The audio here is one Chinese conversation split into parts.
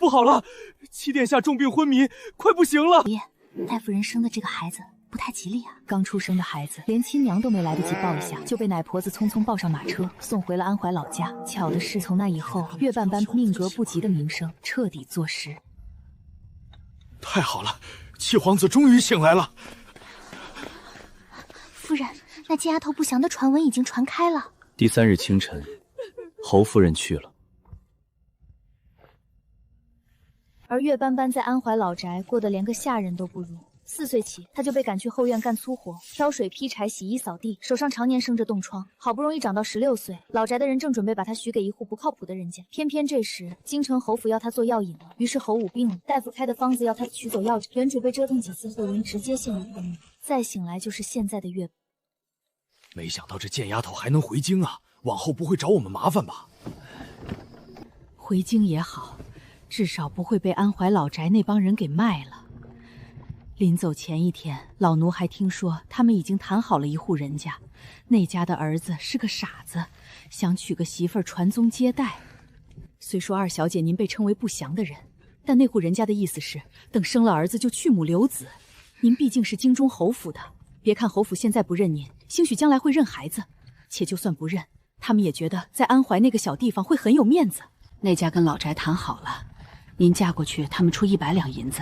不好了，七殿下重病昏迷，快不行了。爷，大夫人生的这个孩子不太吉利啊！刚出生的孩子，连亲娘都没来得及抱一下，就被奶婆子匆匆抱上马车，送回了安怀老家。巧的是，从那以后，岳半班命格不吉的名声彻底坐实。太好了，七皇子终于醒来了。夫人，那贱丫头不祥的传闻已经传开了。第3日清晨，侯夫人去了。而岳斑斑在安怀老宅过得连个下人都不如。4岁起，他就被赶去后院干粗活，挑水、劈柴、洗衣、扫地，手上常年生着冻疮。好不容易长到16岁，老宅的人正准备把他许给一户不靠谱的人家，偏偏这时京城侯府要他做药引了。于是侯武病了，大夫开的方子要他取走药，原主被折腾几次后，人直接陷入昏迷。再醒来就是现在的岳。没想到这贱丫头还能回京啊！往后不会找我们麻烦吧？回京也好，至少不会被安怀老宅那帮人给卖了。临走前一天，老奴还听说他们已经谈好了一户人家，那家的儿子是个傻子，想娶个媳妇儿传宗接代。虽说二小姐您被称为不祥的人，但那户人家的意思是，等生了儿子就去母留子。您毕竟是京中侯府的，别看侯府现在不认您，兴许将来会认孩子。且就算不认，他们也觉得在安怀那个小地方会很有面子。那家跟老宅谈好了，您嫁过去，他们出100两银子，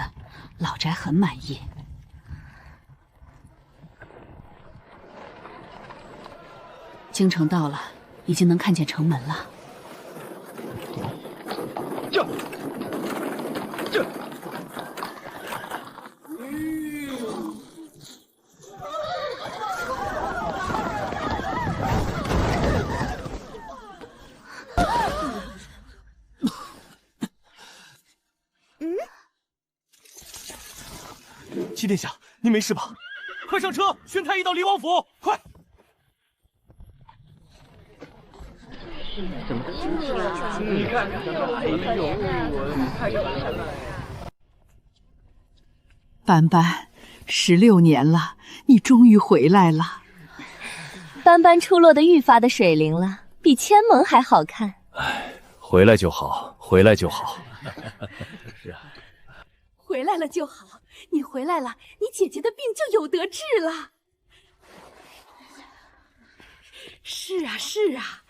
老宅很满意。京城到了，已经能看见城门了。七殿下，您没事吧？快上车，宣太医到离王府，快！怎么你看，哎呦，太可怜了。斑斑，16年了，你终于回来了。斑斑出落得愈发的水灵了，比千萌还好看。哎，回来就好，回来就好。是啊，回来了就好，你回来了，你姐姐的病就有得治了。是啊，是啊。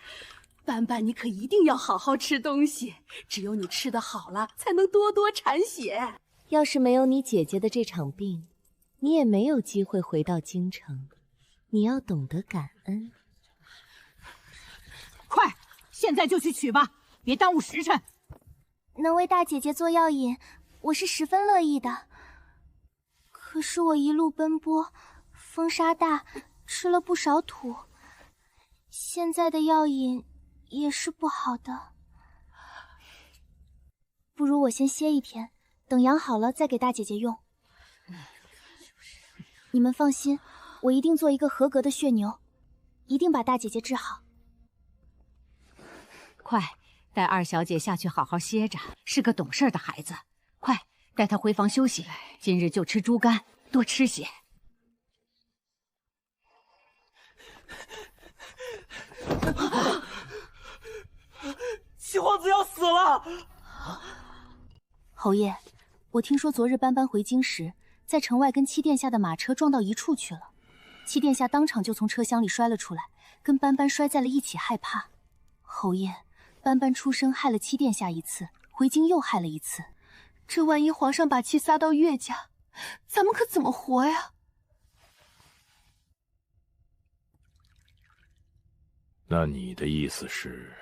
斑斑，你可一定要好好吃东西，只有你吃得好了，才能多多产血。要是没有你姐姐的这场病，你也没有机会回到京城。你要懂得感恩。快，现在就去取吧，别耽误时辰。能为大姐姐做药引，我是十分乐意的。可是我一路奔波，风沙大，吃了不少土，现在的药引也是不好的。不如我先歇一天，等养好了再给大姐姐用。你们放心，我一定做一个合格的血牛，一定把大姐姐治好。快，带二小姐下去好好歇着，是个懂事的孩子。快，带她回房休息，今日就吃猪肝，多吃些。七皇子要死了！侯爷，我听说昨日斑斑回京时，在城外跟七殿下的马车撞到一处去了。七殿下当场就从车厢里摔了出来，跟斑斑摔在了一起，害怕。侯爷，斑斑出生害了七殿下一次，回京又害了一次，这万一皇上把气撒到岳家，咱们可怎么活呀？那你的意思是？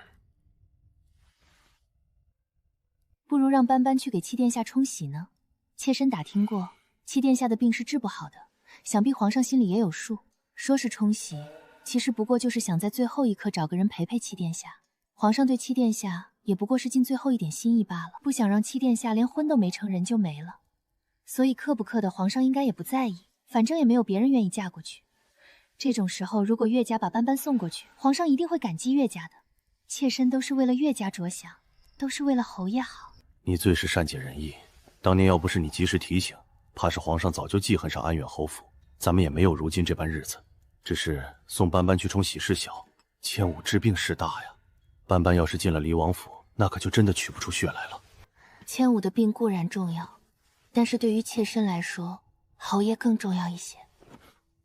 不如让斑斑去给七殿下冲喜呢。妾身打听过，七殿下的病是治不好的，想必皇上心里也有数。说是冲喜，其实不过就是想在最后一刻找个人陪陪七殿下。皇上对七殿下也不过是尽最后一点心意罢了，不想让七殿下连婚都没成，人就没了。所以克不克的，皇上应该也不在意，反正也没有别人愿意嫁过去。这种时候，如果岳家把斑斑送过去，皇上一定会感激岳家的。妾身都是为了岳家着想，都是为了侯爷好。你最是善解人意，当年要不是你及时提醒，怕是皇上早就记恨上安远侯府，咱们也没有如今这般日子。只是送斑斑去冲喜事小，千武治病事大呀。斑斑要是进了离王府，那可就真的取不出血来了。千武的病固然重要，但是对于妾身来说，侯爷更重要一些。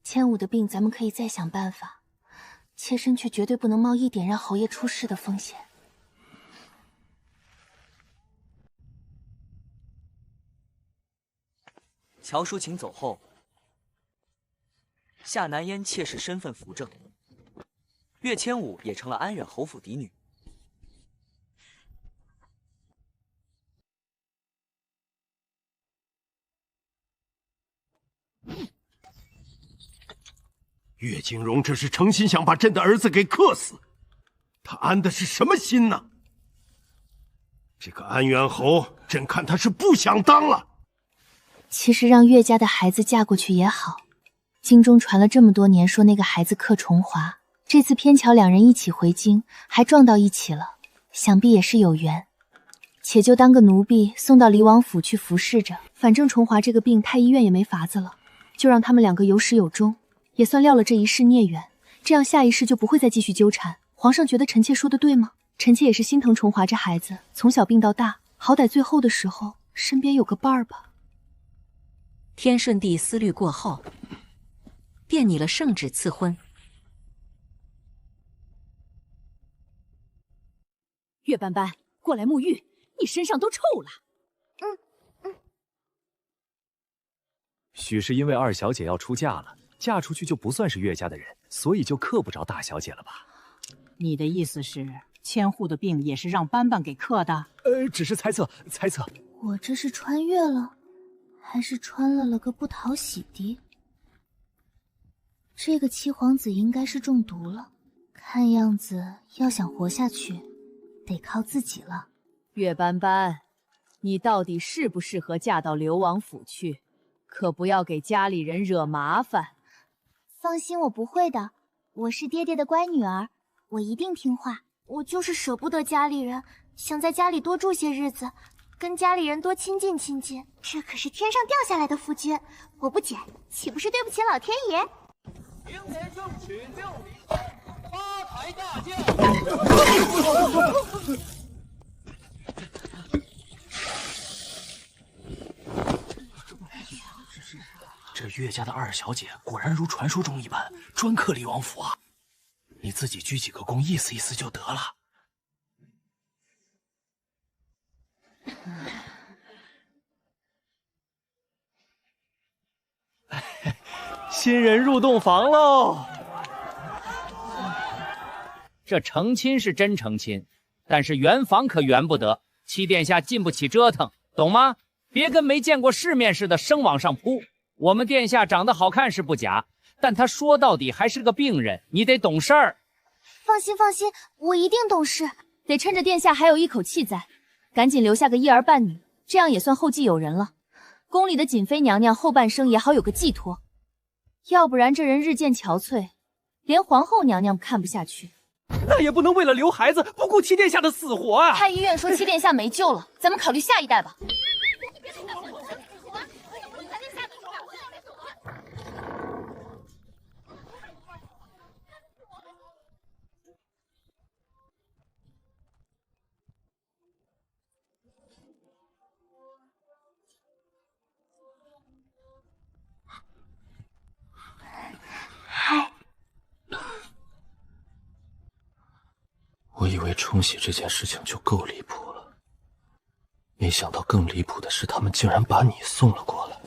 千武的病咱们可以再想办法，妾身却绝对不能冒一点让侯爷出事的风险。乔淑琴走后，夏南烟妾室身份扶正，岳千武也成了安远侯府嫡女。岳景荣这是诚心想把朕的儿子给克死，他安的是什么心呢？这个安远侯，朕看他是不想当了。其实让岳家的孩子嫁过去也好，京中传了这么多年说那个孩子克重华，这次偏巧两人一起回京，还撞到一起了，想必也是有缘。且就当个奴婢送到离王府去服侍着，反正重华这个病太医院也没法子了，就让他们两个有始有终，也算料了这一世孽缘，这样下一世就不会再继续纠缠。皇上觉得臣妾说的对吗？臣妾也是心疼重华这孩子，从小病到大，好歹最后的时候身边有个伴儿吧。天顺帝思虑过后，便拟了圣旨赐婚。岳斑斑，过来沐浴，你身上都臭了。许是因为二小姐要出嫁了，嫁出去就不算是岳家的人，所以就克不着大小姐了吧？你的意思是，千户的病也是让斑斑给克的？只是猜测。我这是穿越了，还是穿了个不讨喜的？这个七皇子应该是中毒了，看样子要想活下去，得靠自己了。岳斑斑，你到底适不适合嫁到流王府去？可不要给家里人惹麻烦。放心，我不会的，我是爹爹的乖女儿，我一定听话。我就是舍不得家里人，想在家里多住些日子，跟家里人多亲近亲近。这可是天上掉下来的夫君，我不捡，岂不是对不起老天爷？明年正取6里发财大轿。这岳家的二小姐果然如传说中一般，专克离王府啊！你自己鞠几个躬，意思意思就得了。新人入洞房喽！这成亲是真成亲，但是圆房可圆不得，七殿下禁不起折腾，懂吗？别跟没见过世面似的生往上扑。我们殿下长得好看是不假，但他说到底还是个病人，你得懂事儿。放心，我一定懂事。得趁着殿下还有一口气在，赶紧留下个一儿半女，这样也算后继有人了。宫里的瑾妃娘娘后半生也好有个寄托，要不然这人日渐憔悴，连皇后娘娘看不下去。那也不能为了留孩子不顾七殿下的死活啊！太医院说七殿下没救了，咱们考虑下一代吧。我以为冲喜这件事情就够离谱了，没想到更离谱的是，他们竟然把你送了过来。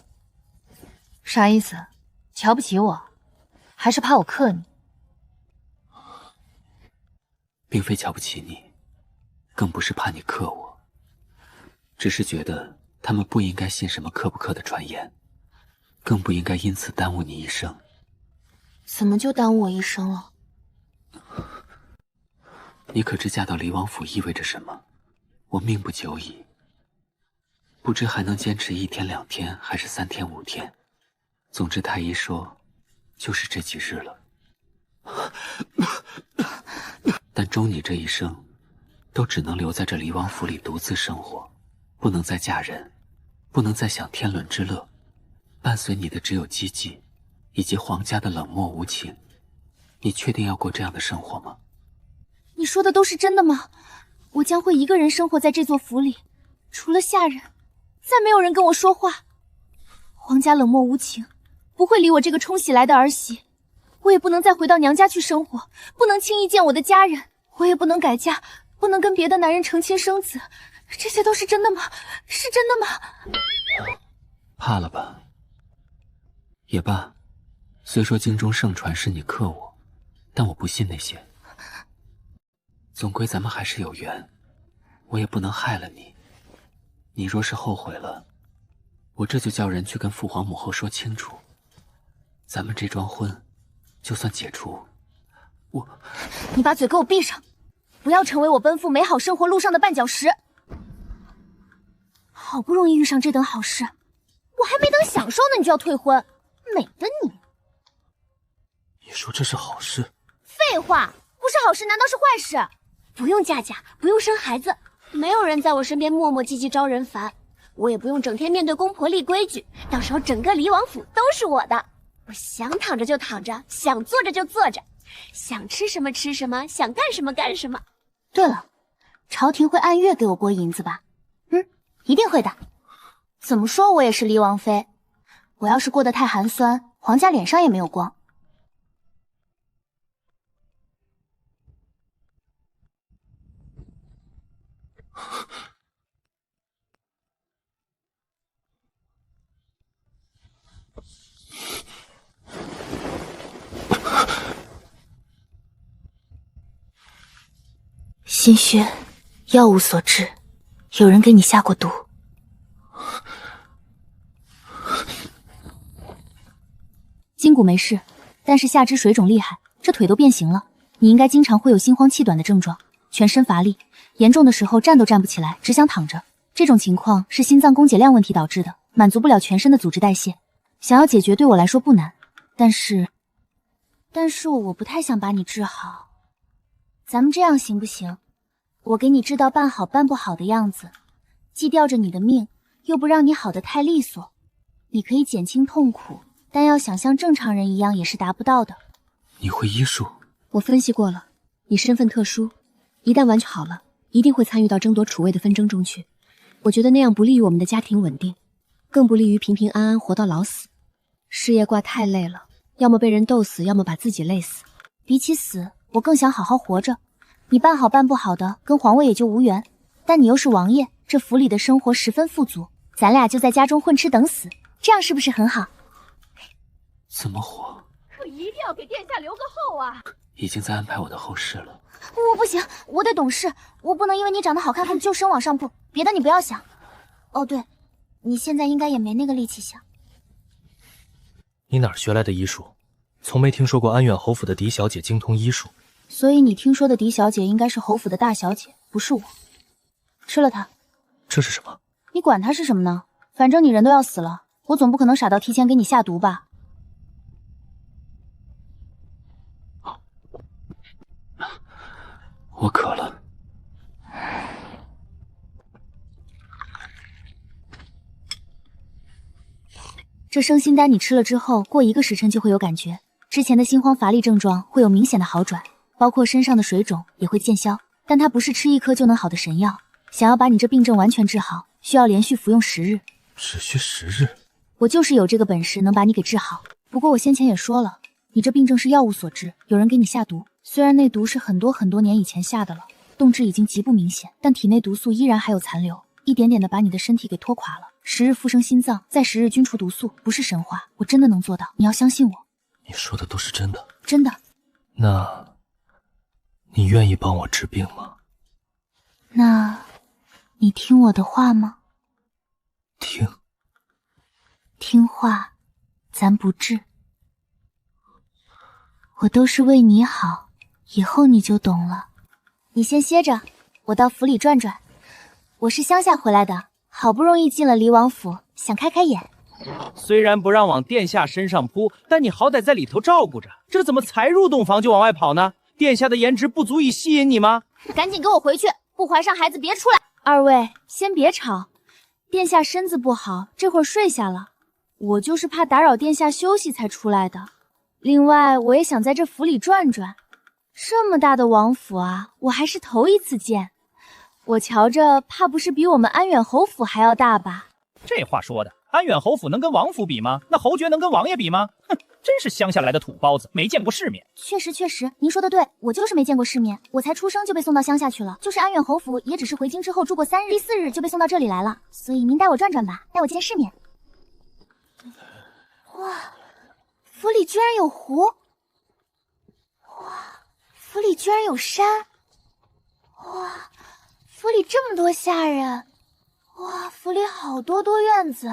啥意思？瞧不起我，还是怕我克你？并非瞧不起你，更不是怕你克我，只是觉得他们不应该信什么克不克的传言，更不应该因此耽误你一生。怎么就耽误我一生了？你可知嫁到离王府意味着什么？我命不久矣，不知还能坚持1天2天，还是3天5天。总之太医说，就是这几日了。但终你这一生，都只能留在这离王府里独自生活，不能再嫁人，不能再享天伦之乐，伴随你的只有积极，以及皇家的冷漠无情。你确定要过这样的生活吗？你说的都是真的吗？我将会一个人生活在这座府里，除了下人，再没有人跟我说话。皇家冷漠无情，不会理我这个冲喜来的儿媳。我也不能再回到娘家去生活，不能轻易见我的家人，我也不能改嫁，不能跟别的男人成亲生子。这些都是真的吗？是真的吗？怕了吧？也罢，虽说京中盛传是你克我，但我不信那些。总归咱们还是有缘，我也不能害了你。你若是后悔了，我这就叫人去跟父皇母后说清楚，咱们这桩婚就算解除。你把嘴给我闭上，不要成为我奔赴美好生活路上的绊脚石。好不容易遇上这等好事，我还没等享受呢，你就要退婚，美的你！你说这是好事？废话，不是好事难道是坏事？不用嫁嫁，不用生孩子，没有人在我身边磨磨唧唧招人烦，我也不用整天面对公婆立规矩，到时候整个黎王府都是我的，我想躺着就躺着，想坐着就坐着，想吃什么吃什么，想干什么干什么。对了，朝廷会按月给我拨银子吧？一定会的。怎么说我也是黎王妃，我要是过得太寒酸，皇家脸上也没有光。心虚，药物所致，有人给你下过毒。筋骨没事，但是下肢水肿厉害，这腿都变形了。你应该经常会有心慌气短的症状，全身乏力，严重的时候站都站不起来，只想躺着。这种情况是心脏供给量问题导致的，满足不了全身的组织代谢。想要解决对我来说不难，但是我不太想把你治好。咱们这样行不行？我给你治到半好半不好的样子，既吊着你的命，又不让你好得太利索。你可以减轻痛苦，但要想像正常人一样也是达不到的。你会医术？我分析过了，你身份特殊，一旦完全好了，一定会参与到争夺储位的纷争中去。我觉得那样不利于我们的家庭稳定，更不利于平平安安活到老死。事业挂太累了，要么被人斗死，要么把自己累死。比起死，我更想好好活着。你办好办不好的，跟皇位也就无缘。但你又是王爷，这府里的生活十分富足，咱俩就在家中混吃等死，这样是不是很好？怎么活？可一定要给殿下留个后啊！已经在安排我的后事了。我不行，我得懂事，我不能因为你长得好看就升往上步，别的你不要想。哦对，你现在应该也没那个力气想。你哪儿学来的医术？从没听说过安远侯府的嫡小姐精通医术。所以你听说的嫡小姐应该是侯府的大小姐，不是我。吃了它。这是什么？你管它是什么呢？反正你人都要死了，我总不可能傻到提前给你下毒吧？我渴了。这生心丹你吃了之后，过1个时辰就会有感觉，之前的心慌乏力症状会有明显的好转，包括身上的水肿也会见消。但它不是吃1颗就能好的神药，想要把你这病症完全治好，需要连续服用10日。只需10日？我就是有这个本事能把你给治好。不过我先前也说了，你这病症是药物所致，有人给你下毒。虽然那毒是很多年以前下的了，动质已经极不明显，但体内毒素依然还有残留，一点点的把你的身体给拖垮了。10日复生心脏，再10日均除毒素，不是神话，我真的能做到，你要相信我。你说的都是真的？真的。那你愿意帮我治病吗？那你听我的话吗？听话，咱不治。我都是为你好，以后你就懂了。你先歇着，我到府里转转。我是乡下回来的，好不容易进了黎王府，想开开眼。虽然不让往殿下身上扑，但你好歹在里头照顾着，这怎么才入洞房就往外跑呢？殿下的颜值不足以吸引你吗？赶紧给我回去，不怀上孩子别出来。二位先别吵，殿下身子不好，这会儿睡下了，我就是怕打扰殿下休息才出来的。另外我也想在这府里转转，这么大的王府啊，我还是头一次见。我瞧着怕不是比我们安远侯府还要大吧？这话说的，安远侯府能跟王府比吗？那侯爵能跟王爷比吗？哼，真是乡下来的土包子，没见过世面。确实，您说的对，我就是没见过世面，我才出生就被送到乡下去了。就是安远侯府，也只是回京之后住过3日，第4日就被送到这里来了。所以您带我转转吧，带我见世面。哇，府里居然有湖！哇，府里居然有山！哇，府里这么多下人！哇，府里好多院子！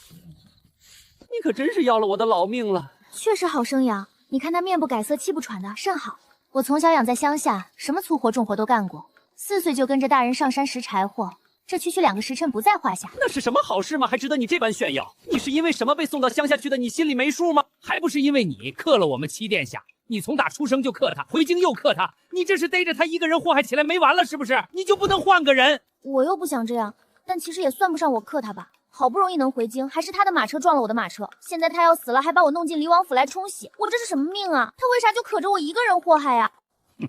你可真是要了我的老命了。确实好生养，你看他面不改色，气不喘的，甚好。我从小养在乡下，什么粗活重活都干过，4岁就跟着大人上山拾柴火，这区2个时辰不在话下。那是什么好事吗？还值得你这般炫耀？你是因为什么被送到乡下去的？你心里没数吗？还不是因为你克了我们七殿下。你从打出生就克他，回京又克他，你这是逮着他一个人祸害起来没完了是不是？你就不能换个人？我又不想这样，但其实也算不上我克他吧。好不容易能回京，还是他的马车撞了我的马车。现在他要死了，还把我弄进离王府来冲洗，我这是什么命啊？他为啥就可着我一个人祸害呀？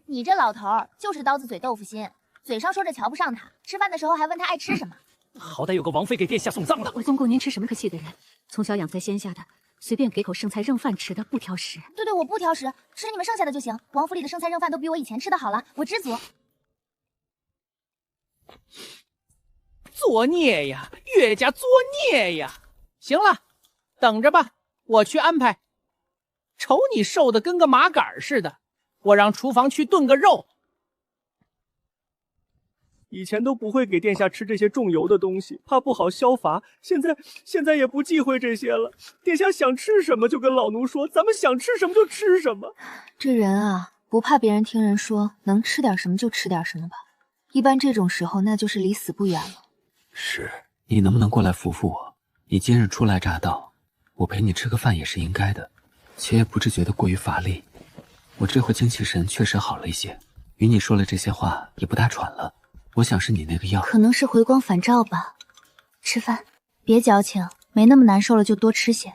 你这老头儿就是刀子嘴豆腐心，嘴上说着瞧不上他，吃饭的时候还问他爱吃什么。好歹有个王妃给殿下送葬的。我公公您吃什么可气的人？从小养在县下的，随便给口剩菜剩饭吃的，不挑食。对，我不挑食，吃你们剩下的就行。王府里的剩菜剩饭都比我以前吃的好了，我知足。作孽呀，岳家作孽呀！行了，等着吧，我去安排。瞅你瘦的跟个麻杆似的，我让厨房去炖个肉。以前都不会给殿下吃这些重油的东西，怕不好消乏。现在也不忌讳这些了。殿下想吃什么就跟老奴说，咱们想吃什么就吃什么。这人啊，不怕别人听人说，能吃点什么就吃点什么吧。一般这种时候，那就是离死不远了。是，你能不能过来扶扶我？你今日初来乍到，我陪你吃个饭也是应该的，且也不至觉得过于乏力。我这会精气神确实好了一些，与你说了这些话也不大喘了。我想是你那个药，可能是回光返照吧。吃饭，别矫情，没那么难受了就多吃些，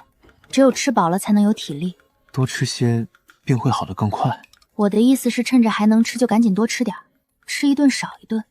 只有吃饱了才能有体力。多吃些，病会好得更快。我的意思是，趁着还能吃就赶紧多吃点，吃一顿少一顿。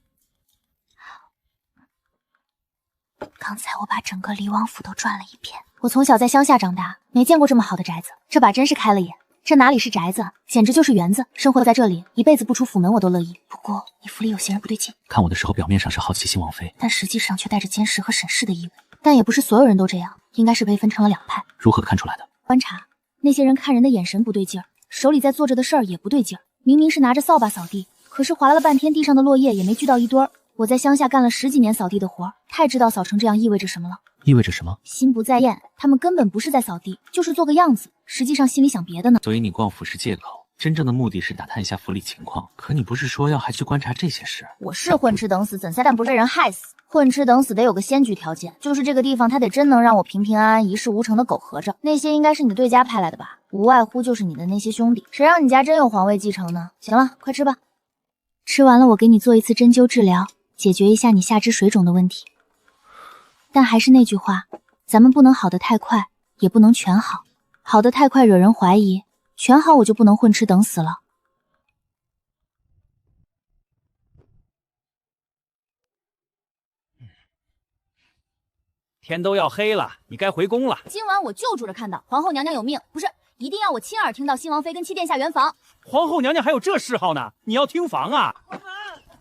刚才我把整个离王府都转了一遍。我从小在乡下长大，没见过这么好的宅子，这把真是开了眼。这哪里是宅子，简直就是园子。生活在这里，一辈子不出府门我都乐意。不过你府里有些人不对劲，看我的时候表面上是好奇新王妃，但实际上却带着监视和审视的意味。但也不是所有人都这样，应该是被分成了2派。如何看出来的？观察，那些人看人的眼神不对劲儿，手里在做着的事儿也不对劲儿。明明是拿着扫把扫地，可是划拉了半天，地上的落叶也没聚到一堆儿。我在乡下干了10几年扫地的活，太知道扫成这样意味着什么了。意味着什么？心不在焉，他们根本不是在扫地，就是做个样子，实际上心里想别的呢。所以你逛府是借口，真正的目的是打探一下府里情况。可你不是说要还去观察这些事？我是混吃等死，怎塞但不是被人害死。混吃等死得有个先决条件，就是这个地方它得真能让我平平安安、一事无成的苟合着。那些应该是你对家派来的吧？无外乎就是你的那些兄弟，谁让你家真有皇位继承呢？行了，快吃吧。吃完了，我给你做一次针灸治疗，解决一下你下肢水肿的问题。但还是那句话，咱们不能好得太快，也不能全好。好得太快惹人怀疑，全好我就不能混吃等死了。天都要黑了，你该回宫了。今晚我就住着看到皇后娘娘有命，不是，一定要我亲耳听到新王妃跟七殿下圆房。皇后娘娘还有这嗜好呢？你要听房啊？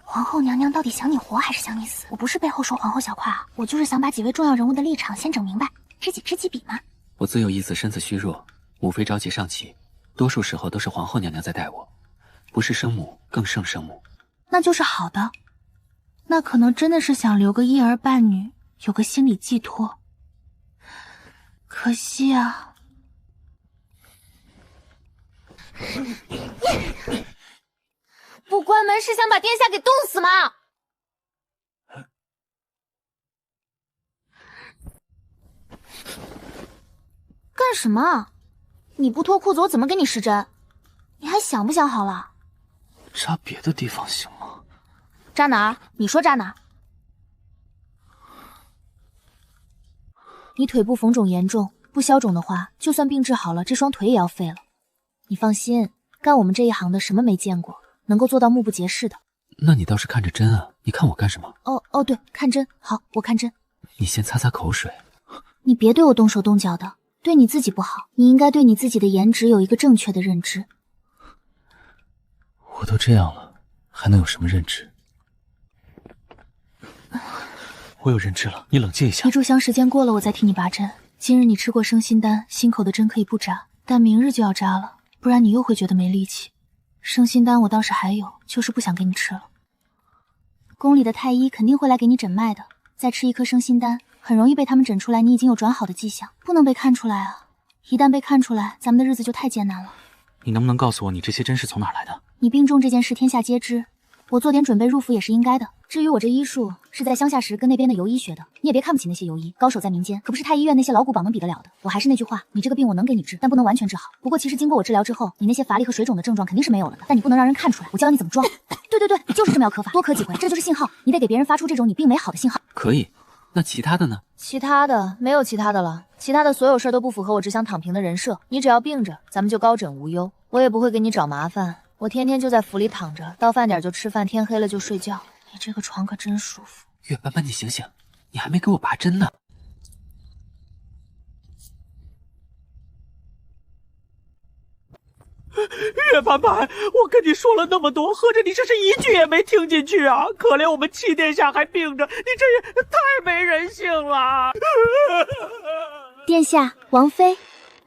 皇后娘娘到底想你活还是想你死？我不是背后说皇后小话啊，我就是想把几位重要人物的立场先整明白，知己知己比嘛。我自有一子身子虚弱，母妃着急上齐，多数时候都是皇后娘娘在带我，不是生母更胜生母。那就是好的，那可能真的是想留个一儿半女，有个心理寄托。可惜啊。不关门是想把殿下给冻死吗？干什么？你不脱裤子，我怎么给你施针？你还想不想好了？扎别的地方行吗？扎哪儿？你说扎哪儿？你腿部缝肿严重，不消肿的话，就算病治好了，这双腿也要废了。你放心，干我们这一行的什么没见过，能够做到目不斜视的。那你倒是看着针啊！你看我干什么？哦，对，看针。好，我看针。你先擦擦口水。你别对我动手动脚的，对你自己不好。你应该对你自己的颜值有一个正确的认知。我都这样了，还能有什么认知？我有认知了，你冷静一下。一炷香时间过了，我再替你拔针。今日你吃过生心丹，心口的针可以不扎，但明日就要扎了，不然你又会觉得没力气。生心丹我倒是还有，就是不想给你吃了。宫里的太医肯定会来给你诊脉的，再吃一颗生心丹，很容易被他们诊出来你已经有转好的迹象，不能被看出来啊！一旦被看出来，咱们的日子就太艰难了。你能不能告诉我，你这些针是从哪儿来的？你病重这件事天下皆知，我做点准备入府也是应该的。至于我这医术，是在乡下时跟那边的游医学的，你也别看不起那些游医，高手在民间，可不是太医院那些老古堡能比得了的。我还是那句话，你这个病我能给你治，但不能完全治好。不过其实经过我治疗之后，你那些乏力和水肿的症状肯定是没有了的，但你不能让人看出来。我教你怎么装。对，就是这么要咳法，多咳几回，这就是信号，你得给别人发出这种你病没好的信号。可以，那其他的呢？其他的没有其他的了，其他的所有事儿都不符合我只想躺平的人设。你只要病着，咱们就高枕无忧，我也不会给你找麻烦。我天天就在府里躺着，到饭点就吃饭，天黑了就睡觉。你这个床可真舒服。月斑斑，你醒醒，你还没给我拔针呢。月斑斑，我跟你说了那么多，合着你这是一句也没听进去啊！可怜我们七殿下还病着，你这也太没人性了！殿下，王妃，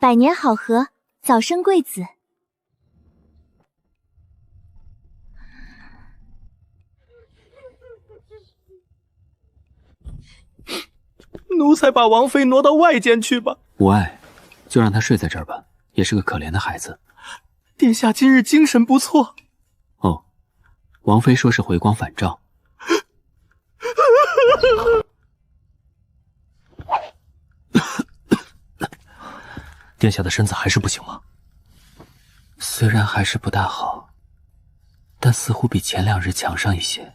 百年好合，早生贵子。奴才把王妃挪到外间去吧。无碍，就让她睡在这儿吧，也是个可怜的孩子。殿下今日精神不错。哦，王妃说是回光返照。殿下的身子还是不行吗？虽然还是不大好，但似乎比前2日强上一些。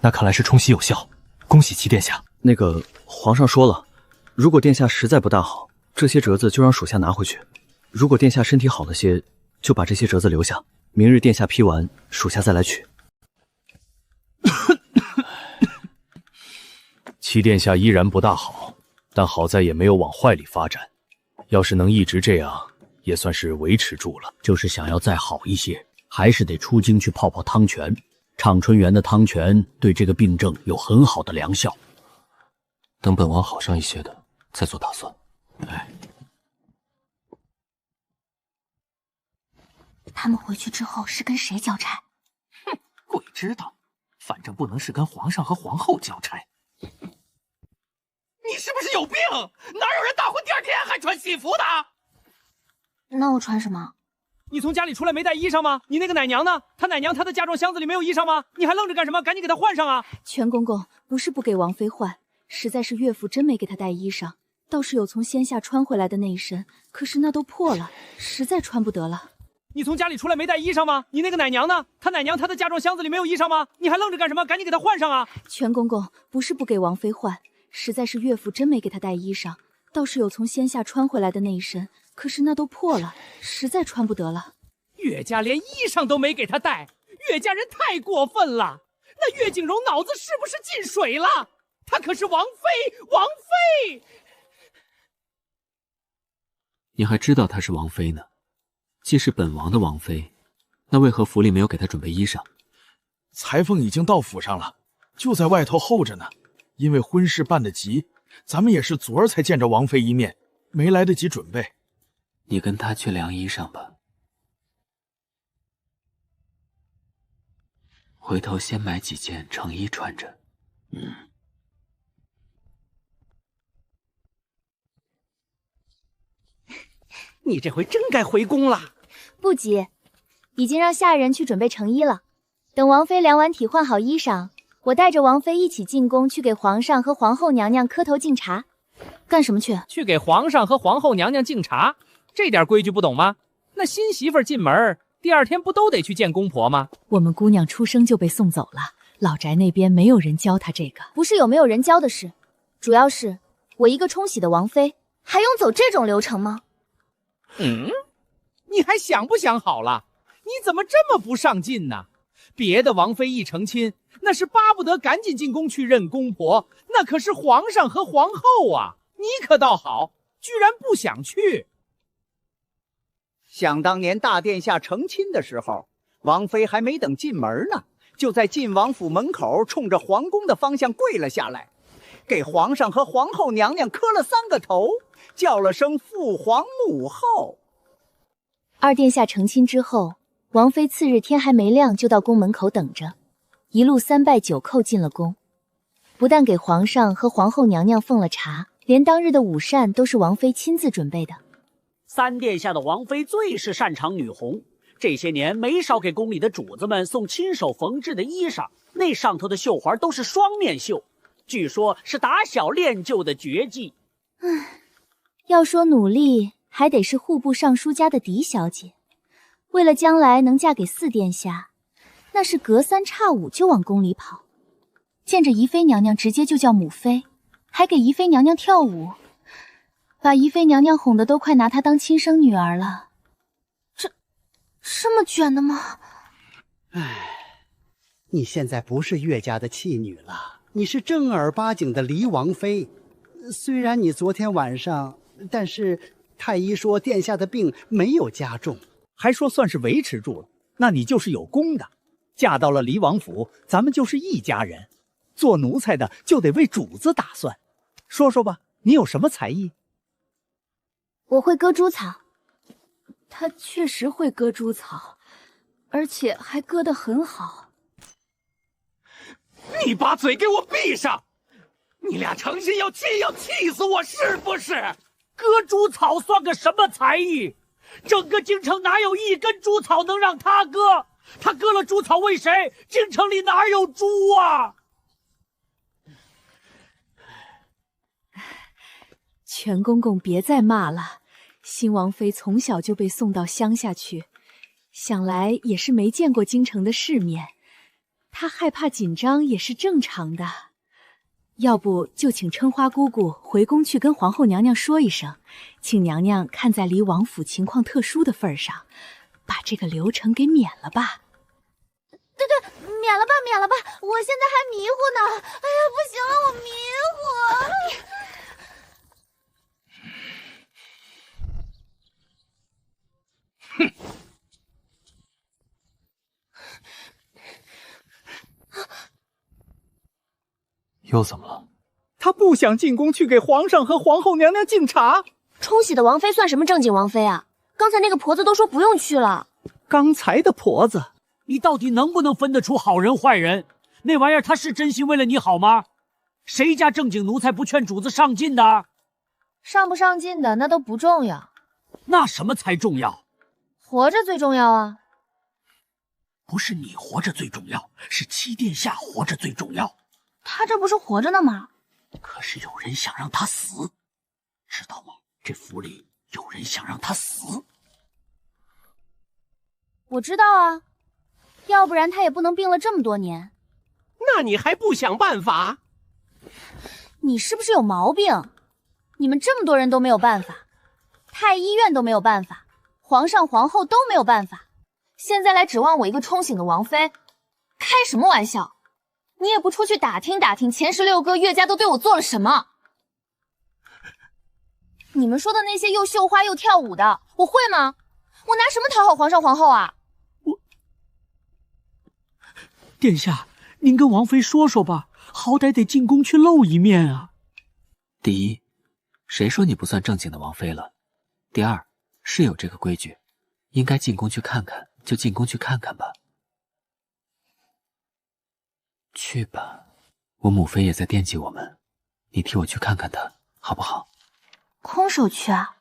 那看来是冲洗有效，恭喜齐殿下。那个皇上说了，如果殿下实在不大好，这些折子就让属下拿回去；如果殿下身体好了些，就把这些折子留下。明日殿下批完，属下再来取。齐殿下依然不大好，但好在也没有往坏里发展。要是能一直这样，也算是维持住了。就是想要再好一些，还是得出京去泡泡汤泉。畅春园的汤泉对这个病症有很好的疗效。等本王好上一些的，再做打算。哎，他们回去之后是跟谁交差？哼，鬼知道，反正不能是跟皇上和皇后交差。你是不是有病？哪有人大婚第2天还穿喜服的？那我穿什么？你从家里出来没带衣裳吗？你那个奶娘呢？她奶娘她的嫁妆箱子里没有衣裳吗？你还愣着干什么？赶紧给她换上啊！全公公，不是不给王妃换，实在是岳父真没给她带衣裳，倒是有从仙下穿回来的那一身，可是那都破了，实在穿不得了。你从家里出来没带衣裳吗？你那个奶娘呢？她奶娘她的嫁妆箱子里没有衣裳吗？你还愣着干什么？赶紧给她换上啊！全公公，不是不给王妃换，实在是岳父真没给她带衣裳，倒是有从仙下穿回来的那一身，可是那都破了，实在穿不得了。岳家连衣裳都没给她带，岳家人太过分了。那岳景荣脑子是不是进水了？她可是王妃，王妃！你还知道她是王妃呢？既是本王的王妃，那为何府里没有给她准备衣裳？裁缝已经到府上了，就在外头候着呢。因为婚事办得急，咱们也是昨儿才见着王妃一面，没来得及准备。你跟她去量衣裳吧。回头先买几件成衣穿着。你这回真该回宫了。不急，已经让下人去准备成衣了。等王妃量完体换好衣裳，我带着王妃一起进宫去给皇上和皇后娘娘磕头敬茶。干什么去？去给皇上和皇后娘娘敬茶，这点规矩不懂吗？那新媳妇进门，第2天不都得去见公婆吗？我们姑娘出生就被送走了，老宅那边没有人教她这个。不是有没有人教的事，主要是我一个冲喜的王妃，还用走这种流程吗？你还想不想好了？你怎么这么不上进呢？别的王妃一成亲，那是巴不得赶紧进宫去认公婆，那可是皇上和皇后啊！你可倒好，居然不想去。想当年大殿下成亲的时候，王妃还没等进门呢，就在晋王府门口冲着皇宫的方向跪了下来，给皇上和皇后娘娘磕了3个头，叫了声父皇母后。二殿下成亲之后，王妃次日天还没亮就到宫门口等着，一路3拜9叩进了宫。不但给皇上和皇后娘娘奉了茶，连当日的午膳都是王妃亲自准备的。三殿下的王妃最是擅长女红，这些年没少给宫里的主子们送亲手缝制的衣裳，那上头的绣环都是双面绣，据说是打小练就的绝技。要说努力，还得是户部尚书家的嫡小姐。为了将来能嫁给4殿下，那是隔3差5就往宫里跑，见着宜妃娘娘直接就叫母妃，还给宜妃娘娘跳舞，把宜妃娘娘哄得都快拿她当亲生女儿了。这么卷的吗？你现在不是岳家的弃女了，你是正儿八经的离王妃。虽然你昨天晚上，但是太医说殿下的病没有加重，还说算是维持住了，那你就是有功的。嫁到了离王府，咱们就是一家人，做奴才的就得为主子打算。说说吧，你有什么才艺？我会割猪草。他确实会割猪草，而且还割得很好。你把嘴给我闭上！你俩成心要气死我是不是？割猪草算个什么才艺？整个京城哪有1根猪草能让他割？他割了猪草为谁？京城里哪有猪啊？全公公别再骂了，新王妃从小就被送到乡下去，想来也是没见过京城的世面，她害怕紧张也是正常的。要不就请春花姑姑回宫去跟皇后娘娘说一声，请娘娘看在离王府情况特殊的份上，把这个流程给免了吧。对，免了吧，我现在还迷糊呢。哎呀，不行了，我迷糊。又怎么了？他不想进宫去给皇上和皇后娘娘敬茶。冲喜的王妃算什么正经王妃啊？刚才那个婆子都说不用去了。刚才的婆子，你到底能不能分得出好人坏人？那玩意儿他是真心为了你好吗？谁家正经奴才不劝主子上进的？上不上进的那都不重要，那什么才重要？活着最重要啊！不是你活着最重要，是七殿下活着最重要。他这不是活着呢吗？可是有人想让他死，知道吗？这府里有人想让他死。我知道啊，要不然他也不能病了这么多年。那你还不想办法？你是不是有毛病？你们这么多人都没有办法，太医院都没有办法，皇上皇后都没有办法，现在来指望我一个冲醒的王妃，开什么玩笑？你也不出去打听打听前16个岳家都对我做了什么？你们说的那些又绣花又跳舞的，我会吗？我拿什么讨好皇上皇后啊？殿下，您跟王妃说说吧，好歹得进宫去露一面啊。第一，谁说你不算正经的王妃了？第二，是有这个规矩，应该进宫去看看，就进宫去看看吧。去吧，我母妃也在惦记我们，你替我去看看她，好不好？空手去啊？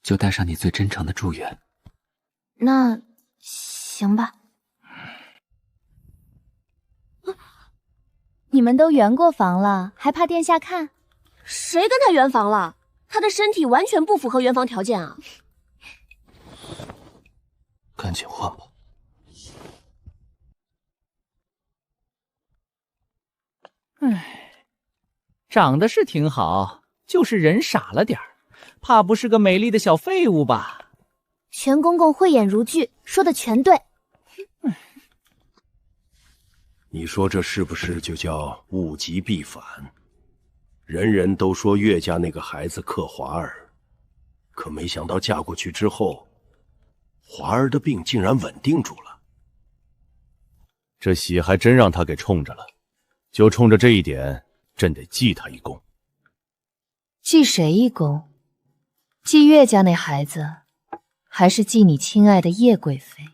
就带上你最真诚的祝愿。那行吧。你们都圆过房了，还怕殿下看？谁跟他圆房了？他的身体完全不符合圆房条件啊！赶紧换吧。长得是挺好，就是人傻了点儿，怕不是个美丽的小废物吧？全公公慧眼如炬，说的全对。你说这是不是就叫物极必反？人人都说岳家那个孩子克华儿，可没想到嫁过去之后，华儿的病竟然稳定住了。这喜还真让他给冲着了，就冲着这一点，朕得记他一功。记谁一功？记岳家那孩子，还是记你亲爱的叶贵妃？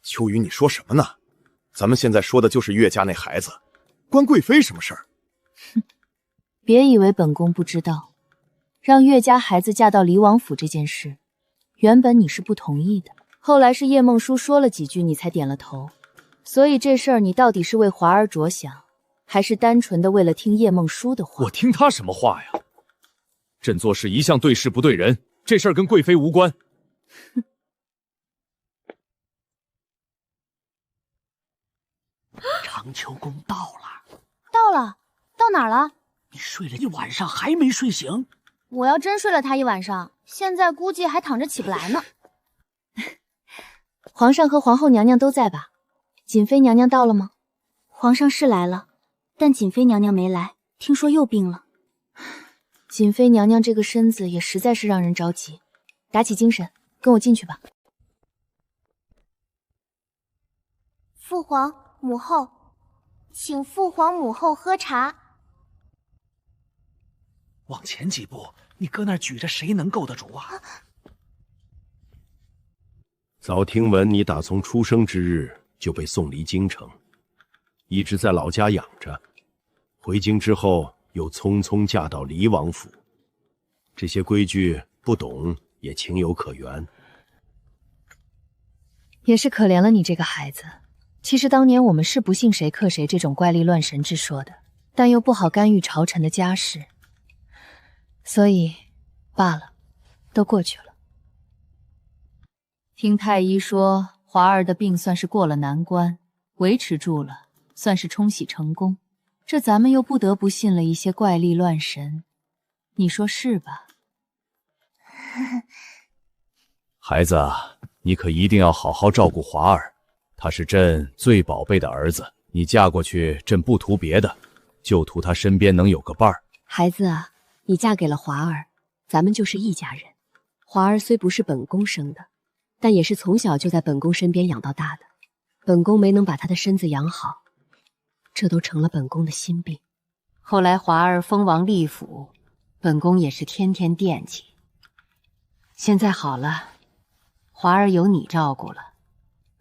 秋雨，你说什么呢？咱们现在说的就是岳家那孩子，关贵妃什么事儿？哼，别以为本宫不知道，让岳家孩子嫁到离王府这件事，原本你是不同意的，后来是叶梦舒说了几句，你才点了头。所以这事儿你到底是为华儿着想，还是单纯的为了听叶梦舒的话？我听他什么话呀？朕做事一向对事不对人，这事儿跟贵妃无关。哼。长秋宫到了，到了，到哪儿了？你睡了一晚上还没睡醒？我要真睡了他一晚上，现在估计还躺着起不来呢。皇上和皇后娘娘都在吧？瑾妃娘娘到了吗？皇上是来了，但瑾妃娘娘没来，听说又病了。瑾妃娘娘这个身子也实在是让人着急。打起精神，跟我进去吧。父皇母后，请父皇母后喝茶。往前几步，你搁那儿举着，谁能够得住啊？早听闻你打从出生之日就被送离京城，一直在老家养着，回京之后又匆匆嫁到离王府，这些规矩不懂也情有可原。也是可怜了你这个孩子。其实当年我们是不信谁克谁这种怪力乱神之说的，但又不好干预朝臣的家事，所以罢了，都过去了。听太医说，华儿的病算是过了难关，维持住了，算是冲喜成功。这咱们又不得不信了一些怪力乱神，你说是吧？孩子啊，你可一定要好好照顾华儿。他是朕最宝贝的儿子，你嫁过去，朕不图别的，就图他身边能有个伴儿。孩子啊，你嫁给了华儿，咱们就是一家人。华儿虽不是本宫生的，但也是从小就在本宫身边养到大的。本宫没能把他的身子养好，这都成了本宫的心病。后来华儿封王立府，本宫也是天天惦记。现在好了，华儿有你照顾了，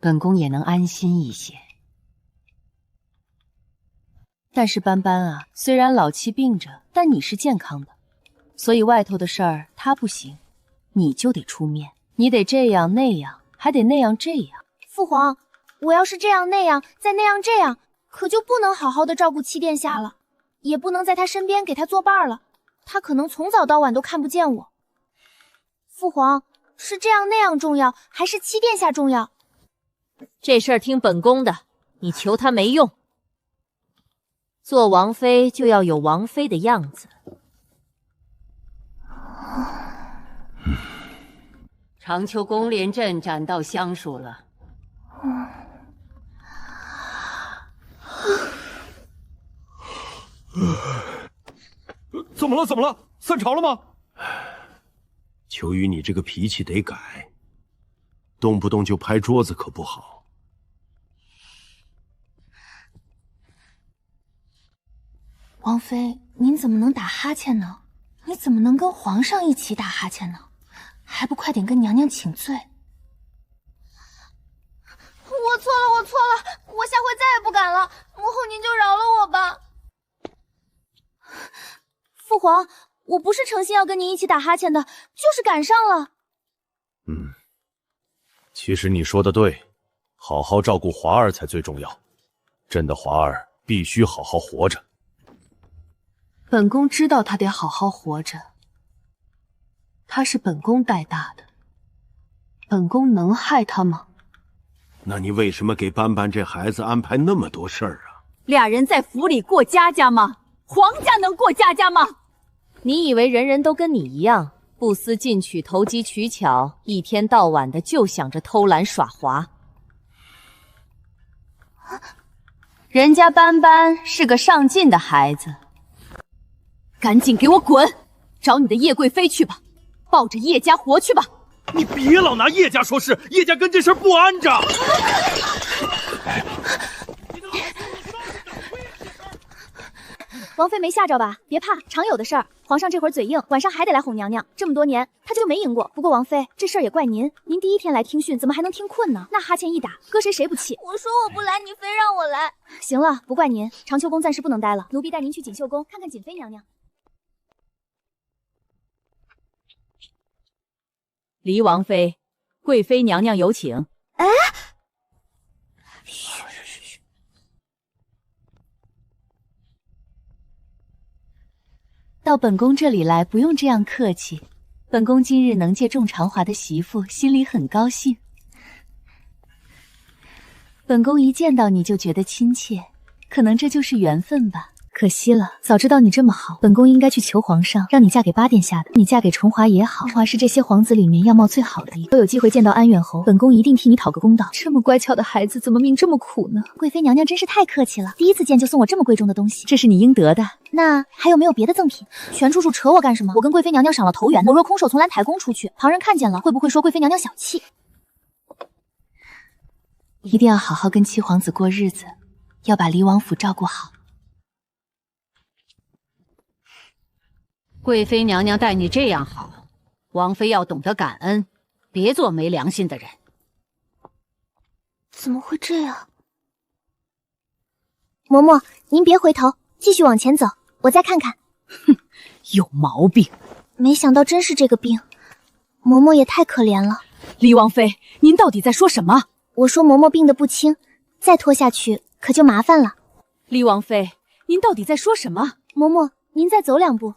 本宫也能安心一些。但是斑斑啊，虽然老七病着，但你是健康的，所以外头的事儿他不行，你就得出面，你得这样那样，还得那样这样。父皇，我要是这样那样，再那样这样，可就不能好好的照顾七殿下了，也不能在他身边给他作伴了，他可能从早到晚都看不见我。父皇，是这样那样重要，还是七殿下重要？这事儿听本宫的，你求他没用。做王妃就要有王妃的样子。长秋宫连朕斩到香树了。怎么了？怎么了？散朝了吗？秋雨，你这个脾气得改，动不动就拍桌子可不好。王妃，您怎么能打哈欠呢？你怎么能跟皇上一起打哈欠呢？还不快点跟娘娘请罪！我错了，我错了，我下回再也不敢了。母后您就饶了我吧。父皇，我不是诚心要跟您一起打哈欠的，就是赶上了。其实你说的对，好好照顾华儿才最重要。朕的华儿必须好好活着。本宫知道他得好好活着，他是本宫带大的，本宫能害他吗？那你为什么给斑斑这孩子安排那么多事儿啊？俩人在府里过家家吗？皇家能过家家吗？你以为人人都跟你一样，不思进取、投机取巧，一天到晚的就想着偷懒耍滑？人家斑斑是个上进的孩子，赶紧给我滚！找你的叶贵妃去吧，抱着叶家活去吧！你别老拿叶家说事，叶家跟这事儿不安着。王妃没吓着吧？别怕，常有的事儿。皇上这会儿嘴硬，晚上还得来哄娘娘。这么多年，他就没赢过。不过王妃，这事儿也怪您，您第一天来听训，怎么还能听困呢？那哈欠一打，搁谁不气？我说我不来，你非让我来。行了，不怪您。长秋宫暂时不能待了，奴婢带您去锦绣宫看看瑾妃娘娘。黎王妃，贵妃娘娘有请。哎，到本宫这里来，不用这样客气。本宫今日能借众长华的媳妇，心里很高兴。本宫一见到你就觉得亲切，可能这就是缘分吧。可惜了，早知道你这么好，本宫应该去求皇上，让你嫁给八殿下的。你嫁给重华也好，重华是这些皇子里面样貌最好的一个。若有机会见到安远侯，本宫一定替你讨个公道。这么乖巧的孩子，怎么命这么苦呢？贵妃娘娘真是太客气了，第一次见就送我这么贵重的东西，这是你应得的。那还有没有别的赠品？玄处处扯我干什么？我跟贵妃娘娘赏了头缘，我若空手从兰台宫出去，旁人看见了，会不会说贵妃娘娘小气？一定要好好跟七皇子过日子，要把黎王府照顾好。贵妃娘娘待你这样好，王妃要懂得感恩，别做没良心的人。怎么会这样？嬷嬷，您别回头，继续往前走，我再看看。哼，有毛病！没想到真是这个病，嬷嬷也太可怜了。黎王妃，您到底在说什么？我说嬷嬷病得不轻，再拖下去可就麻烦了。黎王妃，您到底在说什么？嬷嬷，您再走两步。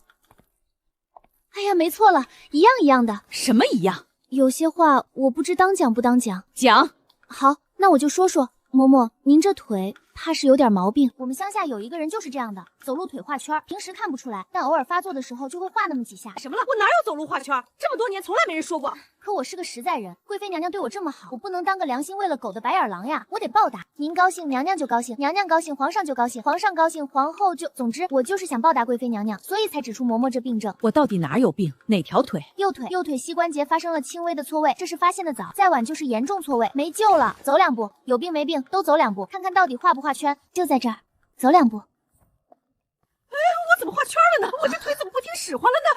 哎呀，没错了，一样一样的。什么一样？有些话我不知当讲不当讲。讲。好，那我就说说。嬷嬷，您这腿怕是有点毛病。我们乡下有一个人就是这样的，走路腿画圈，平时看不出来，但偶尔发作的时候就会画那么几下。什么了？我哪有走路画圈？这么多年从来没人说过。可我是个实在人，贵妃娘娘对我这么好，我不能当个良心喂了狗的白眼狼呀，我得报答。您高兴，娘娘就高兴；娘娘高兴，皇上就高兴；皇上高兴，皇后就……总之，我就是想报答贵妃娘娘，所以才指出嬷嬷这病症。我到底哪有病？哪条腿？右腿膝关节发生了轻微的错位，这是发现的早，再晚就是严重错位，没救了。走两步，有病没病都走两步，看看到底画不画圈。就在这儿，走两步。哎，我怎么画圈了呢？我这腿怎么不听使唤了呢？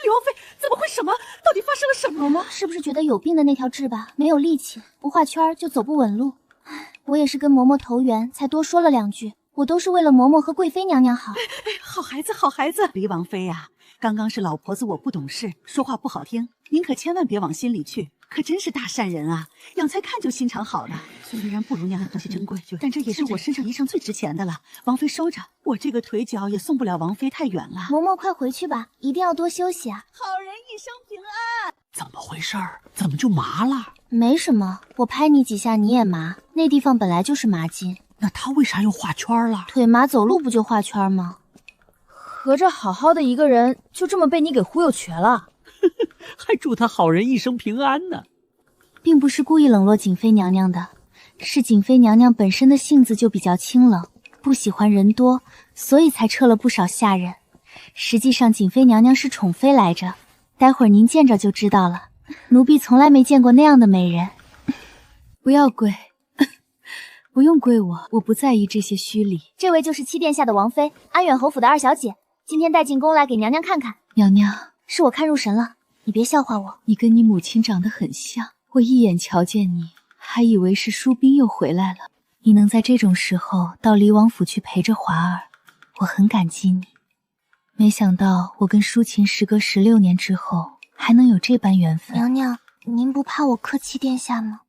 黎王妃，怎么会什么？到底发生了什么？嬷嬷是不是觉得有病的那条痣吧没有力气，不画圈就走不稳路？唉，我也是跟嬷嬷投缘，才多说了两句，我都是为了嬷嬷和贵妃娘娘好。好孩子，好孩子。黎王妃呀，刚刚是老婆子我不懂事，说话不好听，您可千万别往心里去。可真是大善人啊，养才看就心肠好了。虽然不如娘娘东西珍贵，但这也是我身上衣裳最值钱的了。王妃收着，我这个腿脚也送不了王妃太远了。嬷嬷快回去吧，一定要多休息啊。好人一生平安。怎么回事儿？怎么就麻了？没什么，我拍你几下你也麻，那地方本来就是麻筋。那他为啥又画圈了？腿麻走路不就画圈吗？合着好好的一个人就这么被你给忽悠瘸了。还祝他好人一生平安呢。并不是故意冷落瑾妃娘娘的，是瑾妃娘娘本身的性子就比较清冷，不喜欢人多，所以才撤了不少下人。实际上瑾妃娘娘是宠妃来着，待会儿您见着就知道了。奴婢从来没见过那样的美人。不要跪，不用跪我，我不在意这些虚礼。这位就是七殿下的王妃，安远侯府的二小姐，今天带进宫来给娘娘看看。娘娘，是我看入神了，你别笑话我。你跟你母亲长得很像，我一眼瞧见你，还以为是淑斌又回来了。你能在这种时候到黎王府去陪着华儿，我很感激你。没想到我跟淑琴时隔16年之后，还能有这般缘分。娘娘，您不怕我克七殿下吗？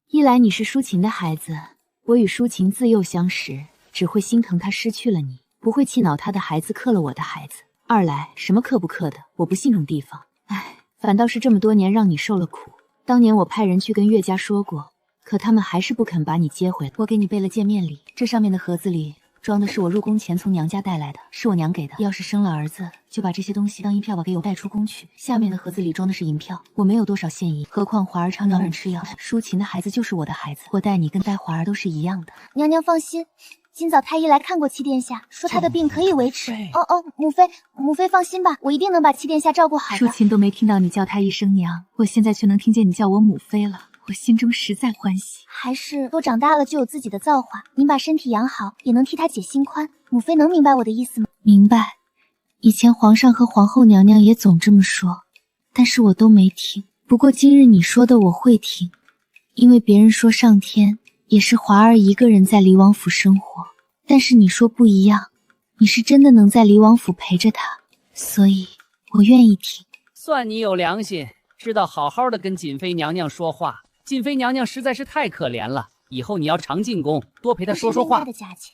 一来你是淑琴的孩子，我与淑琴自幼相识，只会心疼她失去了你，不会气恼她的孩子克了我的孩子。二来什么克不克的，我不信用地方。唉，反倒是这么多年让你受了苦。当年我派人去跟岳家说过，可他们还是不肯把你接回来。我给你备了见面礼，这上面的盒子里装的是我入宫前从娘家带来的，是我娘给的。要是生了儿子，就把这些东西当银票把给我带出宫去。下面的盒子里装的是银票，我没有多少现银，何况华儿常软吃药，淑琴的孩子就是我的孩子，我带你跟带华儿都是一样的。娘娘放心，今早太医来看过七殿下，说他的病可以维持。母妃放心吧，我一定能把七殿下照顾好的。淑琴都没听到你叫她一声娘，我现在却能听见你叫我母妃了，我心中实在欢喜。还是都长大了就有自己的造化，您把身体养好，也能替他解心宽。母妃能明白我的意思吗？明白。以前皇上和皇后娘娘也总这么说，但是我都没听。不过今日你说的我会听，因为别人说上天也是华儿一个人在黎王府生活，但是你说不一样，你是真的能在黎王府陪着他，所以我愿意听。算你有良心，知道好好的跟瑾妃娘娘说话。瑾妃娘娘实在是太可怜了，以后你要常进宫，多陪她说说话。的价钱，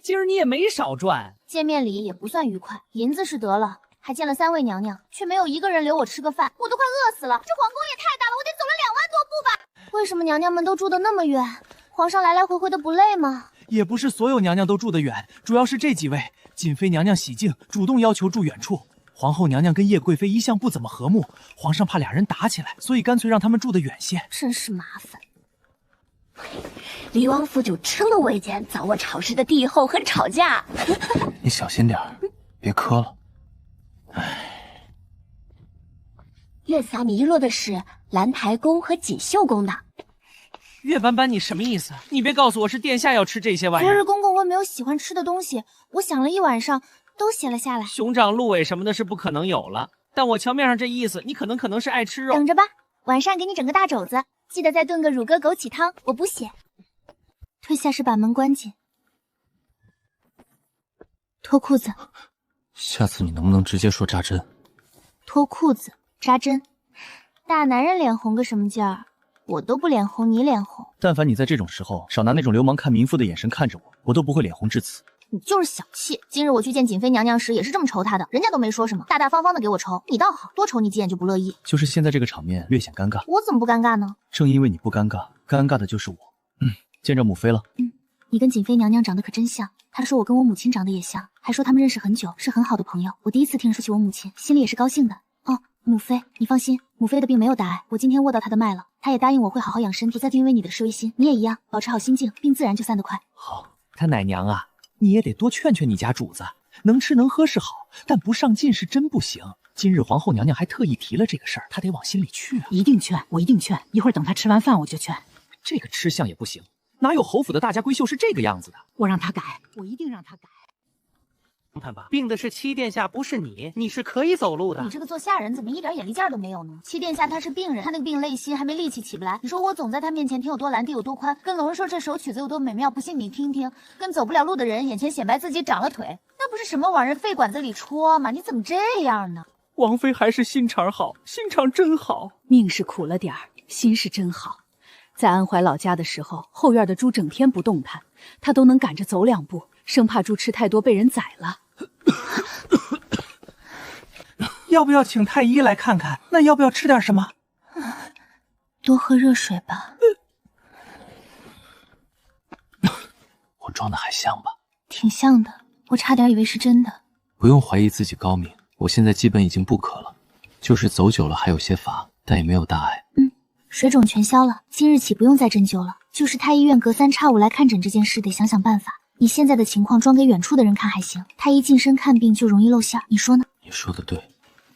今儿你也没少赚，见面礼也不算愉快，银子是得了，还见了3位娘娘，却没有一个人留我吃个饭，我都快饿死了。这皇宫也太大了，我得走了2万多步吧？为什么娘娘们都住得那么远？皇上来来回回的不累吗？也不是所有娘娘都住得远，主要是这几位。瑾妃娘娘喜静主动要求住远处，皇后娘娘跟叶贵妃一向不怎么和睦，皇上怕俩人打起来，所以干脆让他们住得远些。真是麻烦。黎王府就这么为奸，早我吵事的帝后和吵架。你小心点别磕了。月撒迷落的是兰台宫和锦绣宫的。月斑斑，你什么意思？你别告诉我是殿下要吃这些玩意儿。昨日公公问没有喜欢吃的东西，我想了一晚上，都写了下来。熊掌、鹿尾什么的是不可能有了，但我瞧面上这意思，你可能是爱吃肉。等着吧，晚上给你整个大肘子，记得再炖个乳鸽枸杞汤，我补血。退下时把门关紧。脱裤子。下次你能不能直接说扎针？脱裤子，扎针。大男人脸红个什么劲儿？我都不脸红，你脸红。但凡你在这种时候少拿那种流氓看民妇的眼神看着我，我都不会脸红至此。你就是小气。今日我去见瑾妃娘娘时也是这么瞅她的，人家都没说什么，大大方方的给我瞅。你倒好，多瞅你几眼就不乐意。就是现在这个场面略显尴尬。我怎么不尴尬呢？正因为你不尴尬，尴尬的就是我。见着母妃了。你跟瑾妃娘娘长得可真像，她说我跟我母亲长得也像，还说他们认识很久，是很好的朋友。我第一次听说起我母亲，心里也是高兴的。哦，母妃，你放心，母妃的病没有大碍，我今天握到她的脉了，她也答应我会好好养身，不再因为你的事违心。你也一样，保持好心境，病自然就散得快。好，他奶娘啊，你也得多劝劝你家主子，能吃能喝是好，但不上进是真不行。今日皇后娘娘还特意提了这个事儿，她得往心里去啊。一定劝，我一定劝，一会儿等他吃完饭我就劝。这个吃相也不行，哪有侯府的大家闺秀是这个样子的？我让他改，我一定让他改。看吧，病的是七殿下，不是你，你是可以走路的。你这个做下人怎么一点眼力劲儿都没有呢？七殿下他是病人，他那个病累心，还没力气起不来。你说我总在他面前天有多蓝地有多宽，跟龙人说这首曲子有多美妙，不信你听听。跟走不了路的人眼前显摆自己长了腿，那不是什么往人肺管子里戳吗？你怎么这样呢？王妃还是心肠好，心肠真好。命是苦了点儿，心是真好。在安怀老家的时候，后院的猪整天不动弹，他都能赶着走2步，生怕猪吃太多被人宰了。要不要请太医来看看？那要不要吃点什么？多喝热水吧。我装的还像吧？挺像的，我差点以为是真的。不用怀疑自己高明，我现在基本已经不渴了，就是走久了还有些乏，但也没有大碍。水肿全消了，今日起不用再针灸了。就是太医院隔3差5来看诊这件事，得想想办法。你现在的情况装给远处的人看还行，太医近身看病就容易露馅，你说呢？你说的对。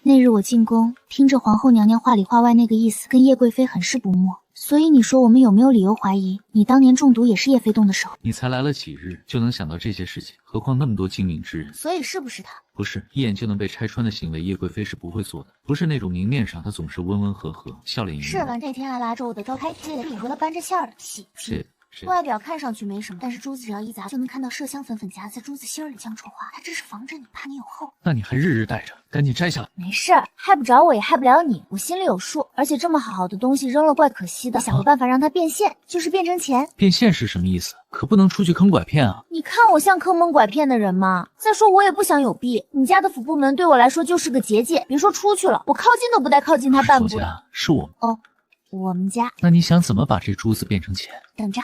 那日我进宫，听着皇后娘娘话里话外那个意思，跟叶贵妃很是不睦。所以你说我们有没有理由怀疑，你当年中毒也是叶妃动的手？你才来了几日就能想到这些事情，何况那么多精明之人。所以是不是他？不是，一眼就能被拆穿的行为，叶贵妃是不会做的。不是那种明面上她总是温温和和、笑脸迎人。是吧？那天还拉着我的高开记得领回了搬着馅儿的喜剧。外表看上去没什么，但是珠子只要一砸，就能看到麝香粉粉夹在珠子心儿里酱臭花。他这是防着你，怕你有后。那你还日日带着，赶紧摘下来。没事儿，害不着我也害不了你，我心里有数。而且这么好的东西扔了怪可惜的，想个办法让它变现，就是变成钱。变现是什么意思？可不能出去坑拐骗啊！你看我像坑蒙拐骗的人吗？再说我也不想有弊，你家的府部门对我来说就是个结界，别说出去了，我靠近都不带靠近他半步的。是我哦，我们家。那你想怎么把这珠子变成钱？等着。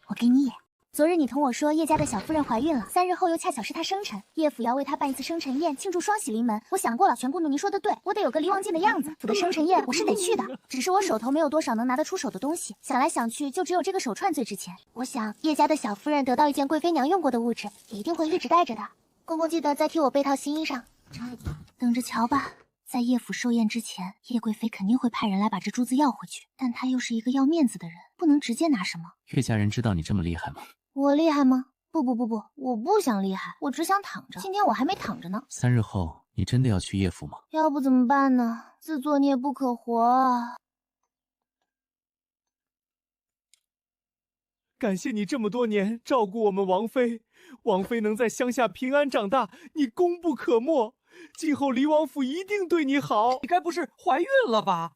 我给你演。昨日你同我说叶家的小夫人怀孕了，3日后又恰巧是她生辰，叶府要为她办一次生辰宴，庆祝双喜临门。我想过了，玄姑娘您说的对，我得有个离王静的样子，府的生辰宴我是得去的。只是我手头没有多少能拿得出手的东西，想来想去，就只有这个手串最值钱。我想叶家的小夫人得到一件贵妃娘用过的物质，一定会一直带着的。公公记得再替我备套新衣裳，等着瞧吧。在叶府寿宴之前，叶贵妃肯定会派人来把这珠子要回去，但她又是一个要面子的人，不能直接拿什么。岳家人知道你这么厉害吗？我厉害吗？不，我不想厉害，我只想躺着。今天我还没躺着呢。3日后你真的要去叶府吗？要不怎么办呢？自作孽不可活啊！感谢你这么多年照顾我们王妃，王妃能在乡下平安长大，你功不可没。今后离王府一定对你好。你该不是怀孕了吧？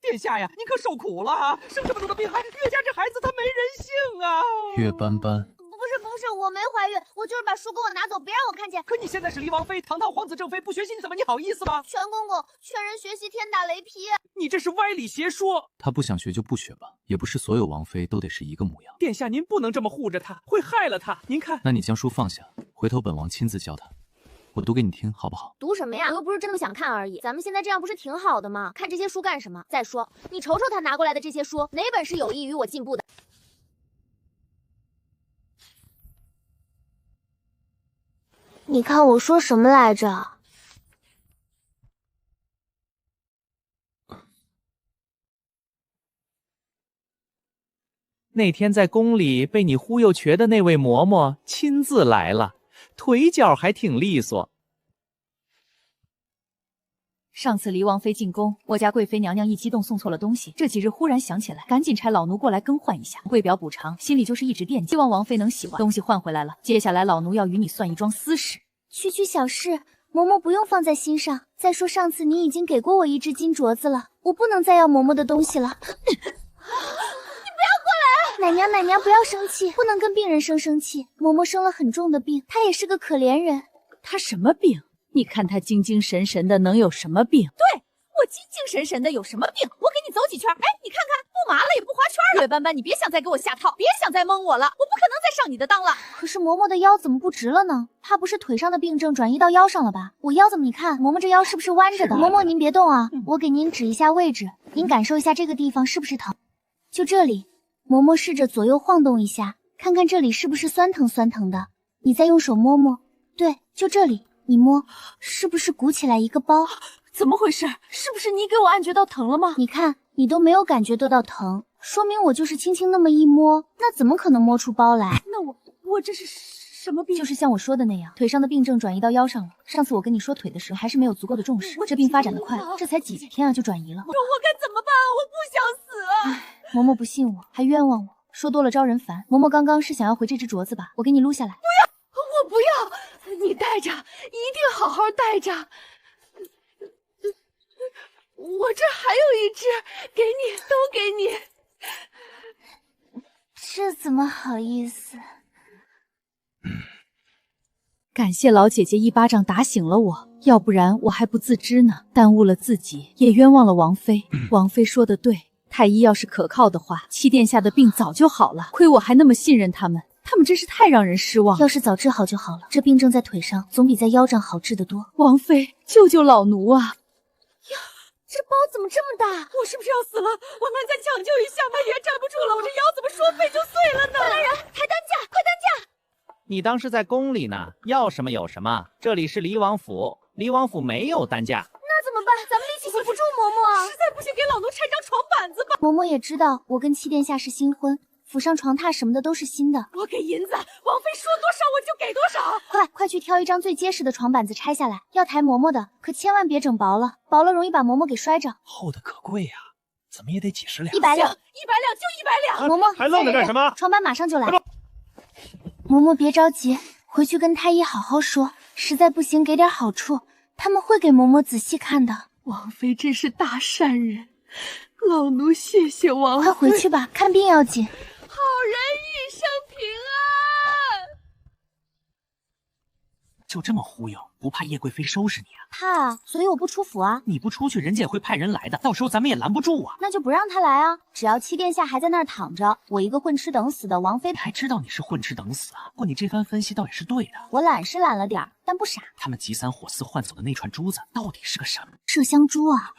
殿下呀，您可受苦了啊！生这么重的病，岳家这孩子他没人性啊！岳斑斑，不是，我没怀孕，我就是把书给我拿走，别让我看见。可你现在是离王妃，堂堂皇子正妃，不学习你怎么你好意思吗？全公公，劝人学习天打雷劈。你这是歪理邪说。他不想学就不学吧，也不是所有王妃都得是一个模样。殿下，您不能这么护着他，会害了他。您看，那你将书放下，回头本王亲自教他。我读给你听，好不好？读什么呀？我又不是真的想看而已。咱们现在这样不是挺好的吗？看这些书干什么？再说，你瞅瞅他拿过来的这些书，哪本是有益于我进步的？你看我说什么来着？那天在宫里被你忽悠瘸的那位嬷嬷亲自来了，腿脚还挺利索。上次离王妃进宫，我家贵妃娘娘一激动送错了东西，这几日忽然想起来，赶紧差老奴过来更换一下，跪表补偿，心里就是一直惦记，希望王妃能喜欢。东西换回来了，接下来老奴要与你算一桩私事。区区小事，嬷嬷不用放在心上。再说上次你已经给过我一只金镯子了，我不能再要嬷嬷的东西了。你不要过来！奶娘不要生气，不能跟病人生气。嬷嬷生了很重的病，她也是个可怜人。她什么病？你看她精精神神的，能有什么病？对，我精精神神的，有什么病？我给你走几圈，哎，你看看，不麻了也不划圈了。岳斑斑，你别想再给我下套，别想再蒙我了，我不可能再上你的当了。可是嬷嬷的腰怎么不直了呢？她不是腿上的病症转移到腰上了吧？我腰怎么？你看嬷嬷这腰是不是弯着的？嬷嬷您别动啊，我给您指一下位置，您感受一下这个地方是不是疼？就这里。嬷嬷试着左右晃动一下，看看这里是不是酸疼酸疼的。你再用手摸摸，对，就这里，你摸，是不是鼓起来一个包？怎么回事？是不是你给我按觉到疼了吗？你看，你都没有感觉得到疼，说明我就是轻轻那么一摸，那怎么可能摸出包来？那我这是什么病？就是像我说的那样，腿上的病症转移到腰上了。上次我跟你说腿的时候，还是没有足够的重视，这病发展的快，这才几天啊就转移了。我该怎么办？我不想死啊！嬷嬷不信我，还冤枉我，说多了招人烦。嬷嬷刚刚是想要回这只镯子吧？我给你撸下来。不要，我不要，你带着，一定好好带着。我这还有一只，给你，都给你。这怎么好意思？感谢老姐姐一巴掌打醒了我，要不然我还不自知呢，耽误了自己，也冤枉了王妃。王妃说的对。太医要是可靠的话，七殿下的病早就好了。亏我还那么信任他们，他们真是太让人失望。要是早治好就好了，这病症在腿上，总比在腰上好治得多。王妃，救救老奴啊！呀，这包怎么这么大？我是不是要死了？我们再抢救一下吧，也站不住了，我这腰怎么说废就碎了呢？快来人，抬担架，快担架！你当是在宫里呢，要什么有什么。这里是离王府，离王府没有担架。那怎么办？咱们力气系不住嬷嬷。实在不行，给老奴拆张床板子吧。嬷嬷也知道我跟七殿下是新婚，府上床榻什么的都是新的。我给银子，王妃说多少我就给多少。快去挑一张最结实的床板子拆下来，要抬嬷嬷的，可千万别整薄了，薄了容易把嬷嬷给摔着。厚的可贵呀，怎么也得几十两。 100两， 100两就100两。嬷嬷还愣着干什么？床板马上就来。嬷嬷别着急，回去跟太医好好说，实在不行给点好处，他们会给嬷嬷仔细看的。王妃真是大善人，老奴谢谢王妃。快回去吧，看病要紧。好人一生平安。就这么忽悠，不怕叶贵妃收拾你啊？怕啊，所以我不出府啊。你不出去，人家也会派人来的，到时候咱们也拦不住啊。那就不让他来啊！只要七殿下还在那儿躺着，我一个混吃等死的王妃还知道你是混吃等死啊？不过你这番分析倒也是对的。我懒是懒了点儿，但不傻。他们急三火四换走的那串珠子到底是个什么？麝香珠啊！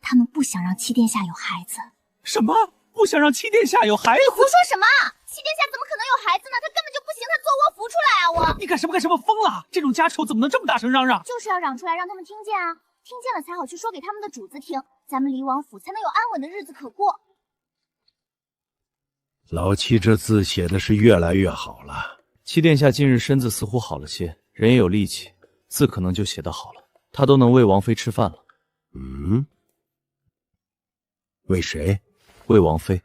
他们不想让七殿下有孩子。什么？不想让七殿下有孩子？你胡说什么？七殿下怎么可能有孩子呢？他根本就不行，他做卧扶出来啊！你干什么干什么？疯了！这种家丑怎么能这么大声嚷嚷？就是要嚷出来让他们听见啊！听见了才好去说给他们的主子听，咱们离王府才能有安稳的日子可过。老七这字写的是越来越好了。七殿下近日身子似乎好了些，人也有力气，字可能就写得好了。他都能喂王妃吃饭了。嗯，喂谁？喂王妃。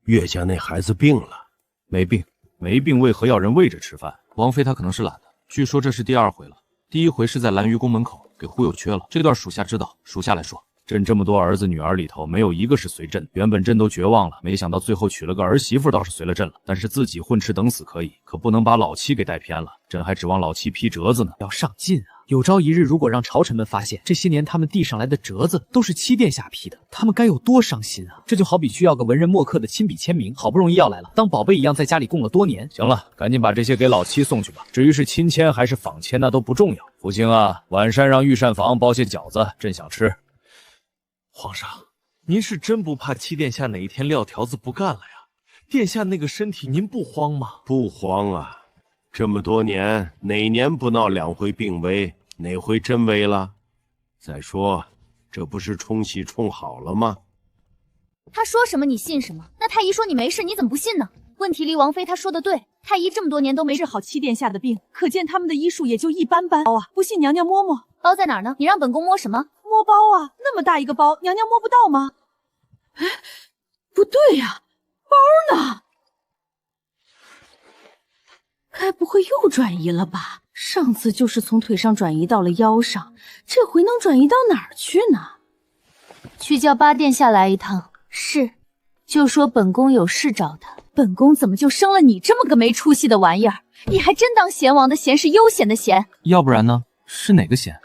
岳家那孩子病了。没病，没病为何要人喂着吃饭？王妃她可能是懒的，据说这是第2回了。第1回是在兰鱼宫门口给忽悠缺了，这段属下知道。属下来说，朕这么多儿子女儿里头，没有一个是随朕的。原本朕都绝望了，没想到最后娶了个儿媳妇，倒是随了朕了。但是自己混吃等死可以，可不能把老七给带偏了。朕还指望老七批折子呢。要上进啊！有朝一日，如果让朝臣们发现这些年他们递上来的折子都是七殿下批的，他们该有多伤心啊！这就好比需要个文人墨客的亲笔签名，好不容易要来了，当宝贝一样在家里供了多年。行了，赶紧把这些给老七送去吧。至于是亲签还是仿签，那都不重要。福星啊，晚膳让御膳房包些饺子，朕想吃。皇上，您是真不怕七殿下哪一天撂条子不干了呀？殿下那个身体，您不慌吗？不慌啊。这么多年，哪年不闹2回病危？哪回真危了？再说，这不是冲喜冲好了吗？他说什么你信什么？那太医说你没事，你怎么不信呢？问题离王妃她说的对，太医这么多年都没治好七殿下的病，可见他们的医术也就一般般。包啊，不信娘娘摸摸。包在哪儿呢？你让本宫摸什么？摸包啊，那么大一个包，娘娘摸不到吗？哎，不对呀，包呢？该不会又转移了吧？上次就是从腿上转移到了腰上，这回能转移到哪儿去呢？去叫八殿下来一趟。是，就说本宫有事找他。本宫怎么就生了你这么个没出息的玩意儿？你还真当贤王的贤是悠闲的闲？要不然呢？是哪个贤？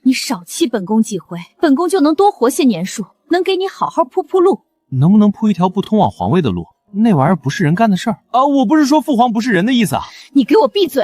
你少欺本宫几回，本宫就能多活些年数，能给你好好铺铺路。能不能铺一条不通往皇位的路？那玩意儿不是人干的事儿啊！我不是说父皇不是人的意思啊！你给我闭嘴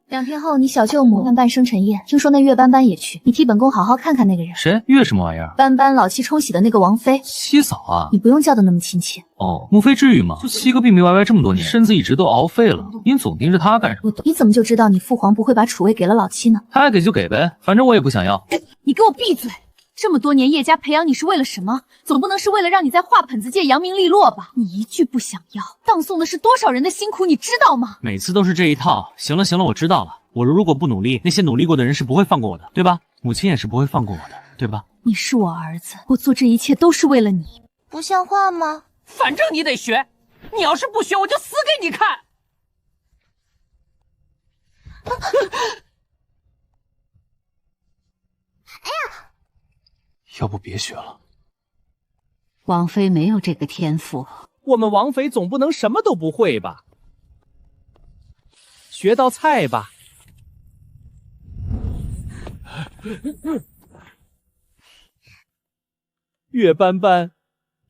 ！2天后，你小舅母办生辰宴，听说那岳斑斑也去，你替本宫好好看看那个人。谁？岳什么玩意儿？斑斑老七冲喜的那个王妃。七嫂啊！你不用叫的那么亲切。哦，莫非至于吗？就7个病病歪歪这么多年，身子一直都熬废了，您总盯着他干什么？你怎么就知道你父皇不会把储位给了老七呢？他爱给就给呗，反正我也不想要。你给我闭嘴！这么多年叶家培养你是为了什么？总不能是为了让你在画本子界扬名立落吧？你一句不想要，葬送的是多少人的辛苦，你知道吗？每次都是这一套。行了行了，我知道了。我如果不努力，那些努力过的人是不会放过我的，对吧？母亲也是不会放过我的，对吧？你是我儿子，我做这一切都是为了你。不像话吗？反正你得学，你要是不学，我就死给你看。哎呀！要不别学了。王妃没有这个天赋。我们王妃总不能什么都不会吧？学道菜吧。岳斑斑，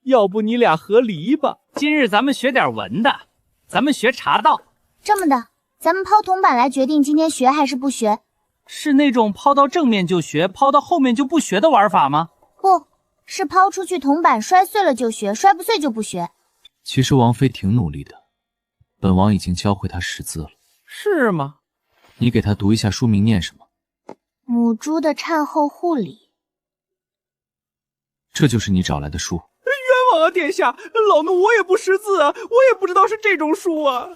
要不你俩和离吧？今日咱们学点文的，咱们学茶道。这么的，咱们抛铜板来决定今天学还是不学。是那种抛到正面就学，抛到后面就不学的玩法吗？不是抛出去铜板摔碎了就学，摔不碎就不学。其实王妃挺努力的，本王已经教会她识字了。是吗？你给她读一下书名念什么？母猪的产后护理。这就是你找来的书。冤枉啊，殿下！老奴我也不识字啊，我也不知道是这种书啊。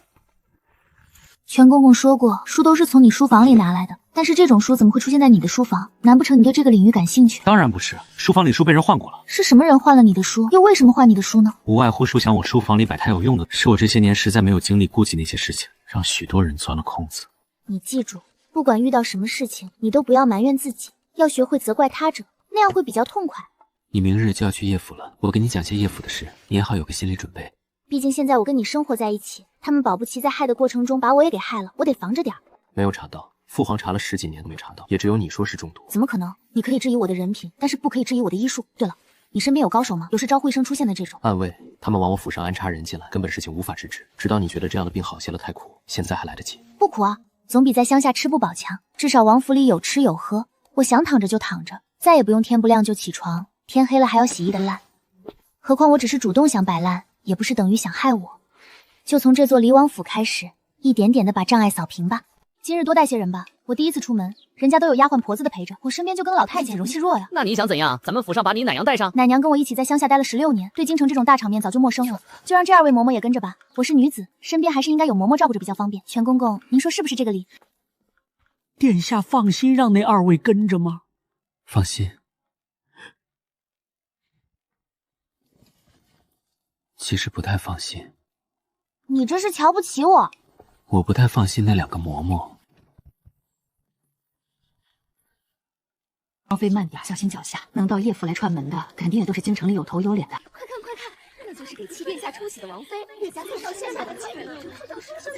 全公公说过，书都是从你书房里拿来的，但是这种书怎么会出现在你的书房？难不成你对这个领域感兴趣？当然不是，书房里书被人换过了。是什么人换了你的书？又为什么换你的书呢？无外乎是想我书房里摆摊有用的，是我这些年实在没有精力顾及那些事情，让许多人钻了空子。你记住，不管遇到什么事情，你都不要埋怨自己，要学会责怪他者，那样会比较痛快。你明日就要去叶府了，我给你讲些叶府的事，你也好有个心理准备。毕竟现在我跟你生活在一起，他们保不齐在害的过程中把我也给害了，我得防着点。没有查到，父皇查了10几年都没查到，也只有你说是中毒。怎么可能？你可以质疑我的人品，但是不可以质疑我的医术。对了，你身边有高手吗？有时招呼一声出现的这种。暗卫，他们往我府上安插人进来，根本事情无法制止。直到你觉得这样的病好些了太苦，现在还来得及。不苦啊，总比在乡下吃不饱强。至少王府里有吃有喝，我想躺着就躺着，再也不用天不亮就起床，天黑了还要洗衣的烂。何况我只是主动想摆烂，也不是等于想害我。就从这座离王府开始，一点点的把障碍扫平吧。今日多带些人吧，我第一次出门，人家都有丫鬟婆子的陪着，我身边就跟老太监柔细弱呀。那你想怎样？咱们府上把你奶娘带上。奶娘跟我一起在乡下待了16年，对京城这种大场面早就陌生了。就让这2位嬷嬷也跟着吧。我是女子，身边还是应该有嬷嬷照顾着比较方便。全公公，您说是不是这个理？殿下放心让那2位跟着吗？放心。其实不太放心。你这是瞧不起我。我不太放心那2个嬷嬷。王妃慢点，小心脚下。能到叶府来串门的，肯定也都是京城里有头有脸的。快看快看，那就是给七殿下冲喜的王妃，岳家最到现在的妓女，这都是我生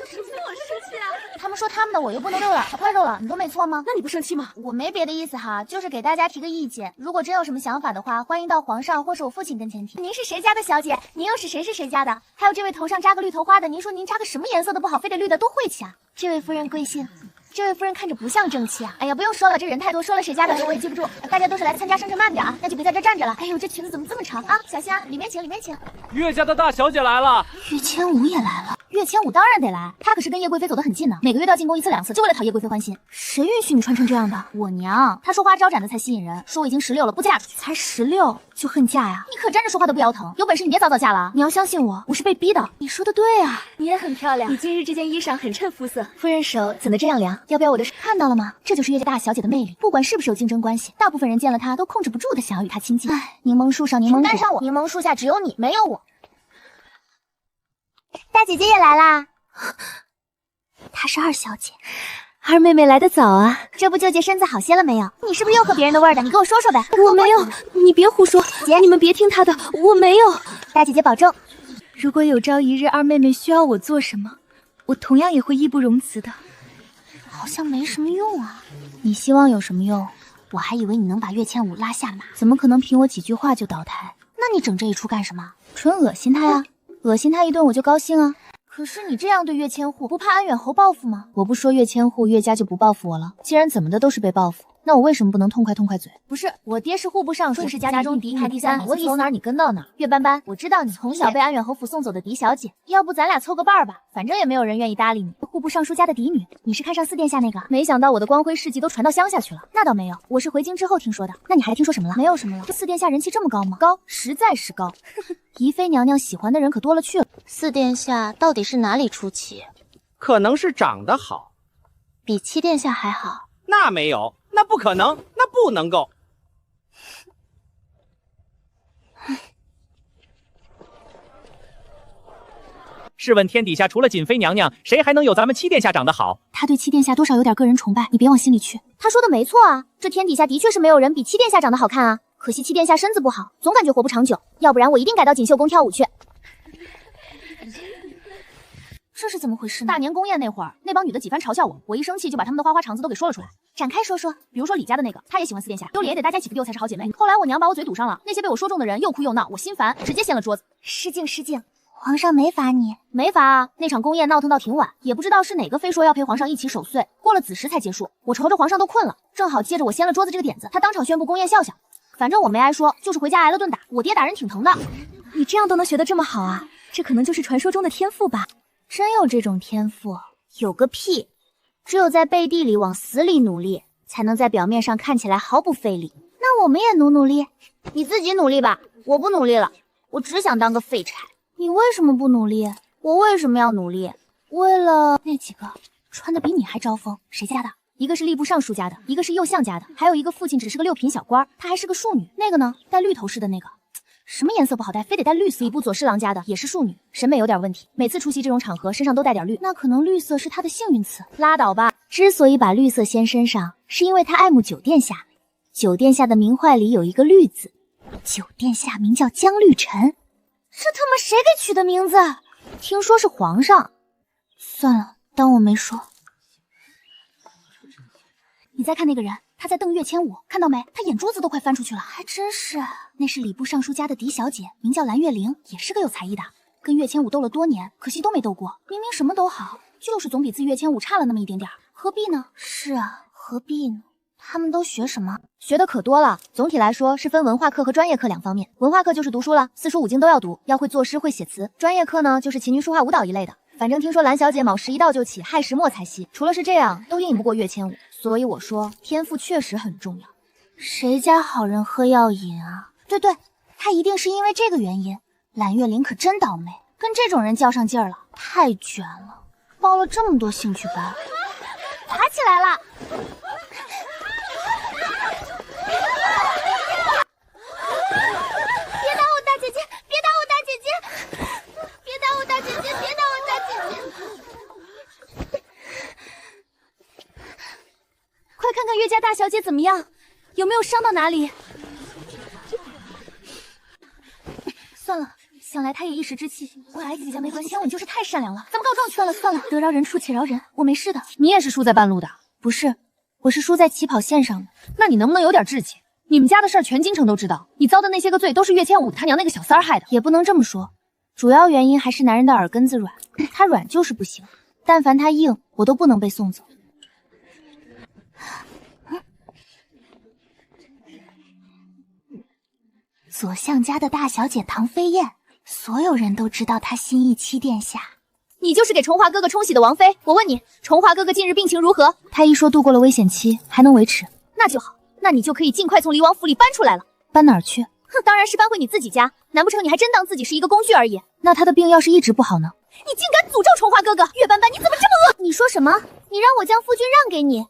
气啊！他们说他们的，我又不能肉了，少块肉了，你都没错吗？那你不生气吗？我没别的意思哈，就是给大家提个意见，如果真有什么想法的话，欢迎到皇上或是我父亲跟前提。您是谁家的小姐？您又是谁是谁家的？还有这位头上扎个绿头花的，您说您扎个什么颜色的不好，非得绿的，多晦气啊！这位夫人贵姓？这位夫人看着不像正妻啊！哎呀，不用说了，这人太多，说了谁家的我也记不住。大家都是来参加，生辰慢点啊，那就别在这站着了。哎呦，这裙子怎么这么长啊？小心啊，里面请，里面请。岳家的大小姐来了。岳千武也来了。岳千武当然得来，他可是跟叶贵妃走得很近呢，每个月都要进宫1次2次，就为了讨叶贵妃欢心。谁允许你穿成这样的？我娘，她说花招展的才吸引人，说我已经16了，不嫁出去。才16就恨嫁呀？你可站着说话都不腰疼，有本事你别早早嫁了。你要相信我，我是被逼的。你说的对啊，你也很漂亮，你今日这件衣裳很衬肤色。夫人手怎么这样凉？要不要我的手？看到了吗？这就是岳家大小姐的魅力，不管是不是有竞争关系，大部分人见了她都控制不住的想要与她亲近。哎，柠檬树上柠檬果，带上我。柠檬树下只有你，没有我。大姐姐也来啦。她是2小姐，2妹妹来得早啊，这不舅姐身子好些了没有？你是不是又喝别人的味儿的？你跟我说说呗。我没有，你别胡说，姐，你们别听她的，我没有。大姐姐保重。如果有朝一日2妹妹需要我做什么，我同样也会义不容辞的。好像没什么用啊。你希望有什么用？我还以为你能把岳千武拉下马，怎么可能凭我几句话就倒台？那你整这一出干什么？纯恶心他呀，恶心他一顿我就高兴啊。可是你这样对岳千户，不怕安远侯报复吗？我不说岳千户，岳家就不报复我了。既然怎么的都是被报复，那我为什么不能痛快痛快嘴？不是，我爹是户部尚书，是家中嫡第3，我走哪儿你跟到哪儿。岳斑斑，我知道你从小被安远侯府送走的嫡小姐，要不咱俩凑个伴儿吧？反正也没有人愿意搭理你。户部尚书家的嫡女，你是看上4殿下那个？没想到我的光辉事迹都传到乡下去了。那倒没有，我是回京之后听说的。那你还听说什么了？没有什么了。这4殿下人气这么高吗？高，实在是高。宜妃娘娘喜欢的人可多了去了。4殿下到底是哪里出奇？可能是长得好，比7殿下还好。那没有，那不可能，那不能够。试问天底下除了瑾妃娘娘，谁还能有咱们7殿下长得好？他对7殿下多少有点个人崇拜，你别往心里去。他说的没错啊，这天底下的确是没有人比7殿下长得好看啊。可惜7殿下身子不好，总感觉活不长久，要不然我一定改到锦绣宫跳舞去。这是怎么回事呢？大年宫宴那会儿，那帮女的几番嘲笑我，我一生气就把他们的花花肠子都给说了出来。展开说说，比如说李家的那个，她也喜欢4殿下，丢脸也得大家一起不丢才是好姐妹。后来我娘把我嘴堵上了，那些被我说中的人又哭又闹，我心烦，直接掀了桌子。失敬失敬，皇上没罚你？没罚啊，那场宫宴闹腾到挺晚，也不知道是哪个非说要陪皇上一起守岁，过了子时才结束。我瞅着皇上都困了，正好借着我掀了桌子这个点子，他当场宣布宫宴笑笑。反正我没挨说，就是回家挨了顿打。我爹打人挺疼的。你这样都能学得这么好啊？这可能就是传说中的天赋吧？真有这种天赋？有个屁！只有在背地里往死里努力，才能在表面上看起来毫不费力。那我们也努力，你自己努力吧，我不努力了，我只想当个废柴。你为什么不努力？我为什么要努力？为了那几个穿的比你还招风，谁家的？一个是吏部尚书家的，一个是右相家的，还有一个父亲只是个6品小官，她还是个庶女。那个呢，戴绿头饰的那个，什么颜色不好戴，非得戴绿色。礼部左侍郎家的也是庶女，审美有点问题，每次出席这种场合身上都带点绿，那可能绿色是她的幸运词。拉倒吧，之所以把绿色掀身上，是因为她爱慕9殿下。9殿下的名讳里有一个绿字，9殿下名叫江绿尘。这他妈谁给取的名字？听说是皇上。算了，当我没说。你再看那个人，他在瞪岳千武，看到没？他眼珠子都快翻出去了。还真是，那是礼部尚书家的嫡小姐，名叫蓝月玲，也是个有才艺的。跟岳千武斗了多年，可惜都没斗过。明明什么都好，就是总比自岳千武差了那么一点点，何必呢？是啊，何必呢？他们都学什么？学的可多了。总体来说是分文化课和专业课两方面。文化课就是读书了，四书五经都要读，要会作诗会写词。专业课呢，就是琴棋书画舞蹈一类的。反正听说蓝小姐卯时一到就起，亥时末才息。除了是这样，都赢不过岳千武。所以我说，天赋确实很重要。谁家好人喝药瘾啊？对，他一定是因为这个原因。蓝月玲可真倒霉，跟这种人较上劲儿了，太卷了，报了这么多兴趣班，打起来了。别打我大姐姐！别打我大姐姐！别打我大姐姐！别打我大姐姐！快看看岳家大小姐怎么样，有没有伤到哪里？算了，想来她也一时之气，我挨几下没关系。千稳就是太善良了，咱们告状去了。算了，得饶人处且饶人，我没事的。你也是输在半路的？不是，我是输在起跑线上的。那你能不能有点志气？你们家的事儿全京城都知道，你遭的那些个罪都是岳千武他娘那个小三儿害的。也不能这么说，主要原因还是男人的耳根子软，他软就是不行，但凡他硬，我都不能被送走。左相家的大小姐唐飞燕，所有人都知道她心意七殿下。你就是给崇华哥哥冲喜的王妃。我问你，崇华哥哥近日病情如何？他一说度过了危险期，还能维持，那就好。那你就可以尽快从离王府里搬出来了。搬哪儿去？哼，当然是搬回你自己家。难不成你还真当自己是一个工具而已？那他的病要是一直不好呢？你竟敢诅咒崇华哥哥！岳斑斑，你怎么这么恶？你说什么？你让我将夫君让给你？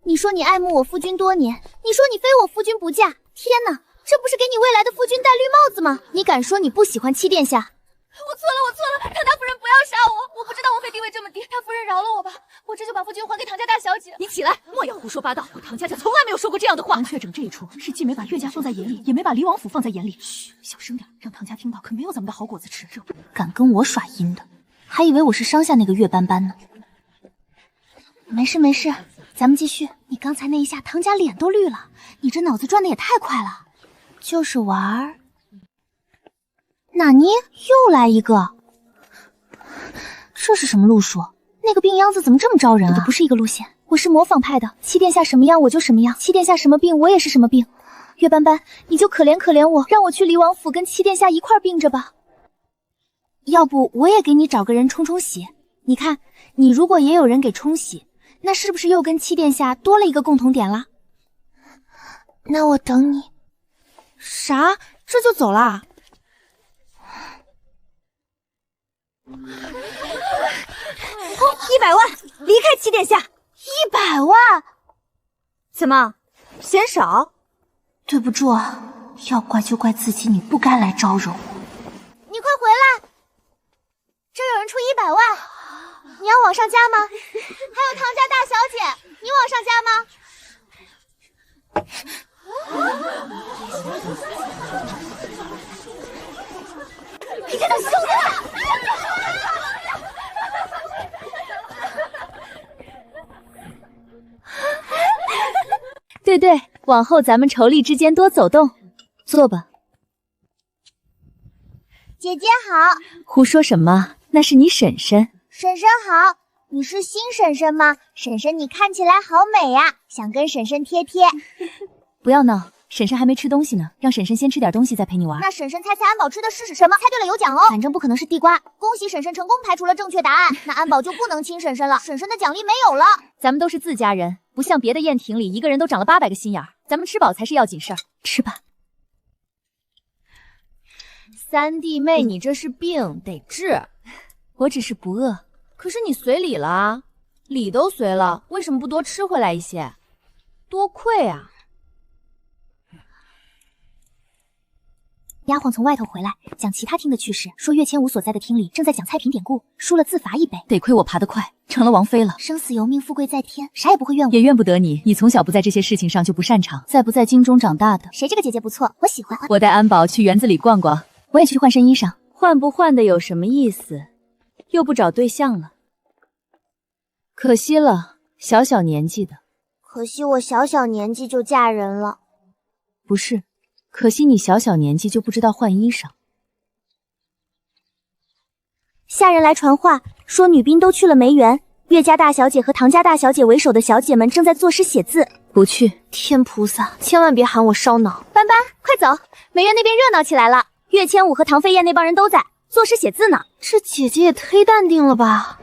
你说你爱慕我夫君多年，你说你非我夫君不嫁。天哪！这不是给你未来的夫君戴绿帽子吗？你敢说你不喜欢七殿下？我错了，唐大夫人不要杀我！我不知道王妃地位这么低，大夫人饶了我吧，我这就把夫君还给唐家大小姐。你起来，莫要胡说八道！我唐家就从来没有说过这样的话。王雀整这一出是既没把岳家放在眼里，也没把离王府放在眼里。嘘，小声点，让唐家听到可没有咱们的好果子吃。敢跟我耍阴的，还以为我是伤下那个岳斑斑呢。没事，咱们继续。你刚才那一下，唐家脸都绿了，你这脑子转的也太快了。就是玩儿。纳尼？又来一个？这是什么路数？那个病秧子怎么这么招人啊？我的不是一个路线，我是模仿派的。七殿下什么样我就什么样，七殿下什么病我也是什么病。岳斑斑，你就可怜我，让我去离王府跟七殿下一块病着吧。要不我也给你找个人冲冲喜。你看，你如果也有人给冲喜，那是不是又跟七殿下多了一个共同点啦？那我等你。啥？这就走啦？100万，离开七殿下。100万？怎么，嫌少？对不住啊，要怪就怪自己，你不该来招惹我。你快回来，这有人出100万，你要往上加吗？还有唐家大小姐，你往上加吗？你看他凶的！对，往后咱们妯娌之间多走动。坐吧。姐姐好。胡说什么？那是你婶婶。婶婶好。你是新婶婶吗？婶婶你看起来好美呀，想跟婶婶贴贴。不要闹，婶婶还没吃东西呢，让婶婶先吃点东西再陪你玩。那婶婶猜安保吃的是什么？猜对了有奖哦。反正不可能是地瓜。恭喜婶婶成功排除了正确答案，那安保就不能亲婶婶了，婶婶的奖励没有了。咱们都是自家人，不像别的宴庭里一个人都长了800个心眼儿，咱们吃饱才是要紧事儿。吃吧。三弟妹，你这是病得治。我只是不饿。可是你随礼了啊，礼都随了，为什么不多吃回来一些？多亏啊！丫鬟从外头回来，讲其他厅的趣事，说岳千武所在的厅里正在讲菜品典故，输了自罚1杯。得亏我爬得快，成了王妃了。生死由命，富贵在天，啥也不会怨我，也怨不得你。你从小不在这些事情上就不擅长，在不在京中长大的。谁这个姐姐不错，我喜欢。我带安保去园子里逛逛，我也去换身衣裳。换不换的有什么意思？又不找对象了，可惜了，小小年纪的。可惜我小小年纪就嫁人了。不是，可惜你小小年纪就不知道换衣裳。下人来传话，说女兵都去了梅园，岳家大小姐和唐家大小姐为首的小姐们正在作诗写字。不去。天菩萨，千万别喊我烧脑。斑斑，快走，梅园那边热闹起来了，岳千武和唐飞燕那帮人都在作诗写字呢。这姐姐也忒淡定了吧。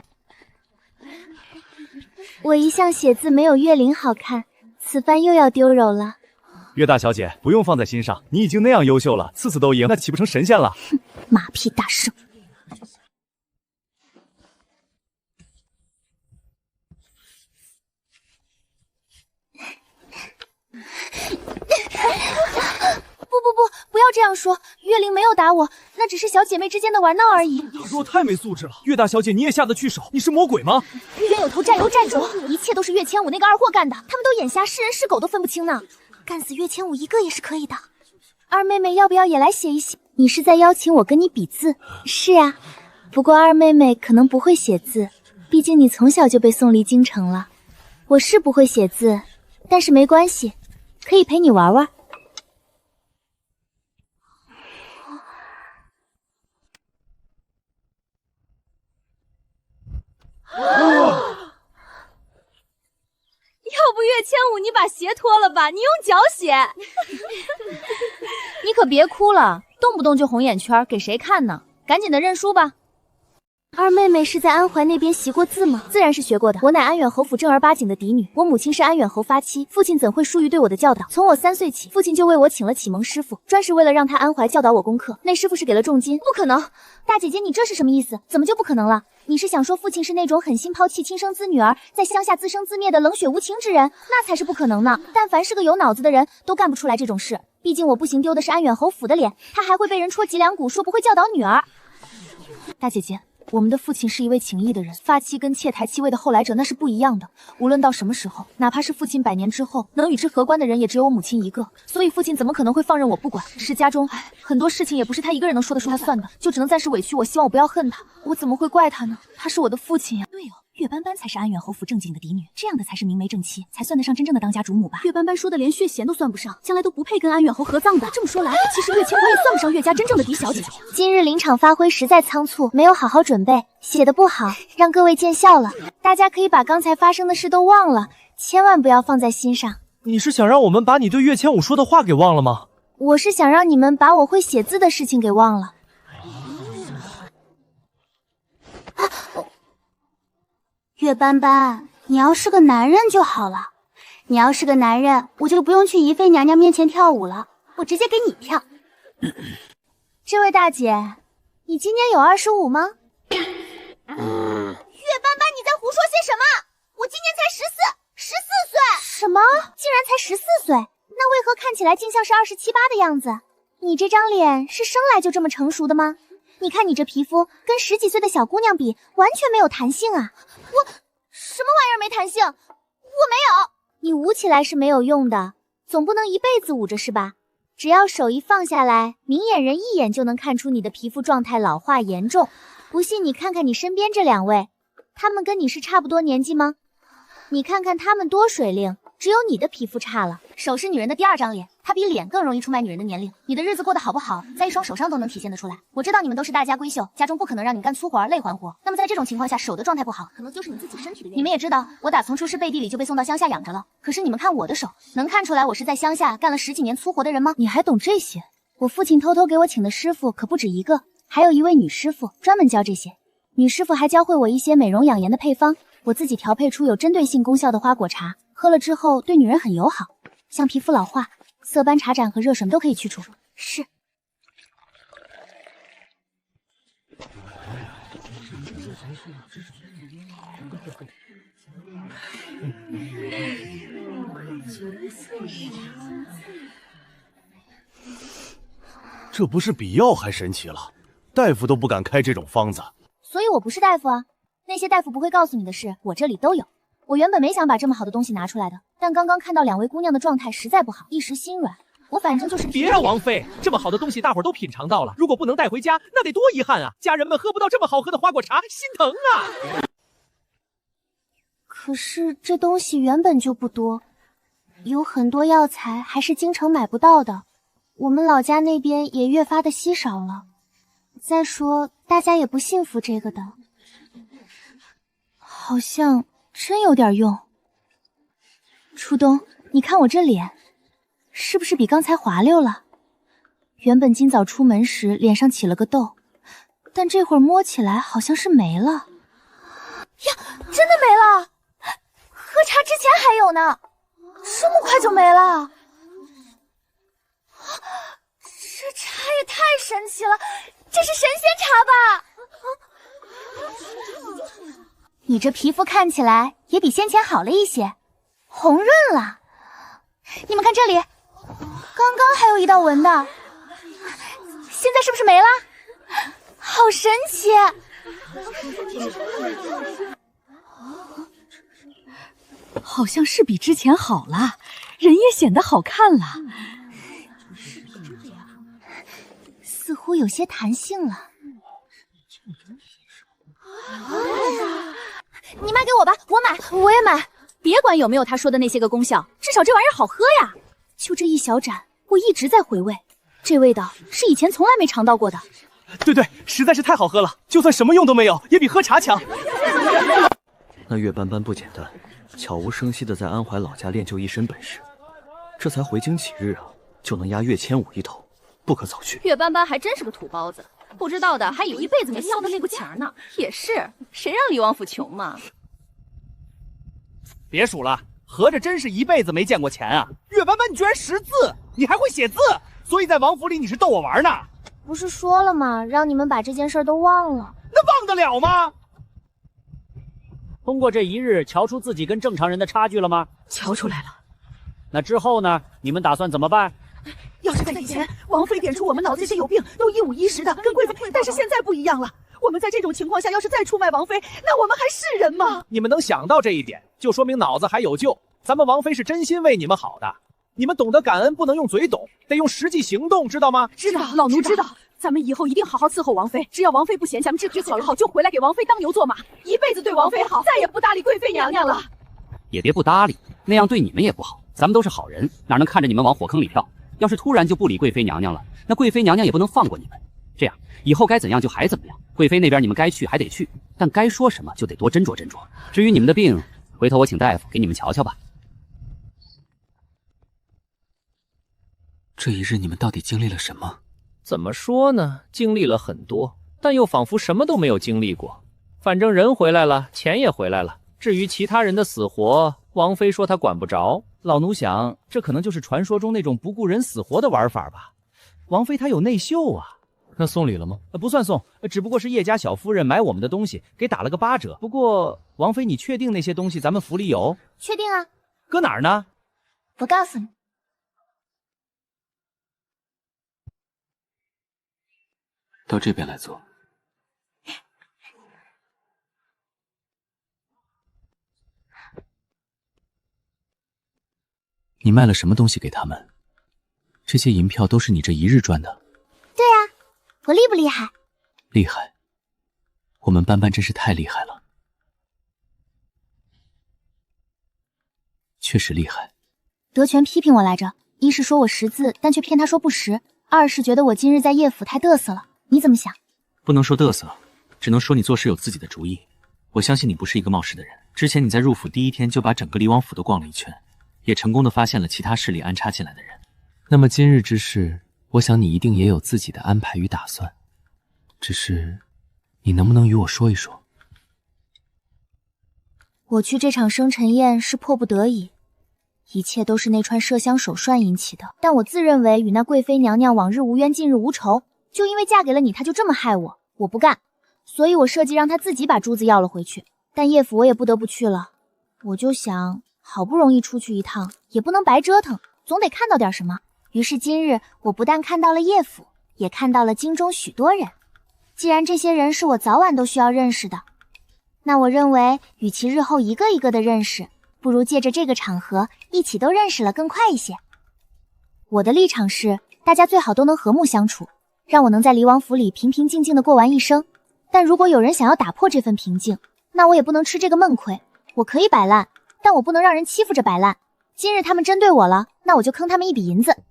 我一向写字没有岳灵好看，此番又要丢篓了。岳大小姐不用放在心上，你已经那样优秀了，次次都赢，那岂不成神仙了？哼，马屁大圣。不要这样说，岳灵没有打我，那只是小姐妹之间的玩闹而已。他说我太没素质了，岳大小姐你也下得去手？你是魔鬼吗？冤有头债有债主，一切都是岳千武那个二货干的，他们都眼瞎，是人是狗都分不清呢。干死岳千武一个也是可以的。二妹妹要不要也来写一写？你是在邀请我跟你比字？是啊，不过二妹妹可能不会写字，毕竟你从小就被送离京城了。我是不会写字，但是没关系，可以陪你玩玩。要不岳千武，你把鞋脱了吧，你用脚写。你可别哭了，动不动就红眼圈，给谁看呢？赶紧的认输吧。二妹妹是在安怀那边习过字吗？自然是学过的。我乃安远侯府正儿八经的嫡女，我母亲是安远侯发妻，父亲怎会疏于对我的教导？从我3岁起，父亲就为我请了启蒙师傅，专是为了让他安怀教导我功课。那师傅是给了重金。不可能，大姐姐，你这是什么意思？怎么就不可能了？你是想说父亲是那种狠心抛弃亲生子女儿，在乡下自生自灭的冷血无情之人？那才是不可能呢！但凡是个有脑子的人都干不出来这种事。毕竟我不行丢的是安远侯府的脸，他还会被人戳脊梁骨，说不会教导女儿。大姐姐，我们的父亲是一位情义的人，发妻跟妾抬妻位的后来者那是不一样的。无论到什么时候，哪怕是父亲100年之后，能与之合关的人也只有我母亲一个，所以父亲怎么可能会放任我不管？是家中很多事情也不是他一个人能说得出他算的，就只能暂时委屈我，希望我不要恨他。我怎么会怪他呢？他是我的父亲呀。对哦，岳斑斑才是安远侯府正经的嫡女，这样的才是明媒正妻，才算得上真正的当家主母吧。岳斑斑说的连血贤都算不上，将来都不配跟安远侯合葬的。这么说来，其实岳千武也算不上岳家真正的嫡小姐。今日临场发挥实在仓促，没有好好准备，写的不好，让各位见笑了。大家可以把刚才发生的事都忘了，千万不要放在心上。你是想让我们把你对岳千武说的话给忘了吗？我是想让你们把我会写字的事情给忘了。岳斑斑，你要是个男人就好了。你要是个男人，我就不用去宜妃娘娘面前跳舞了，我直接给你跳。这位大姐，你今年有25吗？岳斑斑，你在胡说些什么？我今年才14岁。什么？竟然才14岁？那为何看起来竟像是27、8的样子？你这张脸是生来就这么成熟的吗？你看你这皮肤，跟10几岁的小姑娘比，完全没有弹性啊！我什么玩意儿没弹性？我没有。你捂起来是没有用的，总不能一辈子捂着是吧？只要手一放下来，明眼人一眼就能看出你的皮肤状态老化严重。不信你看看你身边这2位，他们跟你是差不多年纪吗？你看看他们多水灵，只有你的皮肤差了。手是女人的第2张脸，它比脸更容易出卖女人的年龄。你的日子过得好不好，在一双手上都能体现得出来。我知道你们都是大家闺秀，家中不可能让你干粗活累环活。那么在这种情况下，手的状态不好，可能就是你自己身体的原因。你们也知道，我打从出师背地里就被送到乡下养着了。可是你们看我的手，能看出来我是在乡下干了10几年粗活的人吗？你还懂这些？我父亲偷偷给我请的师傅可不止一个，还有一位女师傅专门教这些。女师傅还教会我一些美容养颜的配方，我自己调配出有针对性功效的花果茶，喝了之后对女人很友好，像皮肤老化、色斑、茶疹和热水都可以去除。是。这不是比药还神奇了，大夫都不敢开这种方子。所以我不是大夫啊，那些大夫不会告诉你的事，我这里都有。我原本没想把这么好的东西拿出来的，但刚刚看到2位姑娘的状态实在不好，一时心软。我反正就是别啊，王妃，这么好的东西大伙儿都品尝到了，如果不能带回家，那得多遗憾啊！家人们喝不到这么好喝的花果茶，心疼啊！可是这东西原本就不多，有很多药材还是京城买不到的，我们老家那边也越发的稀少了。再说，大家也不信服这个的。好像真有点用。初冬，你看我这脸，是不是比刚才滑溜了？原本今早出门时脸上起了个痘，但这会儿摸起来好像是没了。呀，真的没了！喝茶之前还有呢，这么快就没了？这茶也太神奇了，这是神仙茶吧？你这皮肤看起来也比先前好了一些，红润了。你们看这里，刚刚还有一道纹的，现在是不是没了？好神奇！好像是比之前好了，人也显得好看了，似乎有些弹性了。你卖给我吧，我买，我也买。别管有没有他说的那些个功效，至少这玩意儿好喝呀！就这一小盏，我一直在回味，这味道是以前从来没尝到过的。对，实在是太好喝了，就算什么用都没有，也比喝茶强。那岳斑斑不简单，悄无声息的在安怀老家练就一身本事，这才回京几日啊，就能压岳千武一头，不可小觑。岳斑斑还真是个土包子，不知道的还以为一辈子没笑到那步钱呢。也是，谁让李王府穷嘛？别数了，合着真是一辈子没见过钱啊！岳斑斑，你居然识字，你还会写字，所以在王府里你是逗我玩呢？不是说了吗？让你们把这件事都忘了。那忘得了吗？通过这一日，瞧出自己跟正常人的差距了吗？瞧出来了。那之后呢？你们打算怎么办？要是在以前，王妃点出我们脑子这些有病都一五一十的，跟贵妃，但是现在不一样了。我们在这种情况下，要是再出卖王妃，那我们还是人吗？你们能想到这一点，就说明脑子还有救。咱们王妃是真心为你们好的，你们懂得感恩，不能用嘴懂，得用实际行动，知道吗？知道，老奴知道。咱们以后一定好好伺候王妃，只要王妃不嫌，咱们这局好了后就回来给王妃当牛做马，一辈子对王妃好，再也不搭理贵妃娘娘了。也别不搭理，那样对你们也不好。咱们都是好人，哪能看着你们往火坑里跳？要是突然就不理贵妃娘娘了，那贵妃娘娘也不能放过你们。这样以后该怎样就还怎么样。贵妃那边你们该去还得去，但该说什么就得多斟酌斟酌。至于你们的病，回头我请大夫给你们瞧瞧吧。这一日你们到底经历了什么？怎么说呢？经历了很多，但又仿佛什么都没有经历过。反正人回来了，钱也回来了。至于其他人的死活，王妃说她管不着。老奴想，这可能就是传说中那种不顾人死活的玩法吧。王妃她有内秀啊。那送礼了吗？不算送，只不过是叶家小夫人买我们的东西，给打了个8折。不过，王妃，你确定那些东西咱们府里有？确定啊。搁哪儿呢？我告诉你。到这边来坐。你卖了什么东西给他们？这些银票都是你这一日赚的？对啊，我厉不厉害？厉害。我们斑斑真是太厉害了。确实厉害。德全批评我来着，一是说我识字，但却骗他说不识；二是觉得我今日在叶府太嘚瑟了。你怎么想？不能说嘚瑟，只能说你做事有自己的主意。我相信你不是一个冒失的人。之前你在入府第一天就把整个离王府都逛了一圈，也成功的发现了其他势力安插进来的人。那么今日之事，我想你一定也有自己的安排与打算。只是，你能不能与我说一说？我去这场生辰宴是迫不得已，一切都是那串麝香手涮引起的。但我自认为与那贵妃娘娘往日无冤，近日无仇。就因为嫁给了你，她就这么害我，我不干，所以我设计让她自己把珠子要了回去。但叶府我也不得不去了，我就想，好不容易出去一趟，也不能白折腾，总得看到点什么。于是今日我不但看到了叶府，也看到了京中许多人。既然这些人是我早晚都需要认识的，那我认为，与其日后一个一个的认识，不如借着这个场合一起都认识了更快一些。我的立场是，大家最好都能和睦相处。让我能在离王府里平平静静的过完一生，但如果有人想要打破这份平静，那我也不能吃这个闷亏。我可以摆烂，但我不能让人欺负着摆烂。今日他们针对我了，那我就坑他们一笔银子。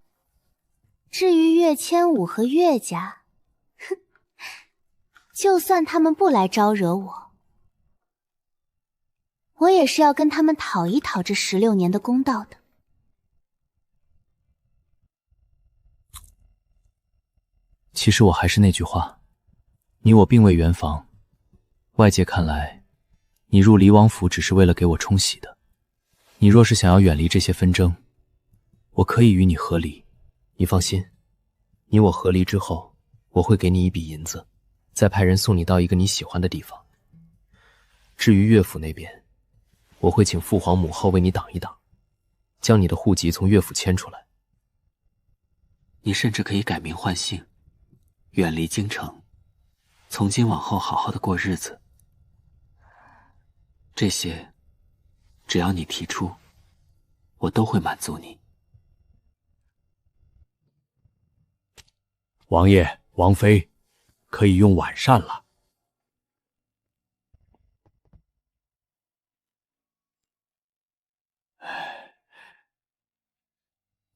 至于岳千武和岳家，哼，就算他们不来招惹我，我也是要跟他们讨一讨这16年的公道的。其实我还是那句话，你我并未圆房，外界看来，你入离王府只是为了给我冲喜的。你若是想要远离这些纷争，我可以与你和离。你放心，你我和离之后，我会给你一笔银子，再派人送你到一个你喜欢的地方。至于岳府那边，我会请父皇母后为你挡一挡，将你的户籍从岳府迁出来。你甚至可以改名换姓，远离京城，从今往后好好的过日子。这些，只要你提出，我都会满足你。王爷、王妃，可以用晚膳了。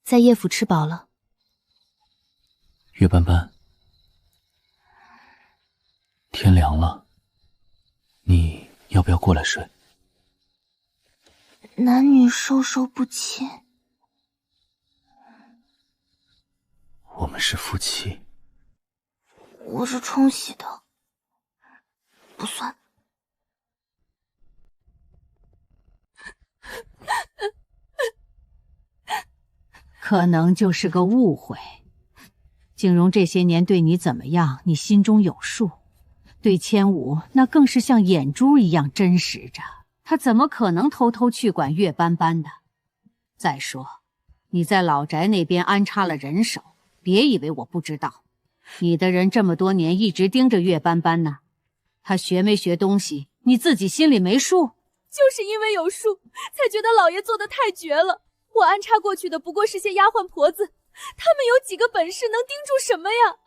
在叶府吃饱了。岳斑斑，天凉了，你要不要过来睡？男女授受不亲，我们是夫妻。我是冲喜的，不算。可能就是个误会。景荣这些年对你怎么样，你心中有数。对千武，那更是像眼珠一样真实着。他怎么可能偷偷去管岳斑斑的？再说，你在老宅那边安插了人手，别以为我不知道。你的人这么多年一直盯着岳斑斑呢，他学没学东西，你自己心里没数？就是因为有数，才觉得老爷做的太绝了。我安插过去的不过是些丫鬟婆子，他们有几个本事能盯住什么呀？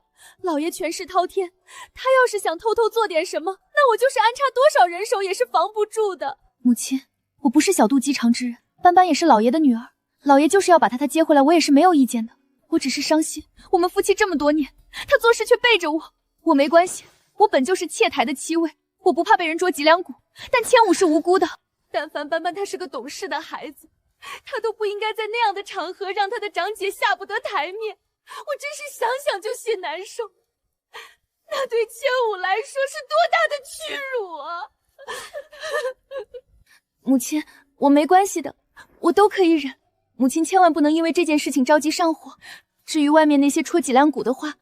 老爷权势滔天，他要是想偷偷做点什么，那我就是安插多少人手也是防不住的。母亲，我不是小肚鸡肠之人，斑斑也是老爷的女儿，老爷就是要把她接回来，我也是没有意见的。我只是伤心，我们夫妻这么多年，他做事却背着我。我没关系，我本就是妾台的妻位，我不怕被人捉脊梁骨，但千武是无辜的。但凡斑斑他是个懂事的孩子，他都不应该在那样的场合让他的长姐下不得台面。我真是想想就心难受，那对千武来说是多大的屈辱啊！母亲，我没关系的，我都可以忍。母亲千万不能因为这件事情着急上火。至于外面那些戳脊梁骨的话，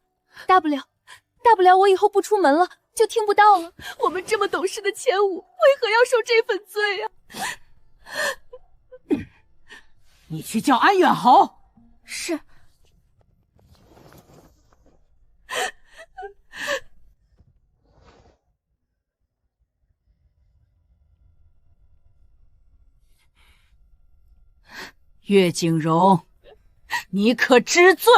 大不了我以后不出门了，就听不到了。我们这么懂事的千武，为何要受这份罪啊？你去叫安远侯。是。岳景荣，你可知罪？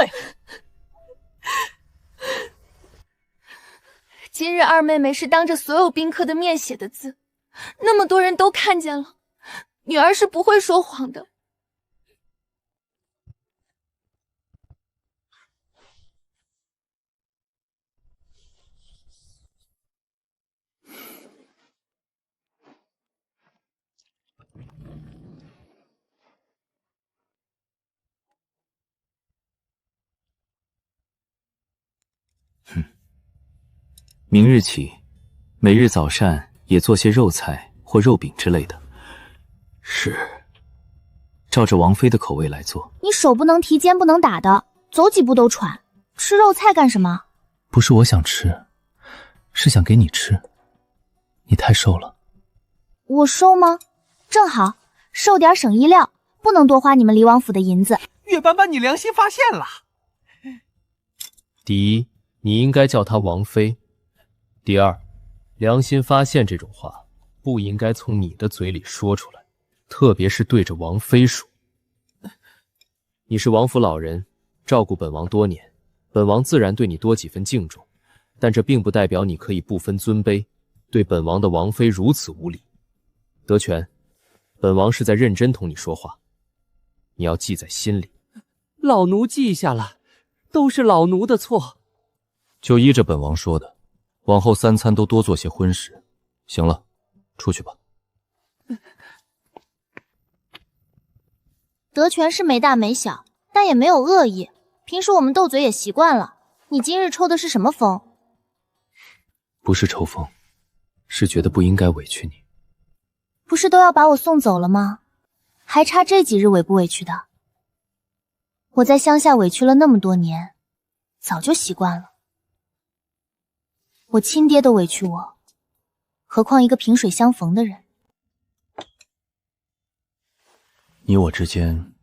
今日二妹妹是当着所有宾客的面写的字，那么多人都看见了，女儿是不会说谎的。明日起，每日早膳也做些肉菜或肉饼之类的。是，照着王妃的口味来做。你手不能提，肩不能打的，走几步都喘。吃肉菜干什么？不是我想吃，是想给你吃。你太瘦了。我瘦吗？正好，瘦点省衣料，不能多花你们离王府的银子。岳斑斑，你良心发现了。第一，你应该叫她王妃。第二，良心发现这种话不应该从你的嘴里说出来，特别是对着王妃说。你是王府老人，照顾本王多年，本王自然对你多几分敬重，但这并不代表你可以不分尊卑，对本王的王妃如此无礼。德全，本王是在认真同你说话。你要记在心里。老奴记下了，都是老奴的错。就依着本王说的，往后3餐都多做些荤食。行了，出去吧。德全是没大没小，但也没有恶意。平时我们斗嘴也习惯了。你今日抽的是什么风？不是抽风，是觉得不应该委屈你。不是都要把我送走了吗？还差这几日委不委屈的？我在乡下委屈了那么多年，早就习惯了。我亲爹都委屈我，何况一个萍水相逢的人。你我之间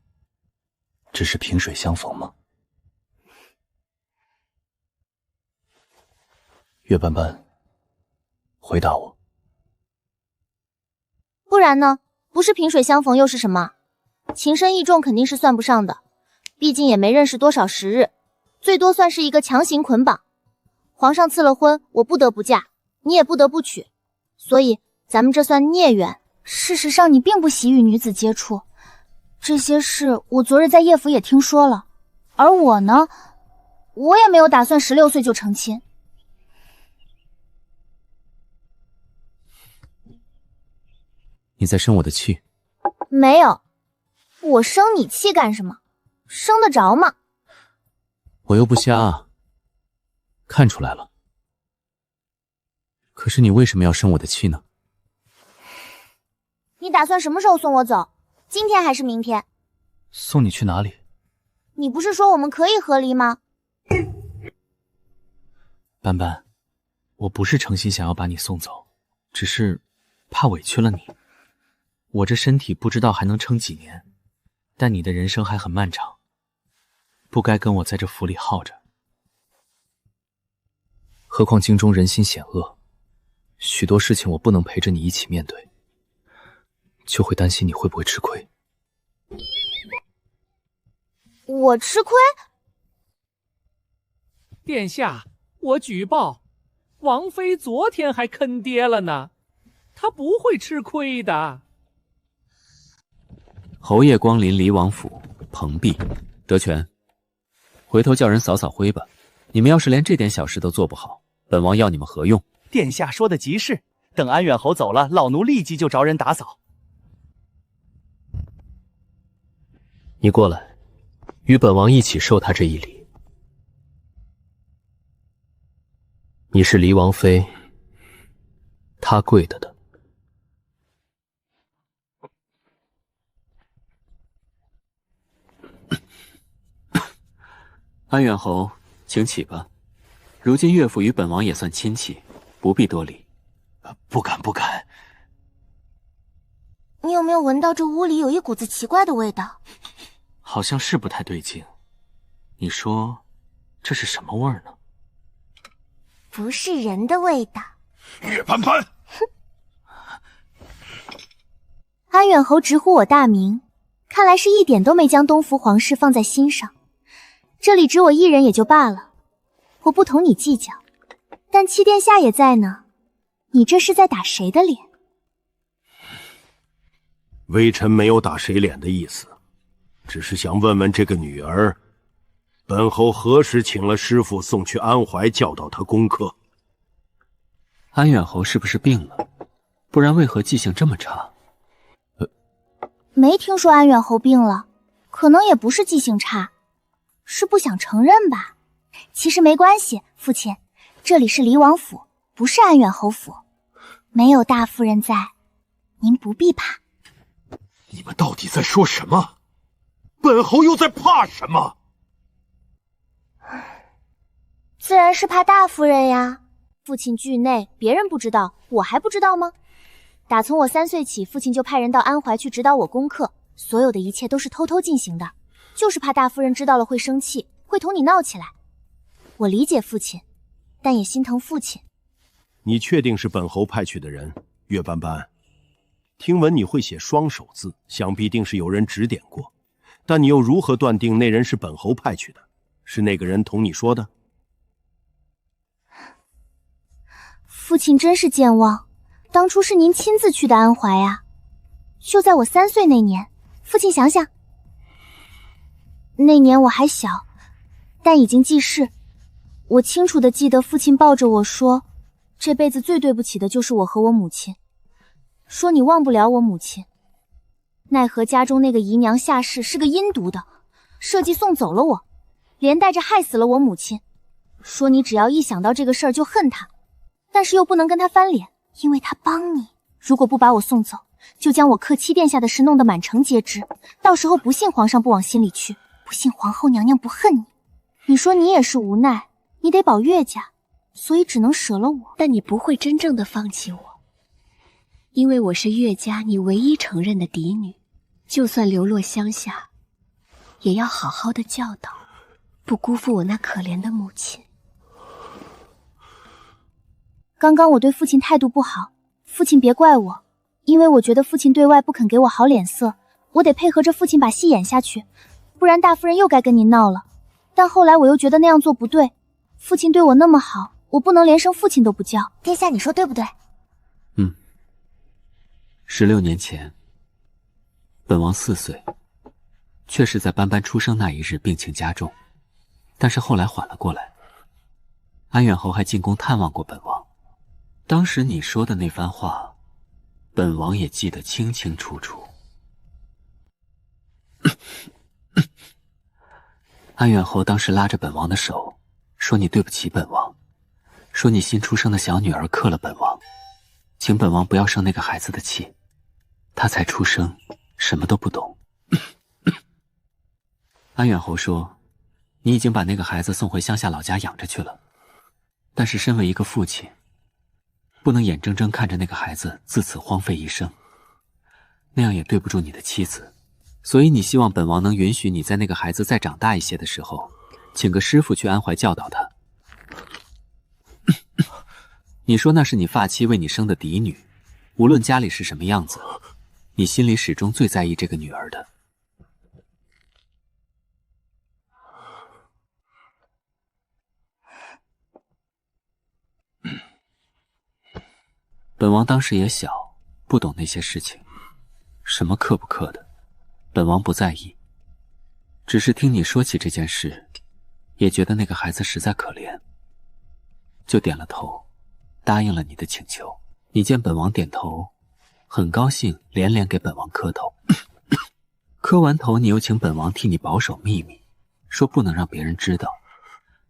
只是萍水相逢吗？岳斑斑，回答我。不然呢？不是萍水相逢又是什么？情深意重肯定是算不上的，毕竟也没认识多少时日，最多算是一个强行捆绑。皇上赐了婚，我不得不嫁，你也不得不娶，所以咱们这算孽缘。事实上你并不喜与女子接触，这些事我昨日在叶府也听说了，而我呢，我也没有打算16岁就成亲。你在生我的气？没有，我生你气干什么？生得着吗？我又不瞎啊，看出来了。可是你为什么要生我的气呢？你打算什么时候送我走？今天还是明天？送你去哪里？你不是说我们可以和离吗？斑斑，我不是诚心想要把你送走，只是怕委屈了你。我这身体不知道还能撑几年，但你的人生还很漫长，不该跟我在这府里耗着。何况京中人心险恶，许多事情我不能陪着你一起面对，就会担心你会不会吃亏。我吃亏？殿下，我举报，王妃昨天还坑爹了呢，她不会吃亏的。侯爷光临离王府，蓬荜。德全，回头叫人扫扫灰吧。你们要是连这点小事都做不好，本王要你们何用？殿下说的极是，等安远侯走了，老奴立即就着人打扫。你过来，与本王一起受他这一礼。你是离王妃，他跪的的。安远侯，请起吧。如今岳父与本王也算亲戚，不必多礼。不敢不敢。你有没有闻到这屋里有一股子奇怪的味道？好像是不太对劲。你说这是什么味儿呢？不是人的味道。岳斑斑，安远侯直呼我大名，看来是一点都没将东福皇室放在心上。这里只我一人也就罢了，我不同你计较，但七殿下也在呢，你这是在打谁的脸？微臣没有打谁脸的意思，只是想问问这个女儿，本侯何时请了师傅送去安怀教导她功课？安远侯是不是病了？不然为何记性这么差？没听说安远侯病了，可能也不是记性差，是不想承认吧。其实没关系，父亲，这里是离王府，不是安远侯府，没有大夫人在，您不必怕。你们到底在说什么？本侯又在怕什么？自然是怕大夫人呀。父亲惧内，别人不知道，我还不知道吗？打从我3岁起，父亲就派人到安怀去指导我功课，所有的一切都是偷偷进行的，就是怕大夫人知道了会生气，会同你闹起来。我理解父亲，但也心疼父亲。你确定是本侯派去的人？岳斑斑，听闻你会写双手字，想必定是有人指点过，但你又如何断定那人是本侯派去的？是那个人同你说的？父亲真是健忘，当初是您亲自去的安怀啊，就在我3岁那年。父亲想想，那年我还小，但已经记事。我清楚地记得父亲抱着我说，这辈子最对不起的就是我和我母亲，说你忘不了我母亲。奈何家中那个姨娘下世是个阴毒的，设计送走了我，连带着害死了我母亲。说你只要一想到这个事儿就恨她，但是又不能跟她翻脸，因为她帮你，如果不把我送走，就将我克妻殿下的事弄得满城皆知，到时候不信皇上不往心里去，不信皇后娘娘不恨你。你说你也是无奈，你得保岳家，所以只能舍了我。但你不会真正的放弃我，因为我是岳家你唯一承认的嫡女，就算流落乡下，也要好好的教导，不辜负我那可怜的母亲。刚刚我对父亲态度不好，父亲别怪我，因为我觉得父亲对外不肯给我好脸色，我得配合着父亲把戏演下去，不然大夫人又该跟您闹了。但后来我又觉得那样做不对，父亲对我那么好，我不能连声父亲都不叫。殿下，你说对不对？16年前，本王4岁，确实在斑斑出生那一日病情加重，但是后来缓了过来。安远侯还进宫探望过本王，当时你说的那番话，本王也记得清清楚楚。安远侯当时拉着本王的手，说你对不起本王，说你新出生的小女儿克了本王，请本王不要生那个孩子的气，他才出生，什么都不懂。安远侯说，你已经把那个孩子送回乡下老家养着去了，但是身为一个父亲，不能眼睁睁看着那个孩子自此荒废一生，那样也对不住你的妻子，所以你希望本王能允许你在那个孩子再长大一些的时候，请个师傅去安怀教导他。你说那是你发妻为你生的嫡女，无论家里是什么样子，你心里始终最在意这个女儿的。本王当时也小，不懂那些事情，什么克不克的，本王不在意，只是听你说起这件事，也觉得那个孩子实在可怜，就点了头，答应了你的请求。你见本王点头，很高兴，连连给本王磕头。磕完头，你又请本王替你保守秘密，说不能让别人知道，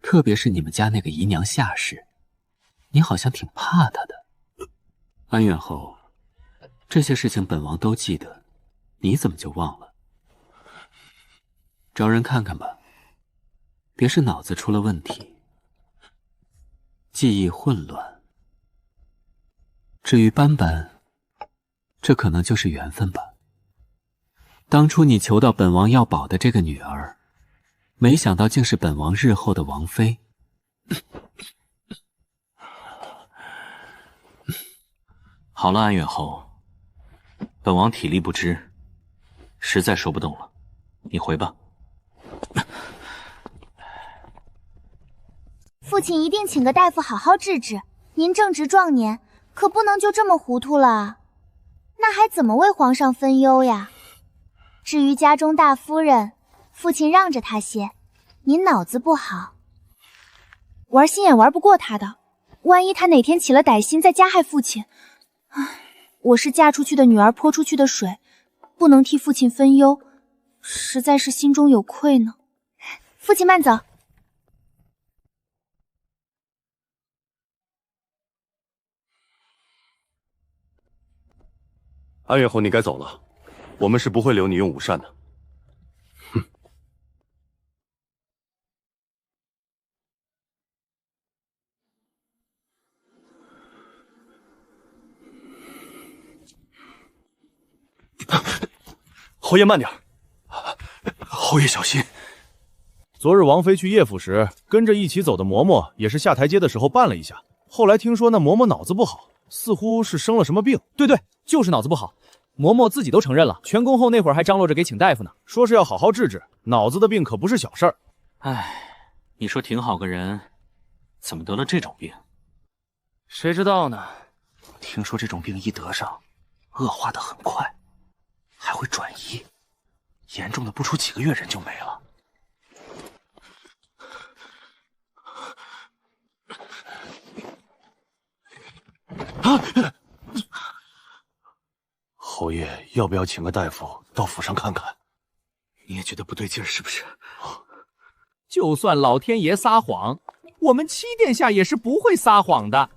特别是你们家那个姨娘下世，你好像挺怕她的。安远侯，这些事情本王都记得，你怎么就忘了？找人看看吧，别是脑子出了问题，记忆混乱。至于斑斑，这可能就是缘分吧。当初你求到本王要保的这个女儿，没想到竟是本王日后的王妃。好了，安远侯，本王体力不支，实在说不动了，你回吧。父亲一定请个大夫好好治治，您正值壮年，可不能就这么糊涂了啊，那还怎么为皇上分忧呀？至于家中大夫人，父亲让着她些，您脑子不好，玩心眼玩不过她的，万一她哪天起了歹心再加害父亲，唉，我是嫁出去的女儿泼出去的水，不能替父亲分忧，实在是心中有愧呢。父亲慢走。安远侯，你该走了，我们是不会留你用午膳的。哼。侯爷慢点，侯爷小心。昨日王妃去叶府时，跟着一起走的嬷嬷也是下台阶的时候绊了一下，后来听说那嬷嬷脑子不好，似乎是生了什么病。对对，就是脑子不好，嬷嬷自己都承认了。全宫后那会儿还张罗着给请大夫呢，说是要好好治治，脑子的病可不是小事儿。唉，你说挺好个人，怎么得了这种病？谁知道呢？听说这种病一得上，恶化得很快，还会转移，严重的不出几个月人就没了。侯爷，要不要请个大夫到府上看看？你也觉得不对劲儿是不是？就算老天爷撒谎，我们七殿下也是不会撒谎的。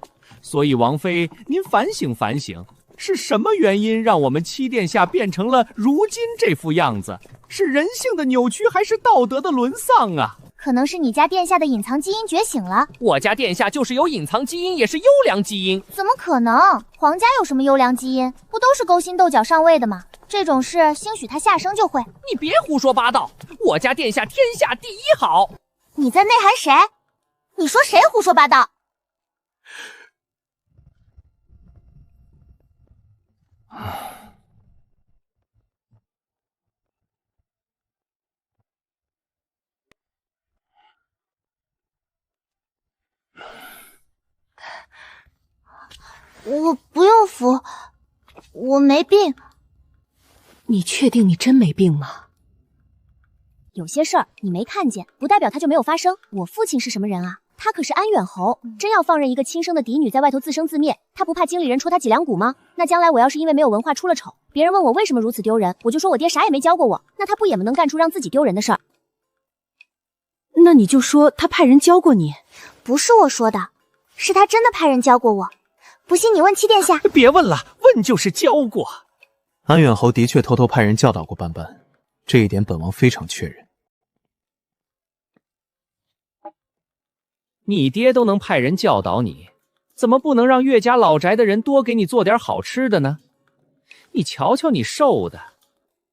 所以王妃，您反省反省，是什么原因让我们七殿下变成了如今这副样子？是人性的扭曲，还是道德的沦丧啊？可能是你家殿下的隐藏基因觉醒了。我家殿下就是有隐藏基因，也是优良基因。怎么可能？皇家有什么优良基因？不都是勾心斗角上位的吗？这种事，兴许他下生就会。你别胡说八道！我家殿下天下第一好。你在内涵谁？你说谁胡说八道？我不用扶，我没病。你确定你真没病吗？有些事儿你没看见，不代表它就没有发生。我父亲是什么人啊？他可是安远侯，真要放任一个亲生的嫡女在外头自生自灭，他不怕经理人戳他几两骨吗？那将来我要是因为没有文化出了丑，别人问我为什么如此丢人，我就说我爹啥也没教过我，那他不也能干出让自己丢人的事儿？那你就说他派人教过你。不是我说的，是他真的派人教过我。不信你问七殿下。别问了，问就是教过。安远侯的确偷偷派人教导过斑斑，这一点本王非常确认。你爹都能派人教导你，怎么不能让岳家老宅的人多给你做点好吃的呢？你瞧瞧你瘦的，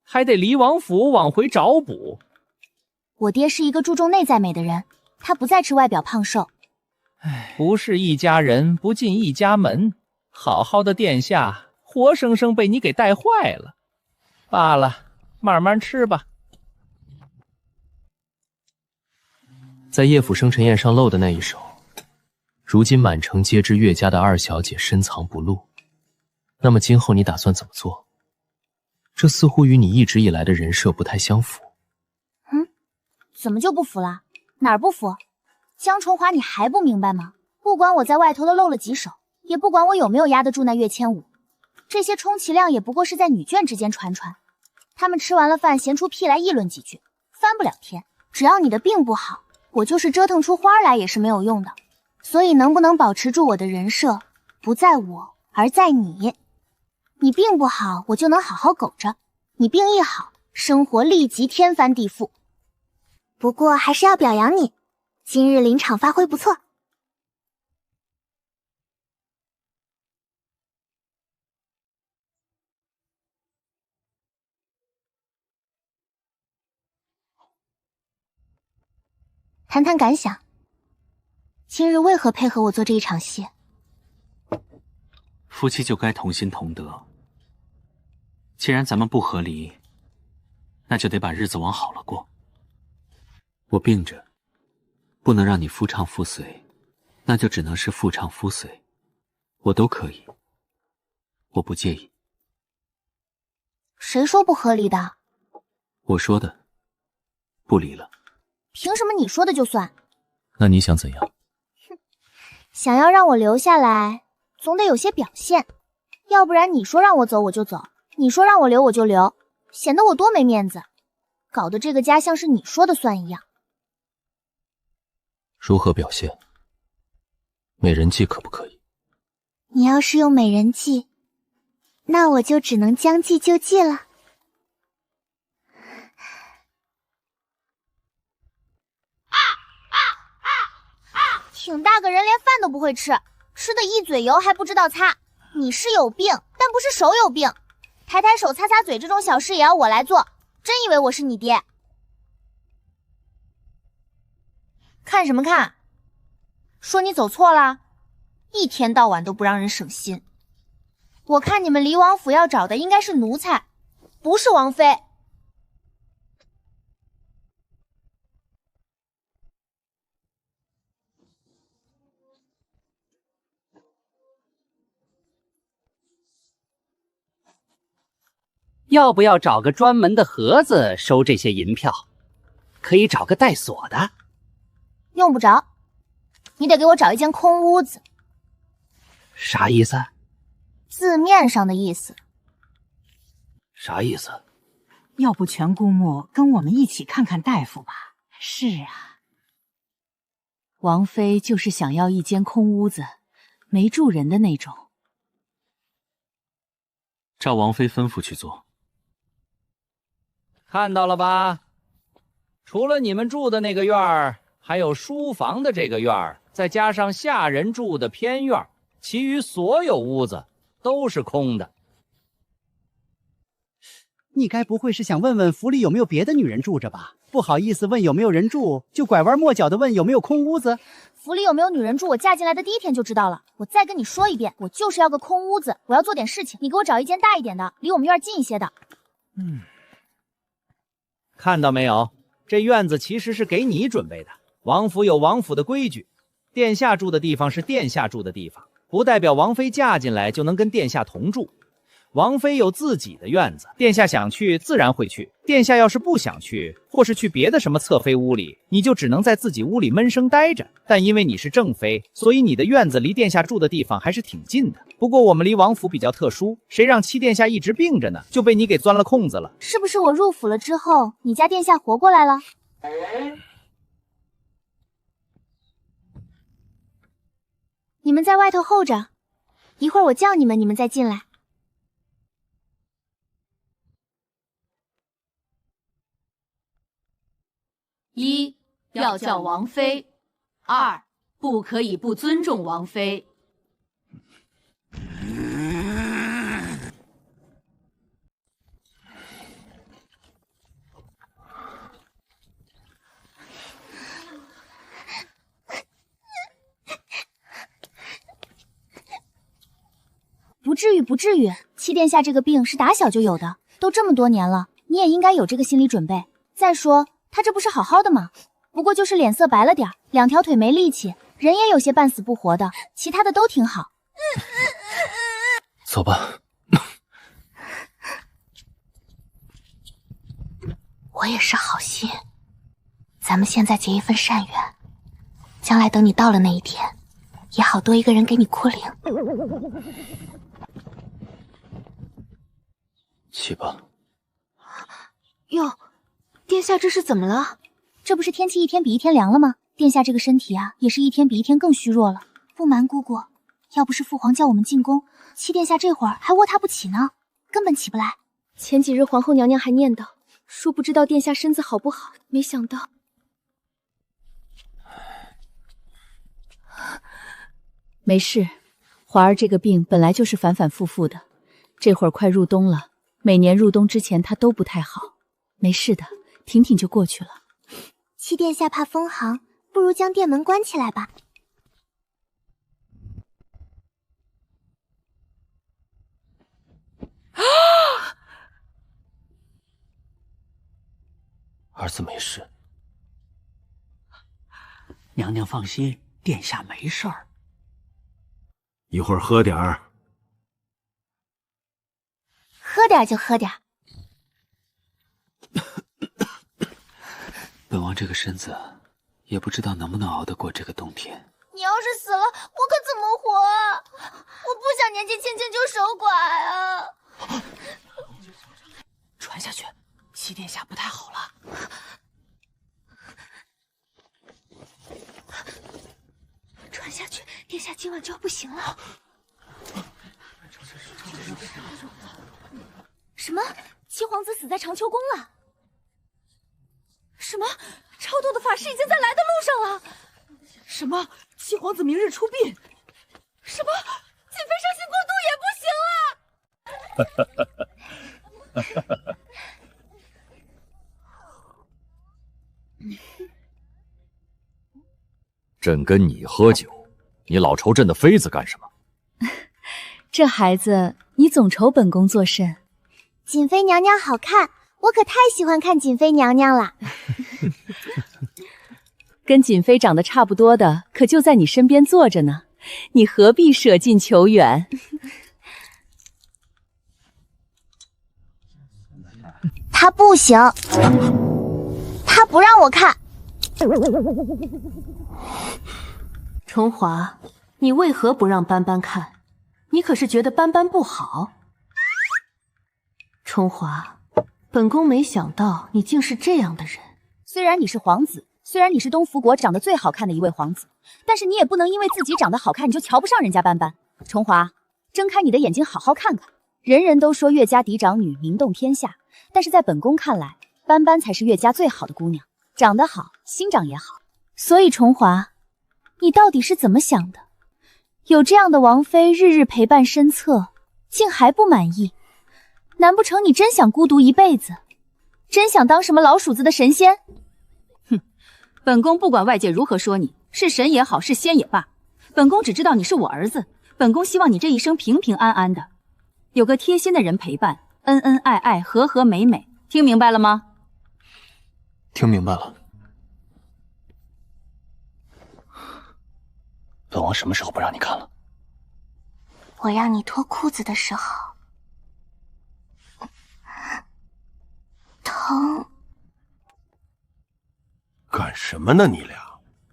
还得离王府往回找补。我爹是一个注重内在美的人，他不再吃外表胖瘦。不是一家人不进一家门，好好的殿下活生生被你给带坏了。罢了，慢慢吃吧。在叶府生辰宴上露的那一手，如今满城皆知岳家的二小姐深藏不露。那么今后你打算怎么做？这似乎与你一直以来的人设不太相符。怎么就不服了？哪儿不服？江崇华，你还不明白吗？不管我在外头的露了几手，也不管我有没有压得住那岳千舞，这些充其量也不过是在女眷之间传传。他们吃完了饭闲出屁来议论几句，翻不了天。只要你的病不好，我就是折腾出花来也是没有用的。所以能不能保持住我的人设，不在我，而在你。你病不好，我就能好好苟着；你病一好，生活立即天翻地覆。不过还是要表扬你，今日临场发挥不错。谈谈感想，今日为何配合我做这一场戏？夫妻就该同心同德。既然咱们不和离，那就得把日子往好了过。我病着，不能让你夫唱妇随，那就只能是妇唱夫随，我都可以，我不介意。谁说不合理的？我说的，不离了。凭什么你说的就算？那你想怎样？想要让我留下来，总得有些表现，要不然你说让我走我就走，你说让我留我就留，显得我多没面子，搞得这个家像是你说的算一样。如何表现？美人计可不可以？你要是用美人计，那我就只能将计就计了。挺大个人连饭都不会吃，吃的一嘴油还不知道擦。你是有病，但不是手有病。抬抬手擦擦嘴这种小事也要我来做，真以为我是你爹？看什么看？说你走错啦？一天到晚都不让人省心。我看你们离王府要找的应该是奴才，不是王妃。要不要找个专门的盒子收这些银票？可以找个带锁的。用不着，你得给我找一间空屋子。啥意思？字面上的意思。啥意思？要不全姑母跟我们一起看看大夫吧？是啊，王妃就是想要一间空屋子，没住人的那种。照王妃吩咐去做。看到了吧？除了你们住的那个院儿，还有书房的这个院儿，再加上下人住的偏院儿，其余所有屋子都是空的。你该不会是想问问府里有没有别的女人住着吧？不好意思问有没有人住，就拐弯抹角的问有没有空屋子。府里有没有女人住，我嫁进来的第一天就知道了。我再跟你说一遍，我就是要个空屋子，我要做点事情，你给我找一间大一点的，离我们院近一些的。看到没有？这院子其实是给你准备的。王府有王府的规矩，殿下住的地方是殿下住的地方，不代表王妃嫁进来就能跟殿下同住。王妃有自己的院子，殿下想去自然会去，殿下要是不想去，或是去别的什么侧妃屋里，你就只能在自己屋里闷声待着。但因为你是正妃，所以你的院子离殿下住的地方还是挺近的。不过我们离王府比较特殊，谁让七殿下一直病着呢，就被你给钻了空子了。是不是我入府了之后，你家殿下活过来了？你们在外头候着，一会儿我叫你们，你们再进来。一要叫王妃，二不可以不尊重王妃。不至于，不至于。七殿下这个病是打小就有的，都这么多年了，你也应该有这个心理准备。再说，他这不是好好的吗？不过就是脸色白了点，两条腿没力气，人也有些半死不活的，其他的都挺好。走吧。我也是好心，咱们现在结一份善缘，将来等你到了那一天，也好多一个人给你哭灵。去吧。哟，殿下这是怎么了？这不是天气一天比一天凉了吗？殿下这个身体啊，也是一天比一天更虚弱了。不瞒姑姑，要不是父皇叫我们进宫，七殿下这会儿还卧榻不起呢，根本起不来。前几日皇后娘娘还念叨，说不知道殿下身子好不好，没想到。没事，华儿这个病本来就是反反复复的，这会儿快入冬了，每年入冬之前她都不太好。没事的，挺挺就过去了。七殿下怕风寒，不如将殿门关起来吧。儿子没事。娘娘放心，殿下没事儿。一会儿喝点儿。喝点就喝点。本王这个身子，也不知道能不能熬得过这个冬天。你要是死了，我可怎么活啊？我不想年纪轻轻就守寡啊！传下去，七殿下不太好了。传下去，殿下今晚就要不行了。什么？七皇子死在长秋宫了？什么？超度的法师已经在来的路上了？什么？七皇子明日出殡？什么？锦妃伤心过度也不行了？朕跟你喝酒，你老愁朕的妃子干什么？这孩子，你总愁本宫作甚？锦妃娘娘好看，我可太喜欢看锦妃娘娘了。跟锦妃长得差不多的，可就在你身边坐着呢，你何必舍近求远？他不行，他不让我看。重华，你为何不让斑斑看？你可是觉得斑斑不好？重华，本宫没想到你竟是这样的人。虽然你是皇子，虽然你是东福国长得最好看的一位皇子，但是你也不能因为自己长得好看，你就瞧不上人家斑斑。重华，睁开你的眼睛，好好看看。人人都说岳家嫡长女名动天下，但是在本宫看来，斑斑才是岳家最好的姑娘，长得好，心长也好。所以重华，你到底是怎么想的？有这样的王妃日日陪伴身侧，竟还不满意？难不成你真想孤独一辈子？真想当什么老鼠子的神仙？哼，本宫不管外界如何说你，是神也好，是仙也罢，本宫只知道你是我儿子。本宫希望你这一生平平安安的，有个贴心的人陪伴，恩恩爱爱，和和美美。听明白了吗？听明白了。本王什么时候不让你看了？我让你脱裤子的时候，疼。干什么呢？你俩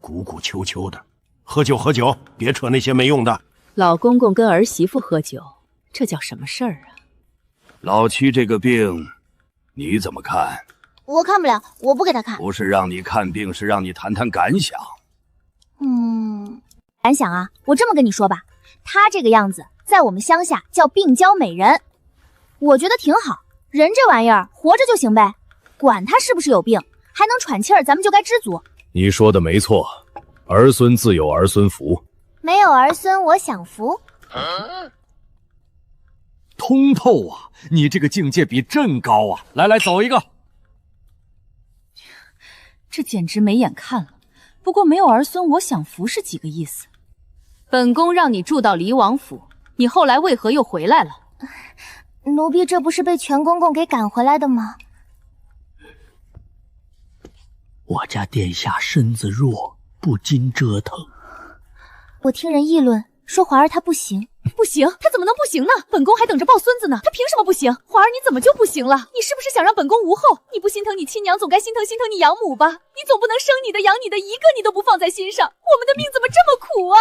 鼓鼓秋秋的，喝酒喝酒，别扯那些没用的。老公公跟儿媳妇喝酒，这叫什么事儿啊？老七这个病，你怎么看？我看不了，我不给他看。不是让你看病，是让你谈谈感想。感想啊，我这么跟你说吧，他这个样子，在我们乡下叫病娇美人，我觉得挺好。人这玩意儿活着就行呗，管他是不是有病，还能喘气儿，咱们就该知足。你说的没错，儿孙自有儿孙福。没有儿孙我享福。通透啊！你这个境界比朕高啊！来来，走一个。这简直没眼看了。不过没有儿孙我享福是几个意思？本宫让你住到离王府，你后来为何又回来了？奴婢这不是被全公公给赶回来的吗？我家殿下身子弱，不经折腾。我听人议论说华儿她不行。不行，他怎么能不行呢？本宫还等着抱孙子呢，他凭什么不行？华儿你怎么就不行了？你是不是想让本宫无后？你不心疼你亲娘，总该心疼你养母吧？你总不能生你的养你的，一个你都不放在心上。我们的命怎么这么苦啊？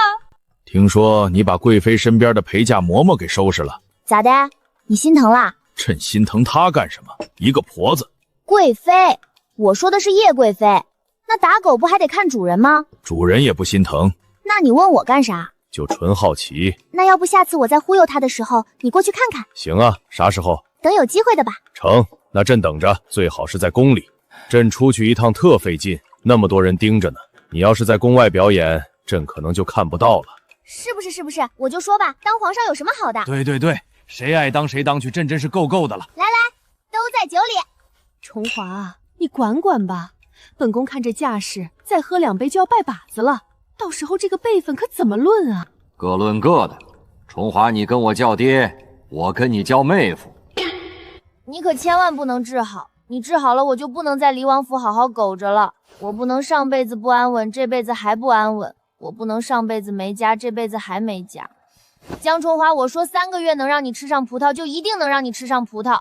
听说你把贵妃身边的陪嫁嬷嬷给收拾了，咋的？你心疼啦？朕心疼她干什么？一个婆子。贵妃，我说的是叶贵妃。那打狗不还得看主人吗？主人也不心疼。那你问我干啥？就纯好奇。那要不下次我在忽悠他的时候，你过去看看。行啊，啥时候？等有机会的吧。成，那朕等着，最好是在宫里。朕出去一趟特费劲，那么多人盯着呢。你要是在宫外表演，朕可能就看不到了。是不是？是不是？我就说吧，当皇上有什么好的？对对对，谁爱当谁当去，朕真是够够的了。来来，都在酒里。重华，你管管吧，本宫看这架势，再喝2杯就要拜把子了。到时候这个辈分可怎么论啊？各论各的。重华，你跟我叫爹，我跟你叫妹夫。你可千万不能治好，你治好了，我就不能在离王府好好苟着了。我不能上辈子不安稳，这辈子还不安稳；我不能上辈子没家，这辈子还没家。江重华，我说3个月能让你吃上葡萄，就一定能让你吃上葡萄。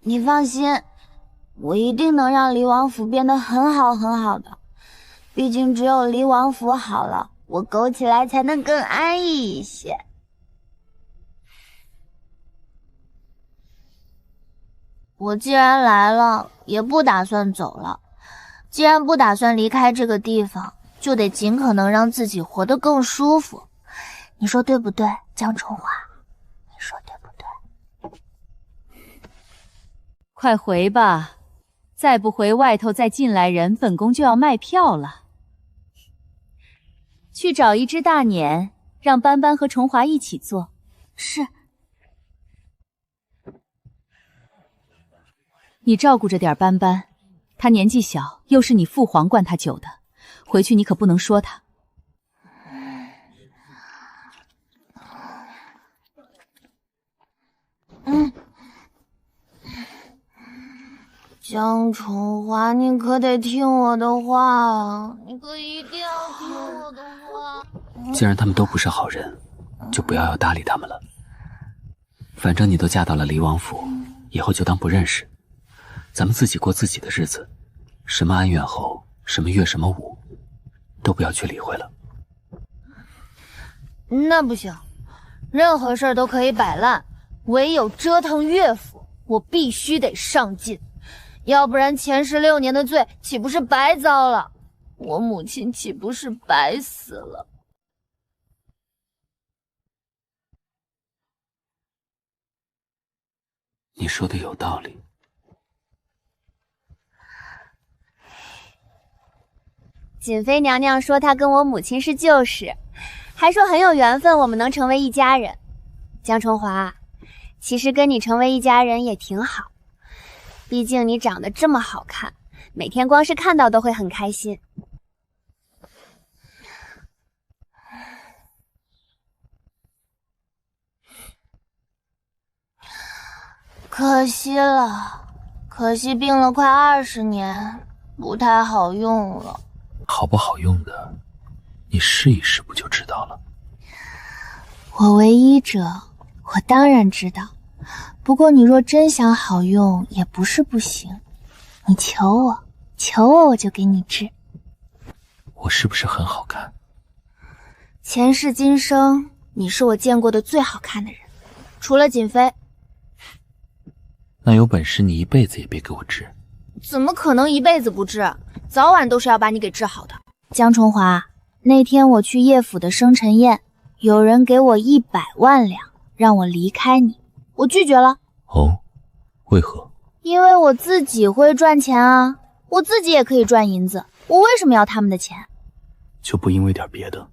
你放心，我一定能让离王府变得很好很好的。毕竟只有离王府好了，我苟起来才能更安逸一些。我既然来了，也不打算走了。既然不打算离开这个地方，就得尽可能让自己活得更舒服。你说对不对，江重华？你说对不对？快回吧，再不回，外头再进来人，本宫就要卖票了。去找一只大撵，让斑斑和重华一起做。是。你照顾着点斑斑，她年纪小，又是你父皇灌她酒的，回去你可不能说她。江重华，你可得听我的话啊！你可一定要听我的话。既然他们都不是好人，就不要搭理他们了。反正你都嫁到了离王府，以后就当不认识。咱们自己过自己的日子，什么安远侯，什么岳什么武，都不要去理会了。那不行，任何事儿都可以摆烂，唯有折腾岳父，我必须得上进，要不然前16年的罪岂不是白遭了？我母亲岂不是白死了？你说的有道理。瑾妃娘娘说她跟我母亲是旧识，还说很有缘分，我们能成为一家人。江春华，其实跟你成为一家人也挺好，毕竟你长得这么好看，每天光是看到都会很开心。可惜了，可惜病了快20年，不太好用了。好不好用的，你试一试不就知道了。我为医者，我当然知道。不过你若真想好用，也不是不行。你求我，求我，我就给你治。我是不是很好看？前世今生，你是我见过的最好看的人，除了瑾妃。那有本事你一辈子也别给我治。怎么可能一辈子不治？早晚都是要把你给治好的。江崇华，那天我去叶府的生辰宴，有人给我100万两，让我离开你，我拒绝了。哦，为何？因为我自己会赚钱啊，我自己也可以赚银子，我为什么要他们的钱？就不因为点别的？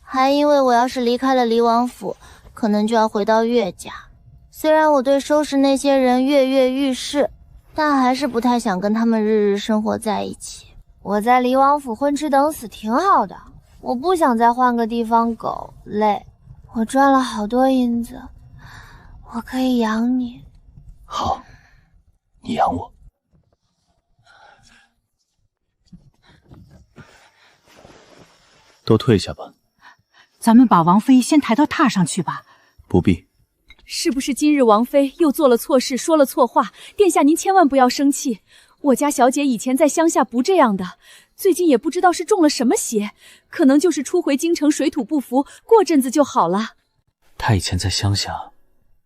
还因为我要是离开了离王府，可能就要回到岳家。虽然我对收拾那些人跃跃欲试，但还是不太想跟他们日日生活在一起。我在离王府混吃等死挺好的，我不想再换个地方苟累。我赚了好多银子，我可以养你。好，你养我。都退下吧。咱们把王妃先抬到榻上去吧。不必。是不是今日王妃又做了错事，说了错话？殿下您千万不要生气。我家小姐以前在乡下不这样的，最近也不知道是中了什么邪，可能就是初回京城水土不服，过阵子就好了。她以前在乡下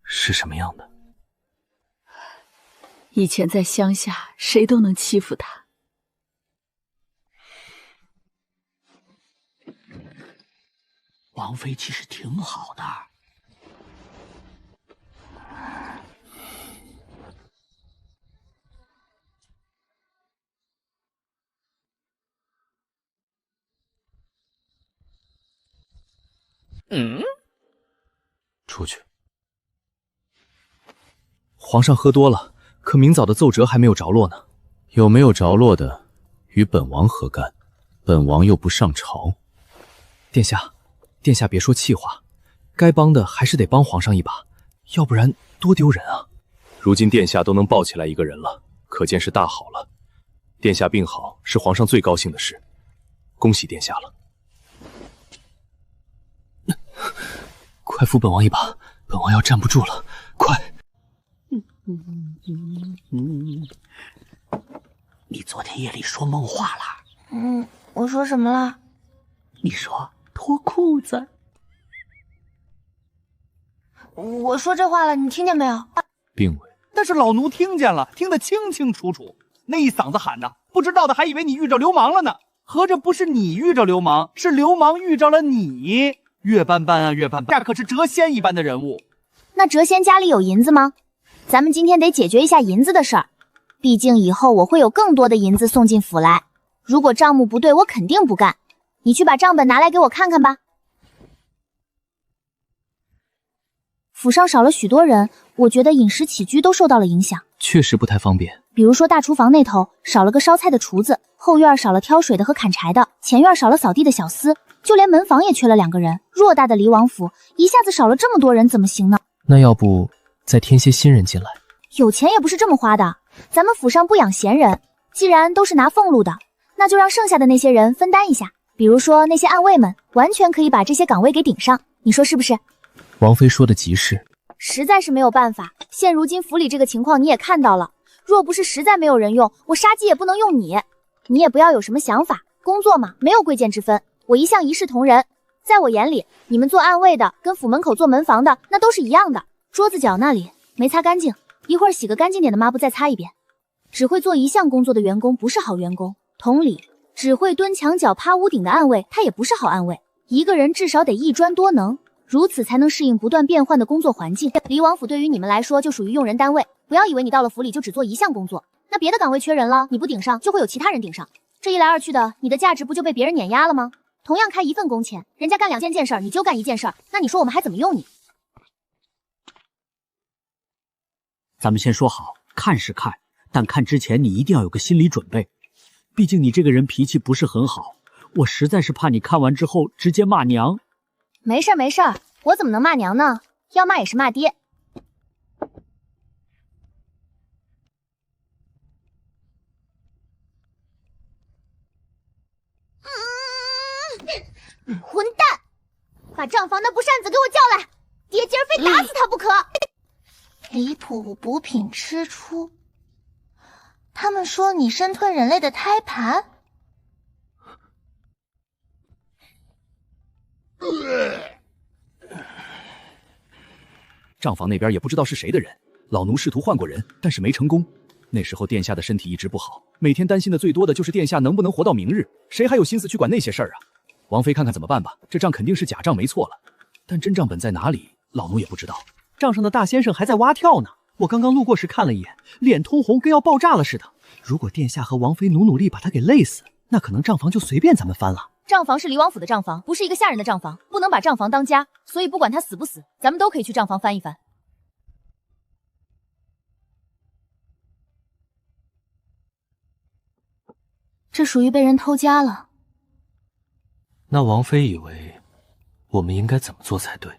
是什么样的？以前在乡下，谁都能欺负她。王妃其实挺好的。出去。皇上喝多了，可明早的奏折还没有着落呢。有没有着落的，与本王何干？本王又不上朝。殿下，殿下别说气话，该帮的还是得帮皇上一把，要不然多丢人啊！如今殿下都能抱起来一个人了，可见是大好了。殿下病好是皇上最高兴的事，恭喜殿下了。快扶本王一把，本王要站不住了，快！你昨天夜里说梦话了。我说什么了？你说脱裤子。我说这话了，你听见没有？并未。但是老奴听见了，听得清清楚楚。那一嗓子喊的，不知道的还以为你遇着流氓了呢。合着不是你遇着流氓，是流氓遇着了你。岳斑斑啊，岳斑斑，那可是谪仙一般的人物。那谪仙家里有银子吗？咱们今天得解决一下银子的事儿，毕竟以后我会有更多的银子送进府来。如果账目不对，我肯定不干。你去把账本拿来给我看看吧。府上少了许多人，我觉得饮食起居都受到了影响，确实不太方便。比如说大厨房那头少了个烧菜的厨子，后院少了挑水的和砍柴的，前院少了扫地的小厮，就连门房也缺了2个人。偌大的离王府，一下子少了这么多人，怎么行呢？那要不再添些新人进来？有钱也不是这么花的，咱们府上不养闲人，既然都是拿俸禄的，那就让剩下的那些人分担一下。比如说那些暗卫们，完全可以把这些岗位给顶上，你说是不是？王妃说的极是。实在是没有办法，现如今府里这个情况你也看到了，若不是实在没有人用，我杀鸡也不能用你。你也不要有什么想法，工作嘛，没有贵贱之分，我一向一视同仁。在我眼里，你们做暗卫的跟府门口做门房的那都是一样的。桌子角那里没擦干净，一会儿洗个干净点的抹布再擦一遍。只会做一项工作的员工不是好员工，同理，只会蹲墙角趴屋顶的暗卫他也不是好暗卫。一个人至少得一专多能，如此才能适应不断变换的工作环境。离王府对于你们来说就属于用人单位，不要以为你到了府里就只做一项工作，那别的岗位缺人了，你不顶上就会有其他人顶上，这一来二去的，你的价值不就被别人碾压了吗？同样开一份工钱，人家干2件事儿，你就干1件事儿，那你说我们还怎么用你？咱们先说好，看是看，但看之前你一定要有个心理准备。毕竟你这个人脾气不是很好，我实在是怕你看完之后直接骂娘。没事儿没事儿，我怎么能骂娘呢？要骂也是骂爹。混蛋！把账房那部扇子给我叫来，爹今儿非打死他不可！离谱补品吃出，他们说你生吞人类的胎盘。账房那边也不知道是谁的人，老奴试图换过人，但是没成功。那时候殿下的身体一直不好，每天担心的最多的就是殿下能不能活到明日，谁还有心思去管那些事儿啊？王妃看看怎么办吧，这账肯定是假账没错了，但真账本在哪里，老奴也不知道。账上的大先生还在蛙跳呢，我刚刚路过时看了一眼，脸通红，跟要爆炸了似的。如果殿下和王妃努力把他给累死，那可能账房就随便咱们翻了。账房是离王府的账房，不是一个下人的账房，不能把账房当家，所以不管他死不死，咱们都可以去账房翻一翻。这属于被人偷家了。那王妃以为我们应该怎么做才对？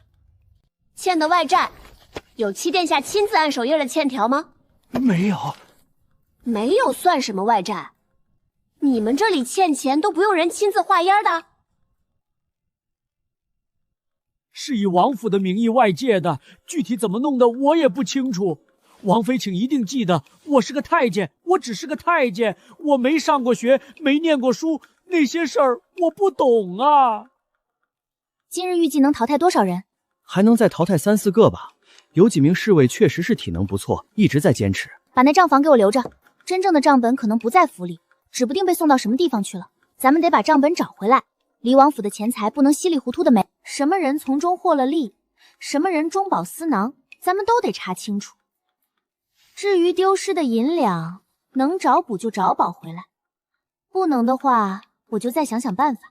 欠的外债，有七殿下亲自按手印的欠条吗？没有。没有算什么外债？你们这里欠钱都不用人亲自画押的？是以王府的名义外借的，具体怎么弄的我也不清楚。王妃请一定记得，我是个太监，我只是个太监，我没上过学，没念过书，那些事儿我不懂啊。今日预计能淘汰多少人？还能再淘汰3、4个吧。有几名侍卫确实是体能不错，一直在坚持。把那账房给我留着，真正的账本可能不在府里，指不定被送到什么地方去了。咱们得把账本找回来。离王府的钱财不能稀里糊涂的没，什么人从中获了利，什么人中饱私囊，咱们都得查清楚。至于丢失的银两，能找补就找补回来，不能的话，我就再想想办法。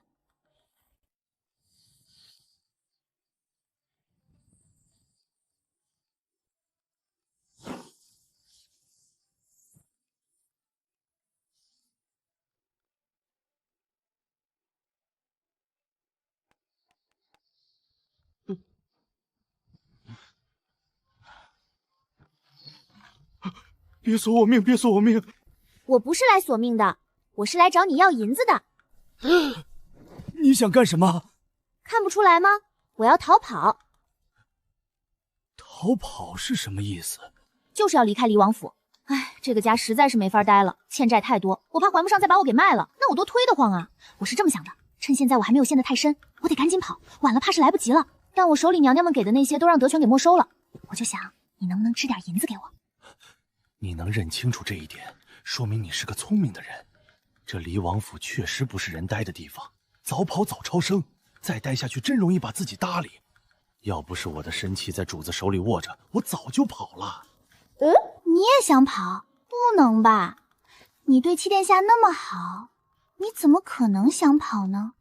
别索我命，别索我命！我不是来索命的，我是来找你要银子的。你想干什么？看不出来吗？我要逃跑。逃跑是什么意思？就是要离开离王府。哎，这个家实在是没法待了，欠债太多，我怕还不上再把我给卖了，那我多推得慌啊！我是这么想的，趁现在我还没有陷得太深，我得赶紧跑，晚了怕是来不及了。但我手里娘娘们给的那些都让德全给没收了，我就想你能不能支点银子给我？你能认清楚这一点，说明你是个聪明的人。这离王府确实不是人待的地方，早跑早超生，再待下去真容易把自己搭理。要不是我的神器在主子手里握着，我早就跑了。你也想跑？不能吧？你对七殿下那么好，你怎么可能想跑呢？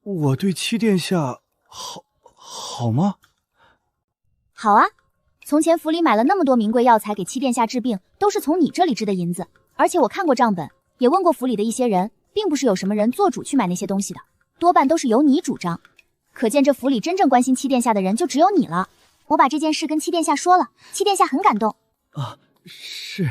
我对七殿下好吗？好啊。从前府里买了那么多名贵药材给七殿下治病，都是从你这里支的银子。而且我看过账本，也问过府里的一些人，并不是有什么人做主去买那些东西的，多半都是由你主张。可见这府里真正关心七殿下的人就只有你了。我把这件事跟七殿下说了，七殿下很感动。啊，是，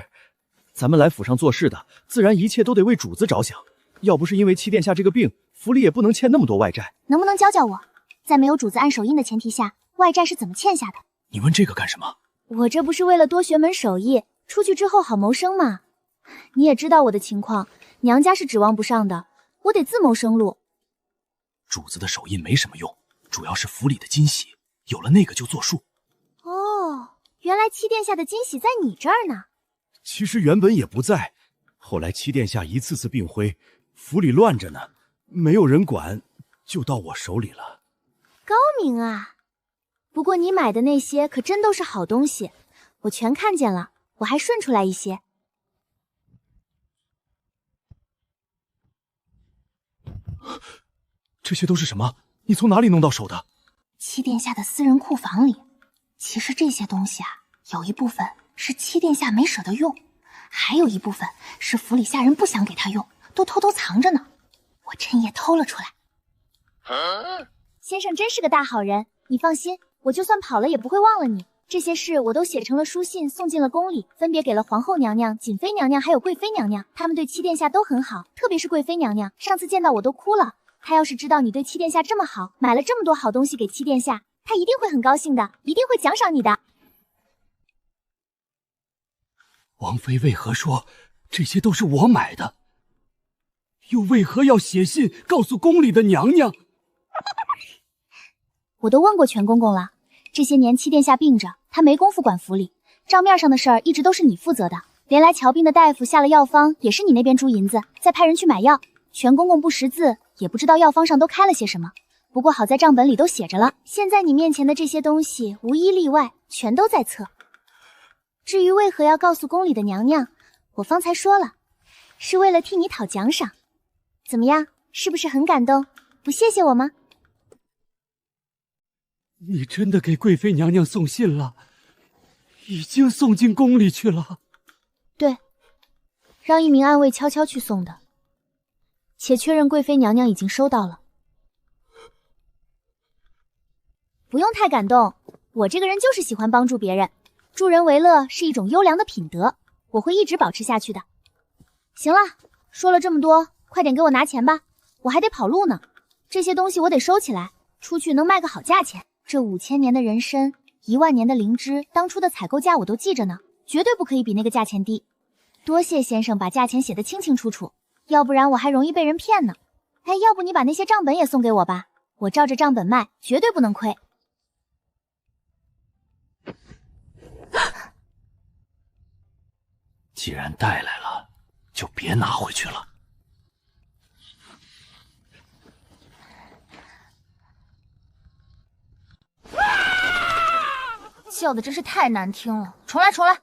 咱们来府上做事的，自然一切都得为主子着想。要不是因为七殿下这个病，府里也不能欠那么多外债。能不能教教我，在没有主子按手印的前提下，外债是怎么欠下的？你问这个干什么？我这不是为了多学门手艺，出去之后好谋生嘛。你也知道我的情况，娘家是指望不上的，我得自谋生路。主子的手印没什么用，主要是府里的金玺，有了那个就作数。哦，原来七殿下的金玺在你这儿呢。其实原本也不在，后来七殿下一次次病危，府里乱着呢，没有人管，就到我手里了。高明啊！不过你买的那些可真都是好东西，我全看见了，我还顺出来一些。这些都是什么？你从哪里弄到手的？七殿下的私人库房里。其实这些东西啊，有一部分是七殿下没舍得用，还有一部分是府里下人不想给他用，都偷偷藏着呢。我趁夜偷了出来。先生真是个大好人，你放心，我就算跑了也不会忘了你。这些事我都写成了书信，送进了宫里，分别给了皇后娘娘、瑾妃娘娘还有贵妃娘娘，他们对七殿下都很好，特别是贵妃娘娘，上次见到我都哭了。她要是知道你对七殿下这么好，买了这么多好东西给七殿下，她一定会很高兴的，一定会奖赏你的。王妃为何说这些都是我买的？又为何要写信告诉宫里的娘娘？我都问过全公公了，这些年七殿下病着，他没工夫管府里，账面上的事儿一直都是你负责的，连来瞧病的大夫下了药方也是你那边出银子，再派人去买药。全公公不识字，也不知道药方上都开了些什么，不过好在账本里都写着了。现在你面前的这些东西无一例外全都在册。至于为何要告诉宫里的娘娘，我方才说了，是为了替你讨奖赏。怎么样，是不是很感动？不谢谢我吗？你真的给贵妃娘娘送信了？已经送进宫里去了？对，让一名暗卫悄悄去送的，且确认贵妃娘娘已经收到了。不用太感动，我这个人就是喜欢帮助别人，助人为乐是一种优良的品德，我会一直保持下去的。行了，说了这么多，快点给我拿钱吧，我还得跑路呢。这些东西我得收起来，出去能卖个好价钱。这5000年的人参，10000年的灵芝，当初的采购价我都记着呢，绝对不可以比那个价钱低。多谢先生把价钱写得清清楚楚，要不然我还容易被人骗呢。哎，要不你把那些账本也送给我吧，我照着账本卖，绝对不能亏。既然带来了，就别拿回去了。叫的真是太难听了，重来重来。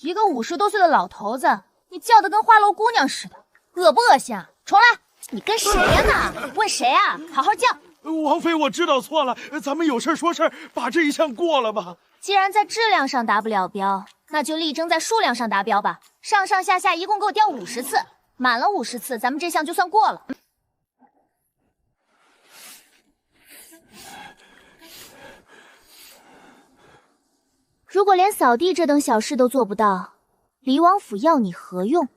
一个50多岁的老头子，你叫的跟花楼姑娘似的，恶不恶心啊？重来！你跟谁呀呢？问谁啊？好好叫。王妃，我知道错了，咱们有事说事，把这一项过了吧。既然在质量上达不了标，那就力争在数量上达标吧。上上下下一共给我钓50次，满了50次，咱们这项就算过了。如果连扫地这等小事都做不到，离王府要你何用？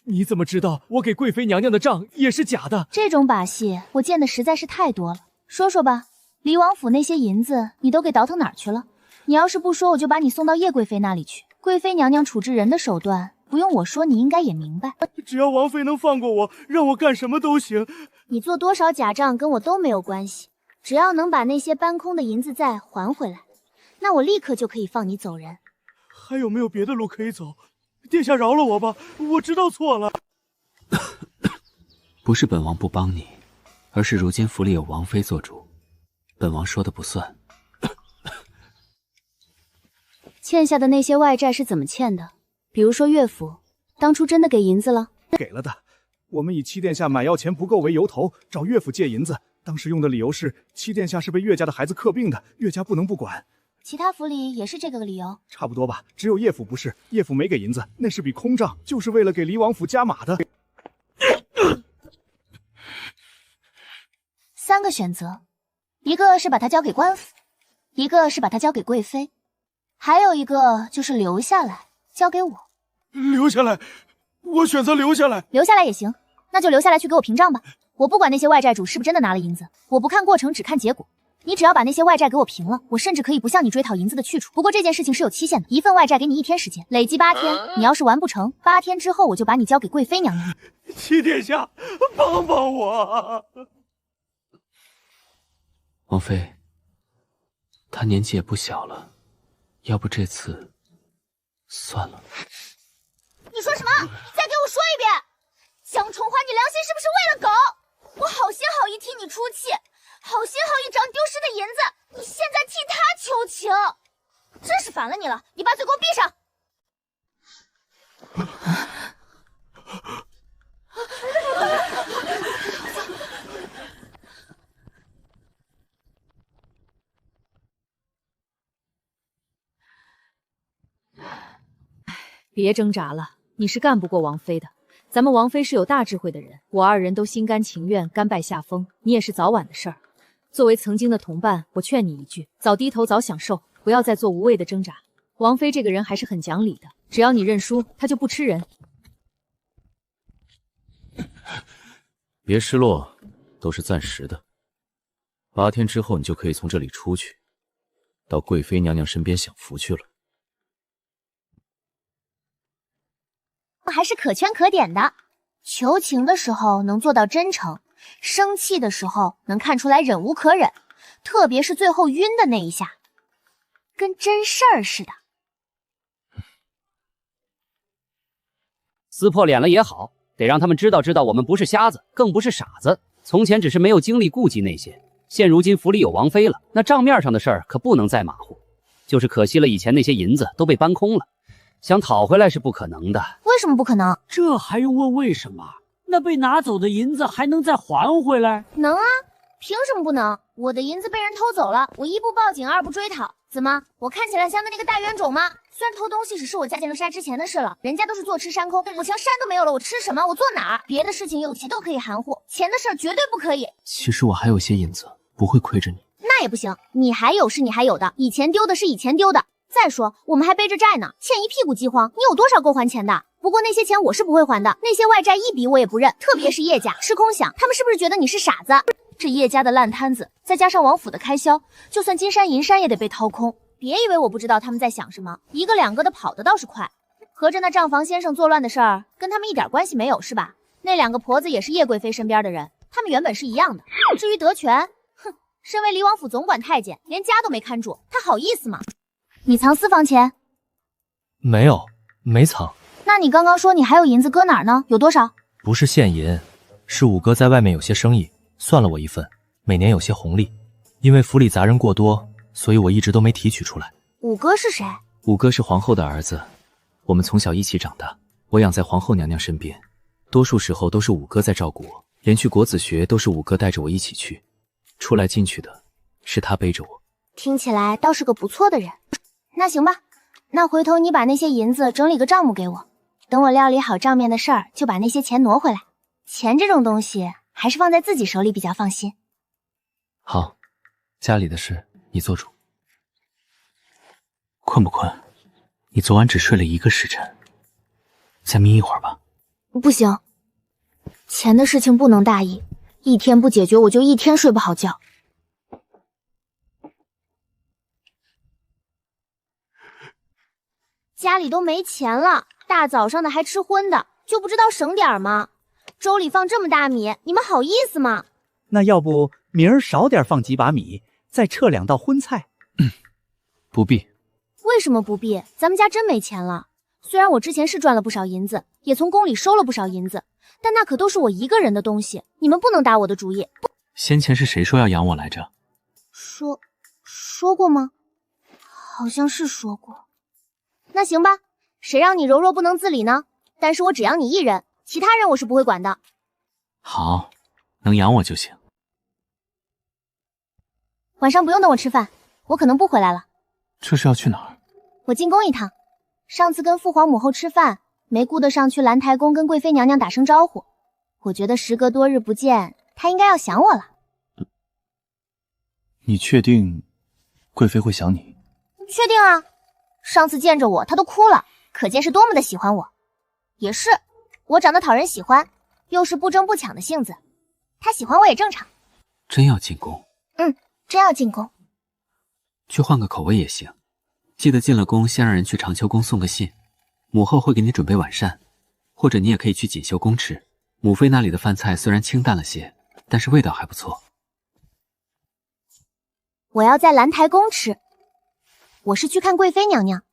你怎么知道我给贵妃娘娘的账也是假的？这种把戏我见的实在是太多了。说说吧，离王府那些银子你都给倒腾哪儿去了？你要是不说，我就把你送到叶贵妃那里去。贵妃娘娘处置人的手段，不用我说，你应该也明白。只要王妃能放过我，让我干什么都行。你做多少假账跟我都没有关系，只要能把那些搬空的银子债还回来，那我立刻就可以放你走人。还有没有别的路可以走？殿下饶了我吧，我知道错了。不是本王不帮你，而是如今府里有王妃做主，本王说的不算。欠下的那些外债是怎么欠的？比如说岳府，当初真的给银子了？给了的。我们以七殿下买药钱不够为由头，找岳府借银子。当时用的理由是七殿下是被岳家的孩子克病的，岳家不能不管。其他府里也是这个理由？差不多吧，只有叶府不是，叶府没给银子，那是笔空账，就是为了给离王府加码的。3个选择，一个是把它交给官府，一个是把它交给贵妃，还有一个就是留下来交给我。留下来，我选择留下来。留下来也行，那就留下来去给我平账吧。我不管那些外债主是不是真的拿了银子，我不看过程，只看结果。你只要把那些外债给我平了，我甚至可以不向你追讨银子的去处。不过这件事情是有期限的，一份外债给你1天时间，累计8天。你要是完不成，8天之后我就把你交给贵妃娘娘。七殿下，帮帮我！王妃，她年纪也不小了，要不这次算了。你说什么？再给我说一遍！江崇华，你良心是不是喂了狗？我好心好意替你出气，好心好意找你丢失的银子，你现在替他求情，真是烦了你了！你把嘴给我闭上！别挣扎了，你是干不过王妃的。咱们王妃是有大智慧的人，我2人都心甘情愿甘拜下风，你也是早晚的事儿。作为曾经的同伴，我劝你一句，早低头早享受，不要再做无谓的挣扎。王妃这个人还是很讲理的，只要你认输，她就不吃人。别失落，都是暂时的。8天之后，你就可以从这里出去，到贵妃娘娘身边享福去了。还是可圈可点的。求情的时候能做到真诚，生气的时候能看出来忍无可忍，特别是最后晕的那一下，跟真事儿似的。撕破脸了也好，得让他们知道我们不是瞎子，更不是傻子。从前只是没有精力顾及那些，现如今府里有王妃了，那账面上的事儿可不能再马虎。就是可惜了以前那些银子都被搬空了，想讨回来是不可能的。为什么不可能？这还用问为什么？那被拿走的银子还能再还回来？能啊，凭什么不能？我的银子被人偷走了，我1不报警，2不追讨。怎么，我看起来像个那个大冤种吗？虽然偷东西只是我家境沙之前的事了，人家都是坐吃山空，我瞧山都没有了，我吃什么？我坐哪儿？别的事情有钱都可以含糊，钱的事儿绝对不可以。其实我还有些银子，不会亏着你。那也不行，你还有是你还有的，以前丢的是以前丢的。再说我们还背着债呢，欠一屁股饥荒，你有多少够还钱的？不过那些钱我是不会还的，那些外债一笔我也不认，特别是叶家吃空饷，他们是不是觉得你是傻子？这叶家的烂摊子，再加上王府的开销，就算金山银山也得被掏空。别以为我不知道他们在想什么，一个两个的跑的倒是快。合着那账房先生作乱的事儿跟他们一点关系没有是吧？那2个婆子也是叶贵妃身边的人，他们原本是一样的。至于德全，哼，身为离王府总管太监，连家都没看住，他好意思吗？你藏私房钱？没有，没藏。那你刚刚说你还有银子搁哪儿呢？有多少？不是现银，是五哥在外面有些生意，算了我一份，每年有些红利。因为府里杂人过多，所以我一直都没提取出来。五哥是谁？五哥是皇后的儿子，我们从小一起长大，我养在皇后娘娘身边，多数时候都是五哥在照顾我，连去国子学都是五哥带着我一起去，出来进去的是他背着我。听起来倒是个不错的人。那行吧，那回头你把那些银子整理个账目给我，等我料理好账面的事儿，就把那些钱挪回来。钱这种东西还是放在自己手里比较放心。好，家里的事你做主。困不困？你昨晚只睡了1个时辰，再眯一会儿吧。不行，钱的事情不能大意，一天不解决我就一天睡不好觉。家里都没钱了，大早上的还吃荤的，就不知道省点吗？粥里放这么大米，你们好意思吗？那要不明儿少点放几把米，再撤2道荤菜？不必。为什么不必？咱们家真没钱了。虽然我之前是赚了不少银子，也从宫里收了不少银子，但那可都是我一个人的东西，你们不能打我的主意。先前是谁说要养我来着？说过吗？好像是说过。那行吧，谁让你柔弱不能自理呢？但是我只养你一人，其他人我是不会管的。好，能养我就行。晚上不用等我吃饭，我可能不回来了。这是要去哪儿？我进宫一趟。上次跟父皇母后吃饭，没顾得上去兰台宫跟贵妃娘娘打声招呼。我觉得时隔多日不见，她应该要想我了。你确定贵妃会想你？确定啊。上次见着我，她都哭了，可见是多么的喜欢我。也是，我长得讨人喜欢，又是不争不抢的性子，她喜欢我也正常。真要进宫？真要进宫？去换个口味也行。记得进了宫，先让人去长秋宫送个信，母后会给你准备晚膳，或者你也可以去锦绣宫吃。母妃那里的饭菜虽然清淡了些，但是味道还不错。我要在兰台宫吃，我是去看贵妃娘娘。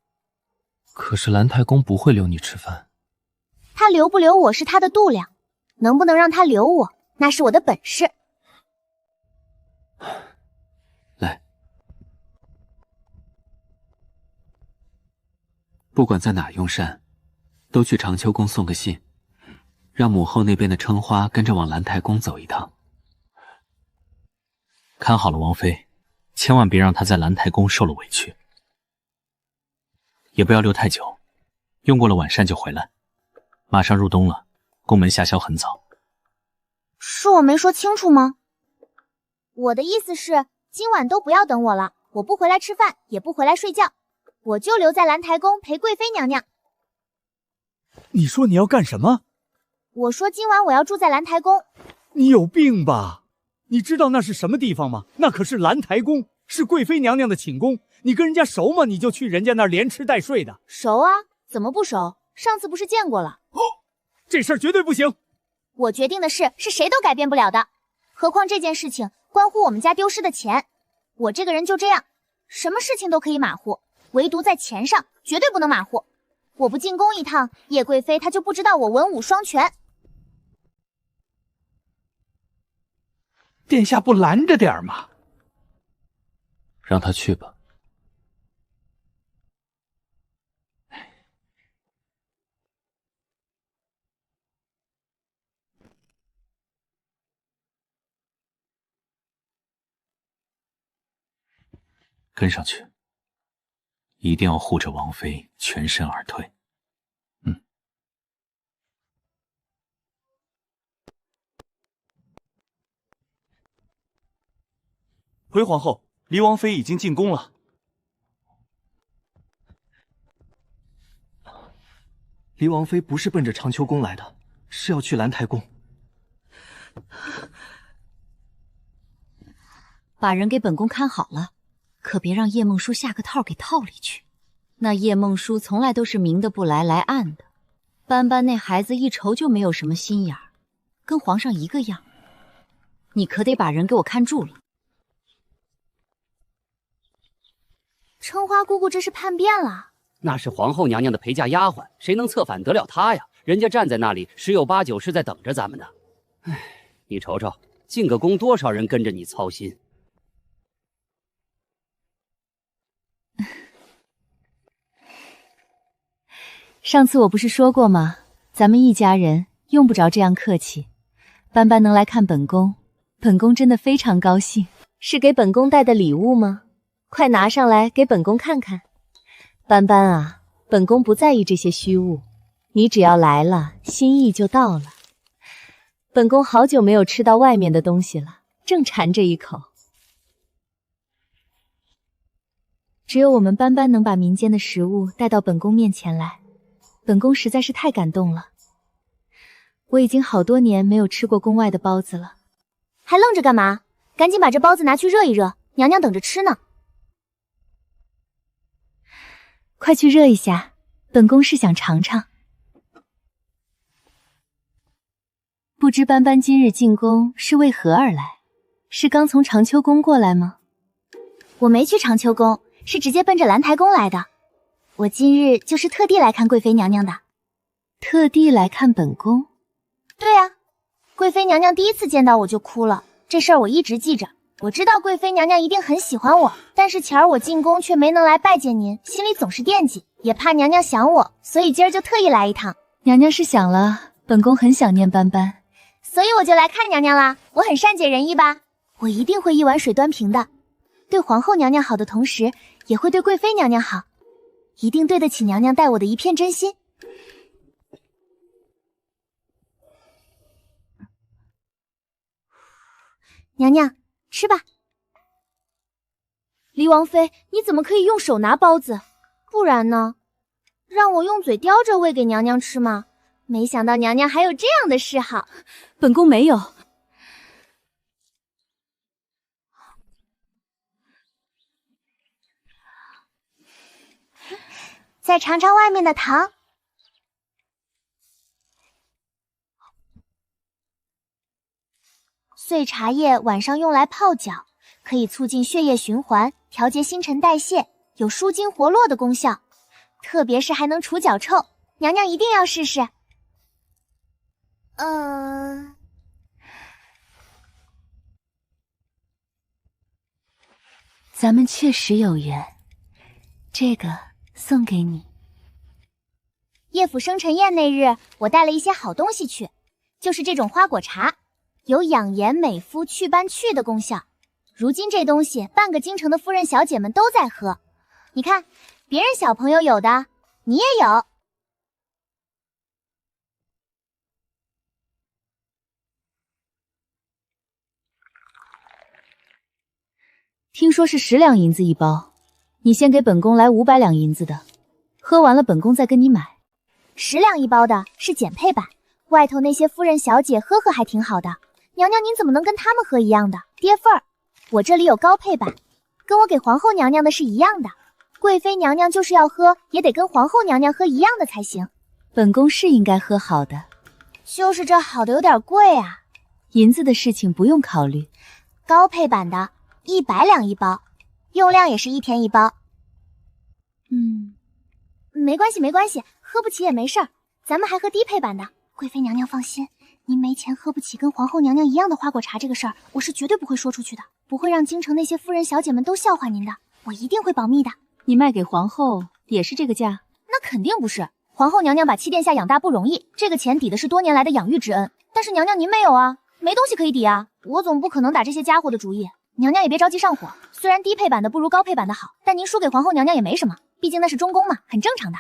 可是兰台宫不会留你吃饭。她留不留我是她的度量，能不能让她留我，那是我的本事。来，不管在哪用膳，都去长秋宫送个信，让母后那边的称花跟着往兰台宫走一趟。看好了王妃，千万别让她在兰台宫受了委屈，也不要留太久，用过了晚膳就回来。马上入冬了，宫门下宵很早。是我没说清楚吗？我的意思是，今晚都不要等我了，我不回来吃饭，也不回来睡觉，我就留在兰台宫陪贵妃娘娘。你说你要干什么？我说今晚我要住在兰台宫。你有病吧？你知道那是什么地方吗？那可是兰台宫，是贵妃娘娘的寝宫。你跟人家熟吗？你就去人家那儿连吃带睡的。熟啊，怎么不熟？上次不是见过了。这事儿绝对不行。我决定的事是谁都改变不了的，何况这件事情关乎我们家丢失的钱。我这个人就这样，什么事情都可以马虎，唯独在钱上绝对不能马虎。我不进宫一趟，叶贵妃她就不知道我文武双全。殿下不拦着点吗？让他去吧。跟上去，一定要护着王妃全身而退。回皇后，离王妃已经进宫了。离王妃不是奔着长秋宫来的，是要去兰台宫。把人给本宫看好了，可别让叶梦舒下个套给套里去。那叶梦舒从来都是明的不来，来暗的。斑斑那孩子一瞅就没有什么心眼儿，跟皇上一个样。你可得把人给我看住了。春花姑姑这是叛变了。那是皇后娘娘的陪嫁丫鬟，谁能策反得了她呀？人家站在那里，十有八九是在等着咱们的。唉，你瞅瞅，进个宫多少人跟着你操心。上次我不是说过吗？咱们一家人用不着这样客气。斑斑能来看本宫，本宫真的非常高兴。是给本宫带的礼物吗？快拿上来给本宫看看。斑斑啊，本宫不在意这些虚物，你只要来了，心意就到了。本宫好久没有吃到外面的东西了，正馋这一口。只有我们斑斑能把民间的食物带到本宫面前来，本宫实在是太感动了。我已经好多年没有吃过宫外的包子了。还愣着干嘛？赶紧把这包子拿去热一热，娘娘等着吃呢。快去热一下，本宫是想尝尝。不知斑斑今日进宫是为何而来？是刚从长秋宫过来吗？我没去长秋宫，是直接奔着兰台宫来的。我今日就是特地来看贵妃娘娘的。特地来看本宫？对啊，贵妃娘娘第一次见到我就哭了，这事儿我一直记着。我知道贵妃娘娘一定很喜欢我，但是前儿我进宫却没能来拜见您，心里总是惦记，也怕娘娘想我，所以今儿就特意来一趟。娘娘是想了，本宫很想念斑斑，所以我就来看娘娘啦。我很善解人意吧？我一定会一碗水端平的，对皇后娘娘好的同时，也会对贵妃娘娘好，一定对得起娘娘待我的一片真心。娘娘，吃吧。黎王妃，你怎么可以用手拿包子？不然呢？让我用嘴叼着喂给娘娘吃吗？没想到娘娘还有这样的嗜好。本宫没有。再尝尝外面的糖。碎茶叶晚上用来泡脚，可以促进血液循环，调节新陈代谢，有舒筋活络的功效，特别是还能除脚臭。娘娘一定要试试。咱们确实有缘，这个送给你。叶府生辰宴那日，我带了一些好东西去，就是这种花果茶，有养颜美肤、祛斑去的功效。如今这东西，半个京城的夫人小姐们都在喝。你看，别人小朋友有的，你也有。听说是10两银子一包，你先给本宫来500两银子的，喝完了本宫再跟你买。10两一包的是简配版，外头那些夫人小姐喝喝还挺好的。娘娘您怎么能跟他们喝一样的？跌份儿。我这里有高配版，跟我给皇后娘娘的是一样的。贵妃娘娘就是要喝，也得跟皇后娘娘喝一样的才行。本宫是应该喝好的，就是这好的有点贵啊。银子的事情不用考虑。高配版的100两一包，用量也是1天1包。没关系没关系，喝不起也没事儿，咱们还喝低配版的。贵妃娘娘放心，您没钱喝不起跟皇后娘娘一样的花果茶这个事儿，我是绝对不会说出去的，不会让京城那些夫人小姐们都笑话您的，我一定会保密的。你卖给皇后也是这个价？那肯定不是，皇后娘娘把七殿下养大不容易，这个钱抵的是多年来的养育之恩。但是娘娘您没有啊，没东西可以抵啊，我总不可能打这些家伙的主意。娘娘也别着急上火，虽然低配版的不如高配版的好，但您输给皇后娘娘也没什么，毕竟那是中宫嘛，很正常的。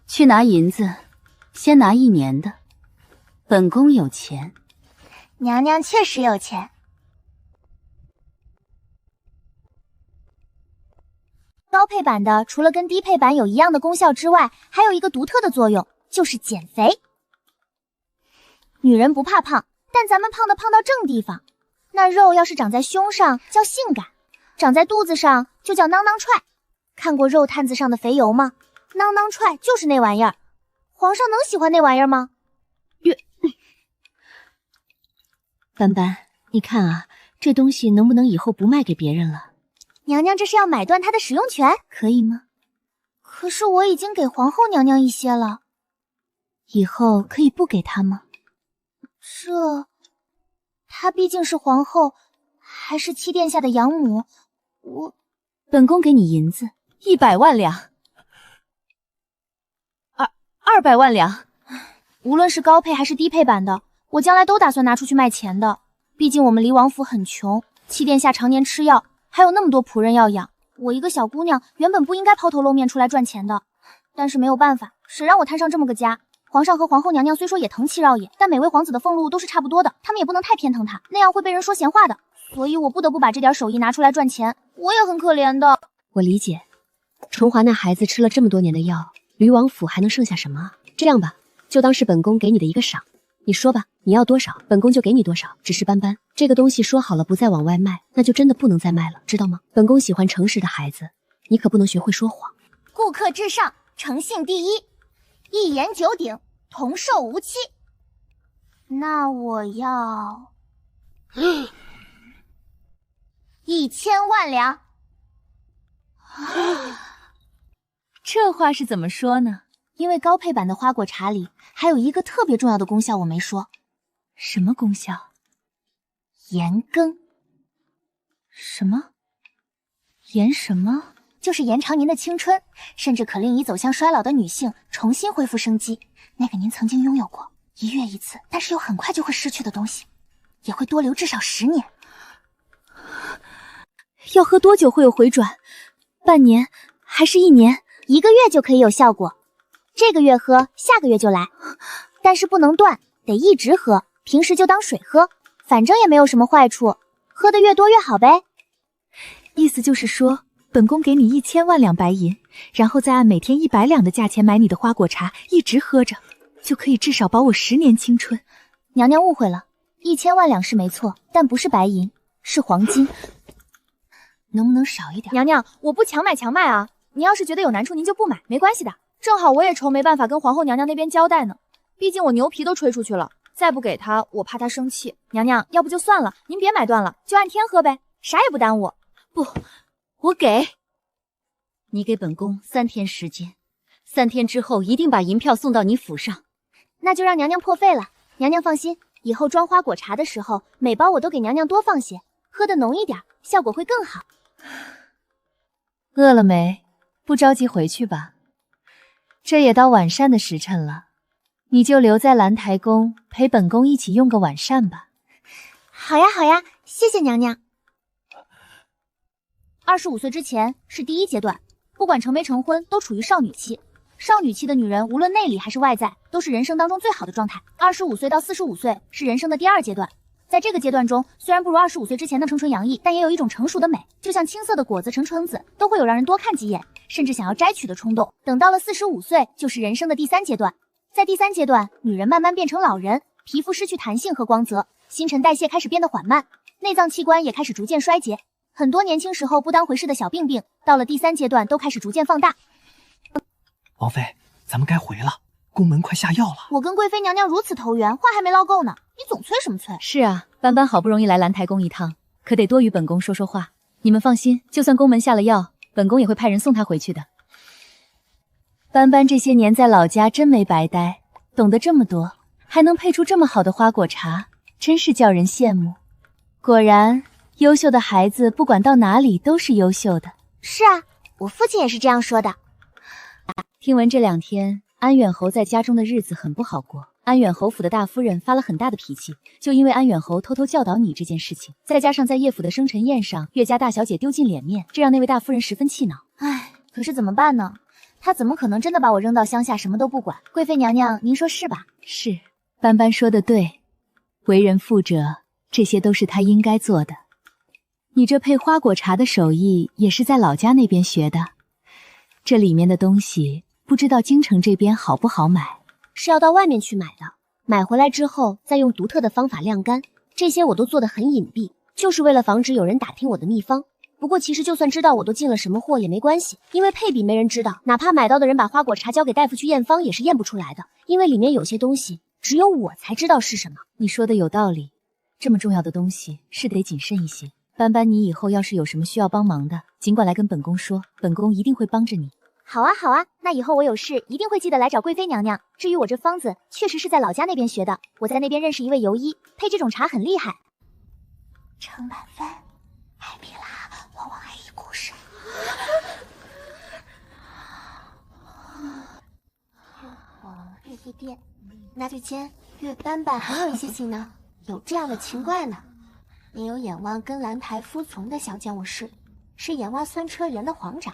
去拿银子，先拿1年的。本宫有钱。娘娘确实有钱。高配版的除了跟低配版有一样的功效之外，还有一个独特的作用，就是减肥。女人不怕胖，但咱们胖到正地方。那肉要是长在胸上叫性感，长在肚子上就叫囊囊踹。看过肉摊子上的肥油吗？囊囊踹就是那玩意儿。皇上能喜欢那玩意儿吗？斑斑，你看啊，这东西能不能以后不卖给别人了？娘娘这是要买断它的使用权，可以吗？可是我已经给皇后娘娘一些了。以后可以不给她吗？她毕竟是皇后，还是七殿下的养母，本宫给你银子100万两，200万两。无论是高配还是低配版的，我将来都打算拿出去卖钱的。毕竟我们离王府很穷，七殿下常年吃药，还有那么多仆人要养。我一个小姑娘原本不应该抛头露面出来赚钱的，但是没有办法，谁让我摊上这么个家。皇上和皇后娘娘虽说也疼戚绕也，但每位皇子的俸禄都是差不多的，他们也不能太偏疼他，那样会被人说闲话的。所以我不得不把这点手艺拿出来赚钱，我也很可怜的。我理解，崇华那孩子吃了这么多年的药，离王府还能剩下什么？这样吧，就当是本宫给你的一个赏。你说吧，你要多少，本宫就给你多少。只是斑斑，这个东西说好了不再往外卖，那就真的不能再卖了，知道吗？本宫喜欢诚实的孩子，你可不能学会说谎。顾客至上，诚信第一，一言九鼎，同寿无期。那我要1000万两。这话是怎么说呢？因为高配版的花果茶里还有一个特别重要的功效我没说。什么功效？延庚。什么？延什么？就是延长您的青春，甚至可令已走向衰老的女性重新恢复生机。那个您曾经拥有过1月1次，但是又很快就会失去的东西，也会多留至少10年。要喝多久会有回转？半年还是1年？1个月就可以有效果。这个月喝，下个月就来，但是不能断，得一直喝，平时就当水喝，反正也没有什么坏处，喝得越多越好呗。意思就是说，本宫给你1000万两白银，然后再按每天100两的价钱买你的花果茶，一直喝着，就可以至少保我10年青春。娘娘误会了，1000万两是没错，但不是白银，是黄金。能不能少一点？娘娘，我不强买强卖啊，你要是觉得有难处，您就不买，没关系的。正好我也愁没办法跟皇后娘娘那边交代呢。毕竟我牛皮都吹出去了，再不给她，我怕她生气。娘娘，要不就算了，您别买断了，就按天喝呗，啥也不耽误。不，我给。你给本宫3天时间，3天之后一定把银票送到你府上。那就让娘娘破费了。娘娘放心，以后装花果茶的时候，每包我都给娘娘多放些，喝得浓一点，效果会更好。饿了没？不着急回去吧，这也到晚膳的时辰了，你就留在兰台宫陪本宫一起用个晚膳吧。好呀好呀，谢谢娘娘。 25岁之前是第1阶段，不管成没成婚，都处于少女期。少女期的女人，无论内里还是外在，都是人生当中最好的状态。25岁到45岁是人生的第2阶段，在这个阶段中，虽然不如25岁之前的青春洋溢，但也有一种成熟的美，就像青涩的果子成橙子，都会有让人多看几眼，甚至想要摘取的冲动。等到了45岁，就是人生的第3阶段。在第3阶段，女人慢慢变成老人，皮肤失去弹性和光泽，新陈代谢开始变得缓慢，内脏器官也开始逐渐衰竭。很多年轻时候不当回事的小病病，到了第3阶段都开始逐渐放大。王妃，咱们该回了，宫门快下药了。我跟贵妃娘娘如此投缘，话还没唠够呢，你总催什么催？是啊，斑斑好不容易来兰台宫一趟，可得多与本宫说说话。你们放心，就算宫门下了药，本宫也会派人送她回去的。斑斑这些年在老家真没白待，懂得这么多，还能配出这么好的花果茶，真是叫人羡慕。果然，优秀的孩子不管到哪里都是优秀的。是啊，我父亲也是这样说的。听闻这2天安远侯在家中的日子很不好过，安远侯府的大夫人发了很大的脾气，就因为安远侯偷偷教导你这件事情，再加上在叶府的生辰宴上岳家大小姐丢尽脸面，这让那位大夫人十分气恼。唉，可是怎么办呢？他怎么可能真的把我扔到乡下什么都不管？贵妃娘娘，您说是吧？是，斑斑说的对，为人父者，这些都是他应该做的。你这配花果茶的手艺也是在老家那边学的，这里面的东西不知道京城这边好不好买？是要到外面去买的，买回来之后再用独特的方法晾干，这些我都做得很隐蔽，就是为了防止有人打听我的秘方。不过其实就算知道我都进了什么货也没关系，因为配比没人知道，哪怕买到的人把花果茶交给大夫去验方也是验不出来的，因为里面有些东西只有我才知道是什么。你说的有道理，这么重要的东西是得谨慎一些。斑斑，你以后要是有什么需要帮忙的，尽管来跟本宫说，本宫一定会帮着你。好啊好啊，那以后我有事一定会记得来找贵妃娘娘。至于我这方子，确实是在老家那边学的，我在那边认识一位游医，配这种茶很厉害。程满分，艾米拉，往往爱一故事。月飞店，那之前月斑斑很有一些性呢，有这样的情怪呢。也有眼望跟兰台服从的小将，我是眼望酸车园的皇长。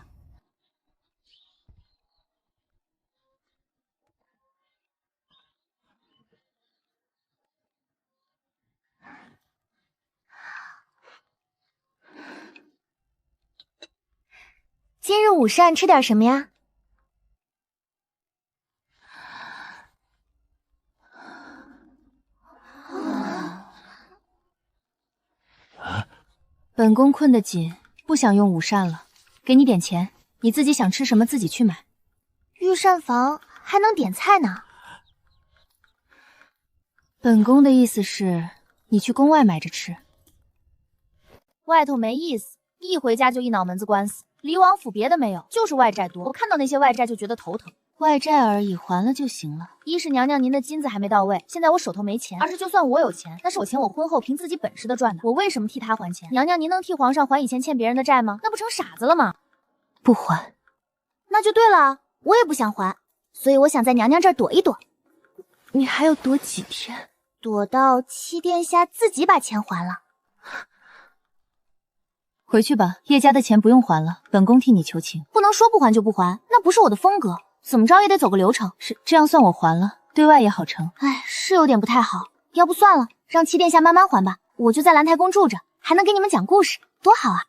今日午膳吃点什么呀？本宫困得紧，不想用午膳了，给你点钱，你自己想吃什么自己去买。御膳房还能点菜呢？本宫的意思是，你去宫外买着吃。外头没意思，一回家就一脑门子官司。离王府别的没有，就是外债多。我看到那些外债就觉得头疼。外债而已，还了就行了。一是娘娘您的金子还没到位，现在我手头没钱；二是就算我有钱，那是我婚后凭自己本事的赚的，我为什么替他还钱？娘娘您能替皇上还以前欠别人的债吗？那不成傻子了吗？不还，那就对了，我也不想还，所以我想在娘娘这儿躲一躲。你还要躲几天？躲到七殿下自己把钱还了。回去吧，叶家的钱不用还了，本宫替你求情。不能说不还就不还，那不是我的风格，怎么着也得走个流程。是，这样算我还了，对外也好成。哎，是有点不太好，要不算了，让七殿下慢慢还吧，我就在兰台宫住着，还能给你们讲故事，多好啊！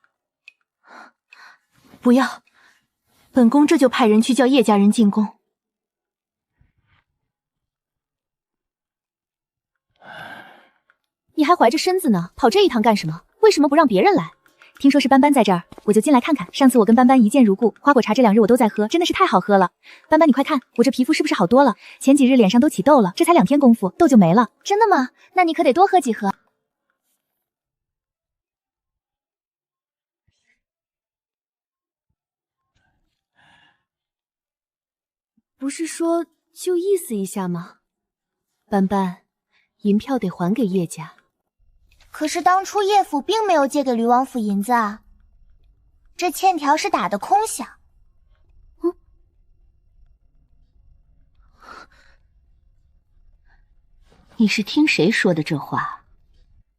不要，本宫这就派人去叫叶家人进宫。你还怀着身子呢，跑这一趟干什么？为什么不让别人来？听说是斑斑在这儿，我就进来看看。上次我跟斑斑一见如故，花果茶这2日我都在喝，真的是太好喝了。斑斑，你快看，我这皮肤是不是好多了？前几日脸上都起痘了，这才2天功夫，痘就没了。真的吗？那你可得多喝几盒。不是说就意思一下吗？斑斑，银票得还给叶家。可是当初叶府并没有借给驴王府银子啊，这欠条是打的空响。你是听谁说的这话？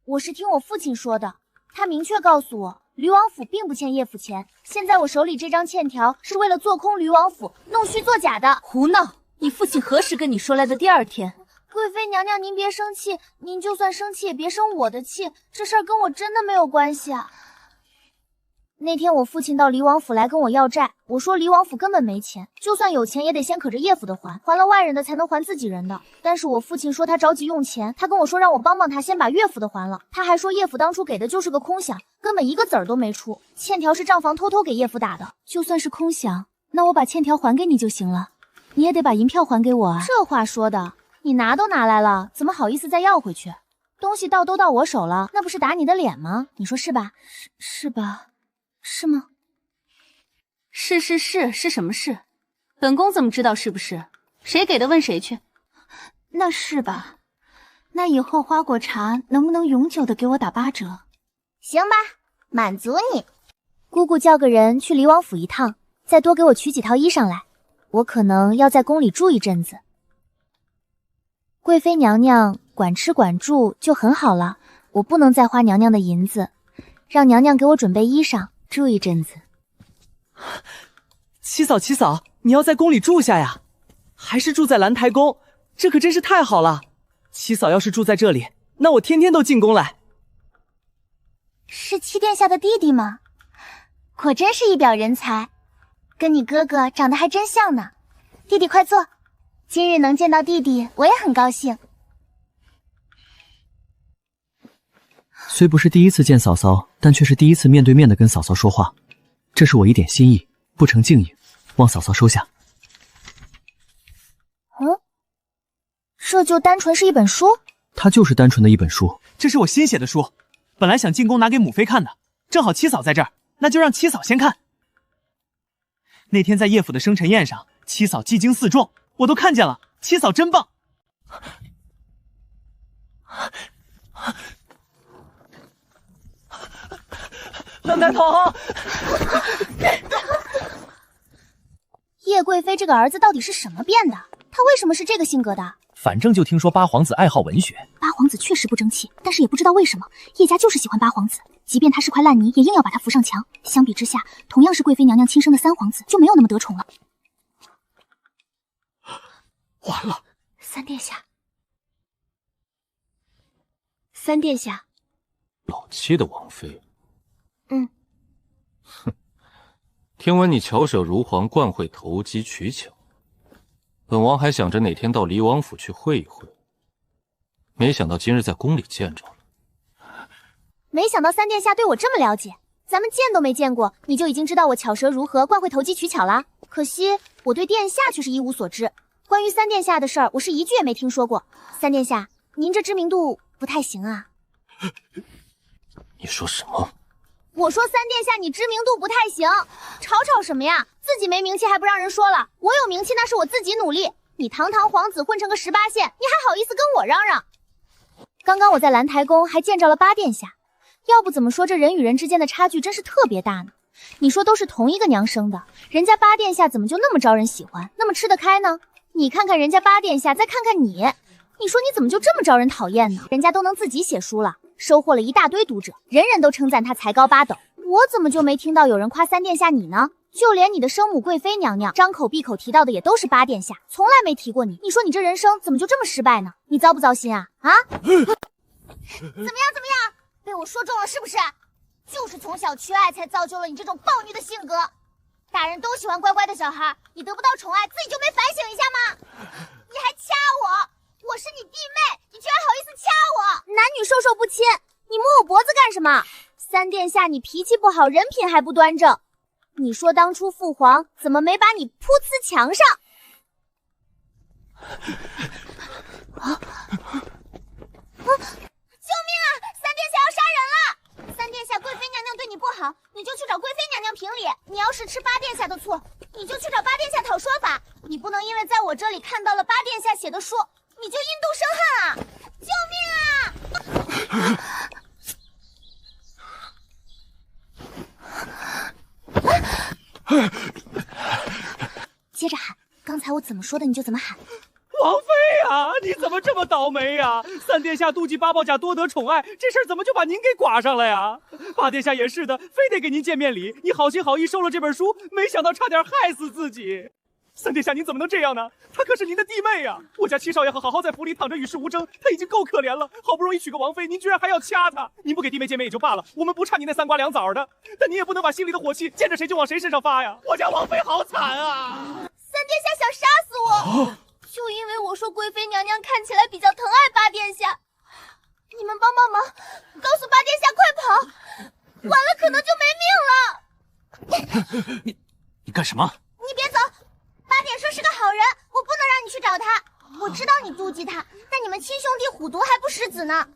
我是听我父亲说的，他明确告诉我，驴王府并不欠叶府钱。现在我手里这张欠条是为了做空驴王府，弄虚作假的。胡闹！你父亲何时跟你说来的第2天？贵妃娘娘，您别生气，您就算生气也别生我的气，这事儿跟我真的没有关系啊。那天我父亲到黎王府来跟我要债，我说黎王府根本没钱，就算有钱也得先可着叶府的还，还了外人的才能还自己人的。但是我父亲说他着急用钱，他跟我说让我帮帮他，先把岳府的还了。他还说叶府当初给的就是个空饷，根本一个子儿都没出，欠条是账房偷偷给叶府打的。就算是空饷，那我把欠条还给你就行了，你也得把银票还给我啊。这话说的，你拿都拿来了，怎么好意思再要回去？东西都到我手了，那不是打你的脸吗？你说是吧？是吧？是吗？是什么事？本宫怎么知道是不是？谁给的问谁去。那是吧？那以后花果茶能不能永久的给我打8折？行吧，满足你。姑姑叫个人去黎王府一趟，再多给我取几套衣裳来，我可能要在宫里住一阵子。贵妃娘娘管吃管住就很好了，我不能再花娘娘的银子，让娘娘给我准备衣裳，住一阵子。七嫂，你要在宫里住下呀，还是住在兰台宫？这可真是太好了。七嫂要是住在这里，那我天天都进宫来。是七殿下的弟弟吗？果真是一表人才，跟你哥哥长得还真像呢。弟弟快坐，今日能见到弟弟，我也很高兴。虽不是第一次见嫂嫂，但却是第一次面对面的跟嫂嫂说话，这是我一点心意，不成敬意，望嫂嫂收下。这就单纯是一本书？它就是单纯的一本书。这是我新写的书，本来想进宫拿给母妃看的，正好七嫂在这儿，那就让七嫂先看。那天在叶府的生辰宴上，七嫂技惊四众，我都看见了，七嫂真棒。兰台童，叶贵妃这个儿子到底是什么变的？他为什么是这个性格的？反正就听说八皇子爱好文学。八皇子确实不争气，但是也不知道为什么叶家就是喜欢八皇子，即便他是块烂泥，也硬要把他扶上墙。相比之下，同样是贵妃娘娘亲生的三皇子就没有那么得宠了。完了，三殿下，老七的王妃。嗯。哼，听闻你巧手如簧，惯会投机取巧。本王还想着哪天到黎王府去会一会，没想到今日在宫里见着了。没想到三殿下对我这么了解，咱们见都没见过，你就已经知道我巧舌如何，惯会投机取巧啦。可惜我对殿下却是一无所知，关于三殿下的事儿，我是一句也没听说过。三殿下，您这知名度不太行啊。你说什么？我说三殿下，你知名度不太行，吵什么呀？自己没名气还不让人说了，我有名气那是我自己努力。你堂堂皇子混成个18线，你还好意思跟我嚷嚷？刚刚我在兰台宫还见着了八殿下，要不怎么说这人与人之间的差距真是特别大呢？你说都是同一个娘生的，人家八殿下怎么就那么招人喜欢，那么吃得开呢？你看看人家八殿下，再看看你，你说你怎么就这么招人讨厌呢？人家都能自己写书了，收获了一大堆读者，人人都称赞他才高八斗，我怎么就没听到有人夸三殿下你呢？就连你的生母贵妃娘娘张口闭口提到的也都是八殿下，从来没提过你。你说你这人生怎么就这么失败呢？你糟不糟心啊？啊？怎么样？被我说中了是不是？就是从小缺爱才造就了你这种暴虐的性格。大人都喜欢乖乖的小孩，你得不到宠爱，自己就没反省一下吗？你还掐我，我是你弟妹，你居然好意思掐我！男女授受不亲，你摸我脖子干什么？三殿下，你脾气不好，人品还不端正。你说当初父皇怎么没把你扑呲墙上？救命啊！三殿下要杀人了！三殿下，贵妃娘娘对你不好，你就去找贵妃娘娘评理。你要是吃八殿下的醋，你就去找八殿下讨说法。你不能因为在我这里看到了八殿下写的书，你就因妒生恨啊！救命啊！接着喊，刚才我怎么说的你就怎么喊。王妃啊，你怎么这么倒霉呀？三殿下妒忌八宝甲多得宠爱，这事儿怎么就把您给剐上了呀？八殿下也是的，非得给您见面礼，你好心好意收了这本书，没想到差点害死自己。三殿下，您怎么能这样呢？她可是您的弟妹呀！我家七少爷好好在府里躺着与世无争，他已经够可怜了，好不容易娶个王妃，您居然还要掐他！您不给弟妹见面也就罢了，我们不差你那三瓜两枣的，但你也不能把心里的火气见着谁就往谁身上发呀！我家王妃好惨啊！三殿下想杀死我，就因为我说贵妃娘娘看起来比较疼爱八殿下，你们帮帮忙，告诉八殿下快跑，晚了可能就没命了。你干什么？你别走。八点说是个好人，我不能让你去找他。我知道你妒忌他，但你们亲兄弟虎毒还不食子呢。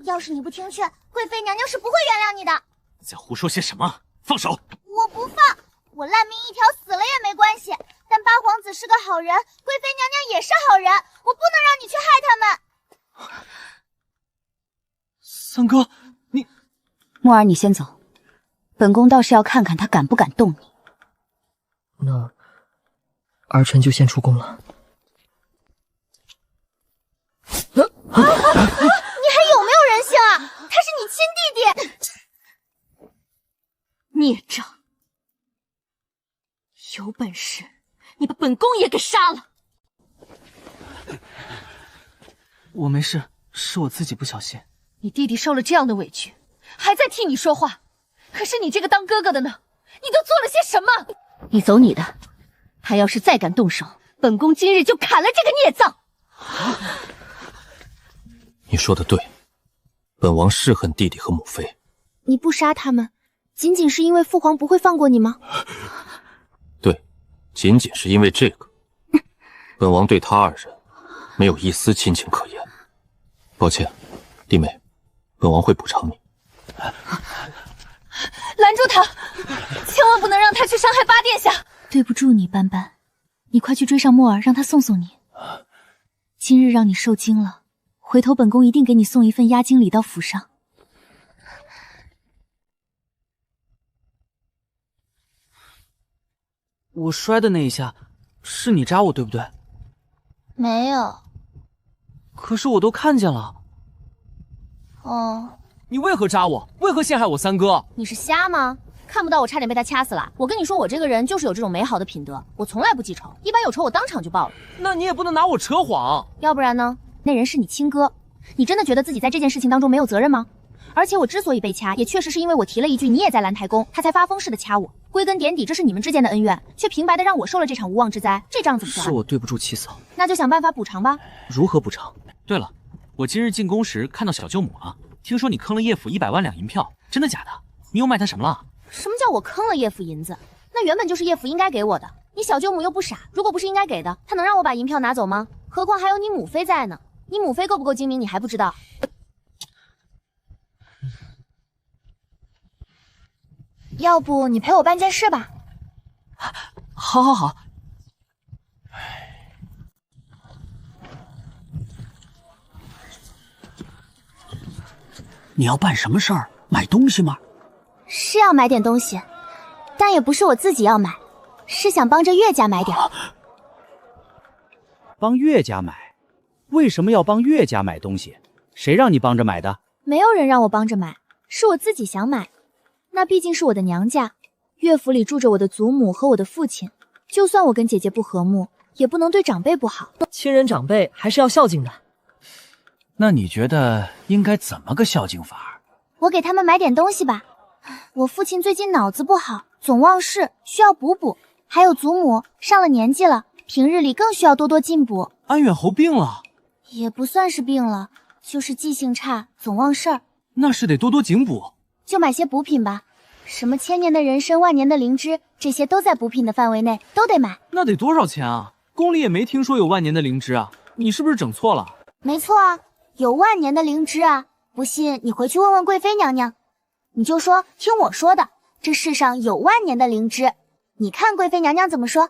要是你不听劝，贵妃娘娘是不会原谅你的。你在胡说些什么？放手！我不放，我烂命一条，死了也没关系。但八皇子是个好人，贵妃娘娘也是好人，我不能让你去害他们。三哥，你……墨儿，你先走，本宫倒是要看看他敢不敢动你。那儿臣就先出宫了。你还有没有人性啊？他是你亲弟弟！孽障！有本事你把本宫也给杀了！我没事，是我自己不小心。你弟弟受了这样的委屈，还在替你说话，可是你这个当哥哥的呢？你都做了些什么？你走你的。他要是再敢动手，本宫今日就砍了这个孽障！你说的对，本王是恨弟弟和母妃。你不杀他们，仅仅是因为父皇不会放过你吗？对，仅仅是因为这个，本王对他二人没有一丝亲情可言。抱歉，弟妹，本王会补偿你。拦住他，千万不能让他去伤害八殿下。对不住你，斑斑，你快去追上墨儿，让他送送你。今日让你受惊了，回头本宫一定给你送一份押金礼到府上。我摔的那一下，是你扎我对不对？没有。可是我都看见了。哦。你为何扎我？为何陷害我三哥？你是瞎吗？看不到我差点被他掐死了。我跟你说，我这个人就是有这种美好的品德，我从来不记仇，一般有仇我当场就报了。那你也不能拿我扯谎。要不然呢？那人是你亲哥，你真的觉得自己在这件事情当中没有责任吗？而且我之所以被掐，也确实是因为我提了一句你也在兰台宫，他才发疯似的掐我。归根点底，这是你们之间的恩怨，却平白的让我受了这场无妄之灾，这账怎么算？是我对不住七嫂，那就想办法补偿吧。如何补偿？对了，我今日进宫时看到小舅母了，听说你坑了叶府100万两银票，真的假的？你又卖他什么了？什么叫我坑了叶府银子？那原本就是叶府应该给我的。你小舅母又不傻，如果不是应该给的，她能让我把银票拿走吗？何况还有你母妃在呢。你母妃够不够精明，你还不知道？要不你陪我办件事吧？好，好，好。你要办什么事儿？买东西吗？是要买点东西，但也不是我自己要买，是想帮着岳家买点。帮岳家买？为什么要帮岳家买东西？谁让你帮着买的？没有人让我帮着买，是我自己想买。那毕竟是我的娘家，岳府里住着我的祖母和我的父亲，就算我跟姐姐不和睦，也不能对长辈不好。亲人长辈还是要孝敬的。那你觉得应该怎么个孝敬法？我给他们买点东西吧。我父亲最近脑子不好，总忘事，需要补补。还有祖母上了年纪了，平日里更需要多多进补。安远侯病了？也不算是病了，就是记性差，总忘事儿。那是得多多警补。就买些补品吧，什么千年的人参、万年的灵芝，这些都在补品的范围内，都得买。那得多少钱啊？宫里也没听说有万年的灵芝啊，你是不是整错了？没错啊，有万年的灵芝啊，不信你回去问问贵妃娘娘，你就说听我说的，这世上有万年的灵芝，你看贵妃娘娘怎么说？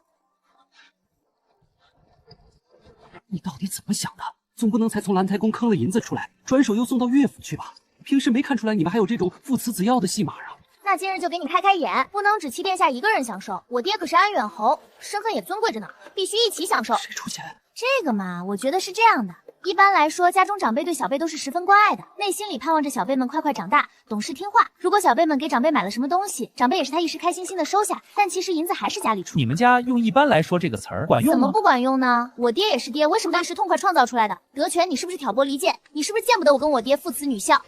你到底怎么想的？总不能才从兰台宫坑了银子出来，转手又送到岳府去吧？平时没看出来你们还有这种父慈子孝的戏码啊！那今日就给你开开眼，不能只七殿下一个人享受，我爹可是安远侯，身份也尊贵着呢，必须一起享受。谁出钱？这个嘛，我觉得是这样的。一般来说，家中长辈对小辈都是十分关爱的，内心里盼望着小辈们快快长大，懂事听话。如果小辈们给长辈买了什么东西，长辈也是他一时开心心的收下，但其实银子还是家里出。你们家用一般来说这个词儿管用吗？怎么不管用呢？我爹也是爹，为什么一时痛快创造出来的？德全，你是不是挑拨离间？你是不是见不得我跟我爹父慈女孝？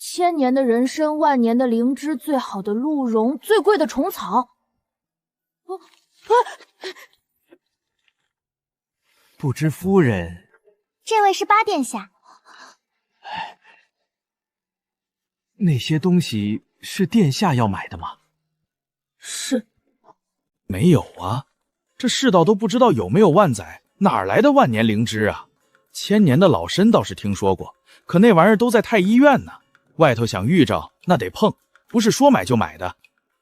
千年的人参，万年的灵芝，最好的鹿茸，最贵的虫草。不知夫人，这位是八殿下。那些东西是殿下要买的吗？是。没有啊，这世道都不知道有没有万载，哪来的万年灵芝啊？千年的老参倒是听说过，可那玩意儿都在太医院呢。外头想遇着，那得碰，不是说买就买的。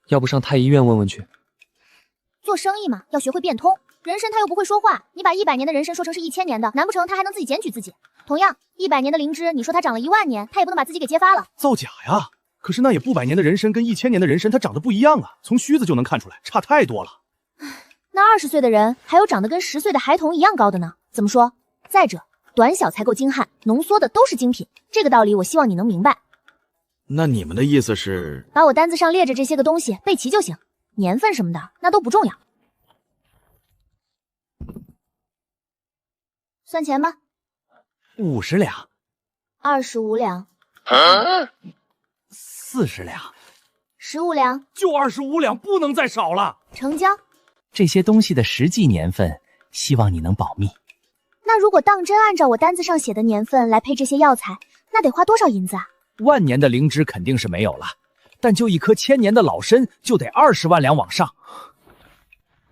要不上太医院问问去？做生意嘛，要学会变通。人参它又不会说话，你把100年的人参说成是1000年的，难不成它还能自己检举自己？同样，100年的灵芝，你说它长了1万年，它也不能把自己给揭发了。造假呀！可是那也不100年的人参跟1000年的人参，它长得不一样啊，从须子就能看出来，差太多了。那20岁的人还有长得跟10岁的孩童一样高的呢，怎么说？再者，短小才够精悍，浓缩的都是精品，这个道理我希望你能明白。那你们的意思是，把我单子上列着这些个东西备齐就行，年份什么的那都不重要。算钱吧，50两，25两，40两，15两，就25两，不能再少了。成交。这些东西的实际年份，希望你能保密。那如果当真按照我单子上写的年份来配这些药材，那得花多少银子啊？万年的灵芝肯定是没有了，但就一颗千年的老参就得20万两往上。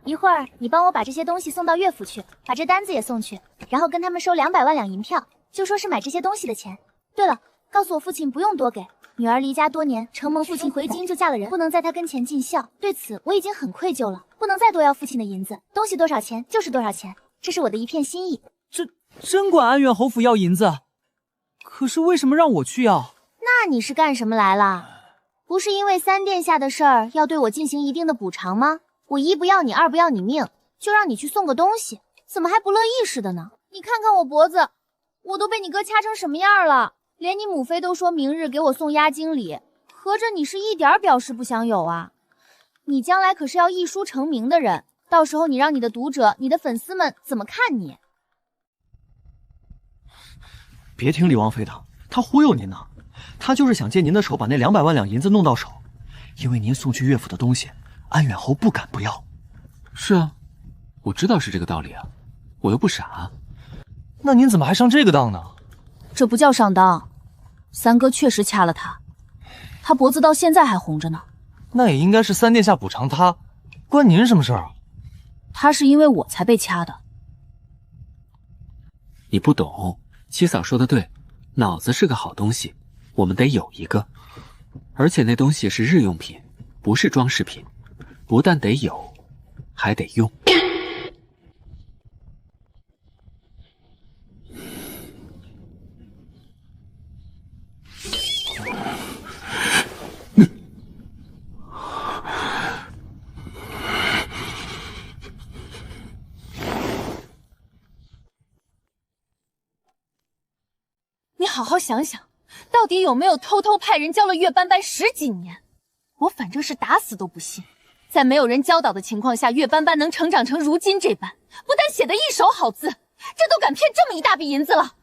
一会儿你帮我把这些东西送到岳府去，把这单子也送去，然后跟他们收200万两银票，就说是买这些东西的钱。对了，告诉我父亲不用多给，女儿离家多年，承蒙父亲回京就嫁了人，不能在他跟前尽孝，对此我已经很愧疚了，不能再多要父亲的银子，东西多少钱就是多少钱，这是我的一片心意。真管安远侯府要银子？可是为什么让我去要？那你是干什么来了？不是因为3殿下的事儿要对我进行一定的补偿吗？我一不要你，二不要你命，就让你去送个东西，怎么还不乐意似的呢？你看看我脖子，我都被你哥掐成什么样了，连你母妃都说明日给我送押金礼，合着你是一点表示不想有啊？你将来可是要一书成名的人，到时候你让你的读者、你的粉丝们怎么看你？别听李王妃的，她忽悠您呢。她就是想借您的手把那200万两银子弄到手，因为您送去岳府的东西，安远侯不敢不要。是啊，我知道是这个道理啊，我又不傻。那您怎么还上这个当呢？这不叫上当，三哥确实掐了他，他脖子到现在还红着呢。那也应该是3殿下补偿他，关您什么事儿啊？他是因为我才被掐的。你不懂，七嫂说的对，脑子是个好东西，我们得有一个，而且那东西是日用品，不是装饰品，不但得有，还得用。你好好想想，到底有没有偷偷派人教了岳斑斑10几年？我反正是打死都不信，在没有人教导的情况下，岳斑斑能成长成如今这般，不但写得一手好字，这都敢骗这么一大笔银子了。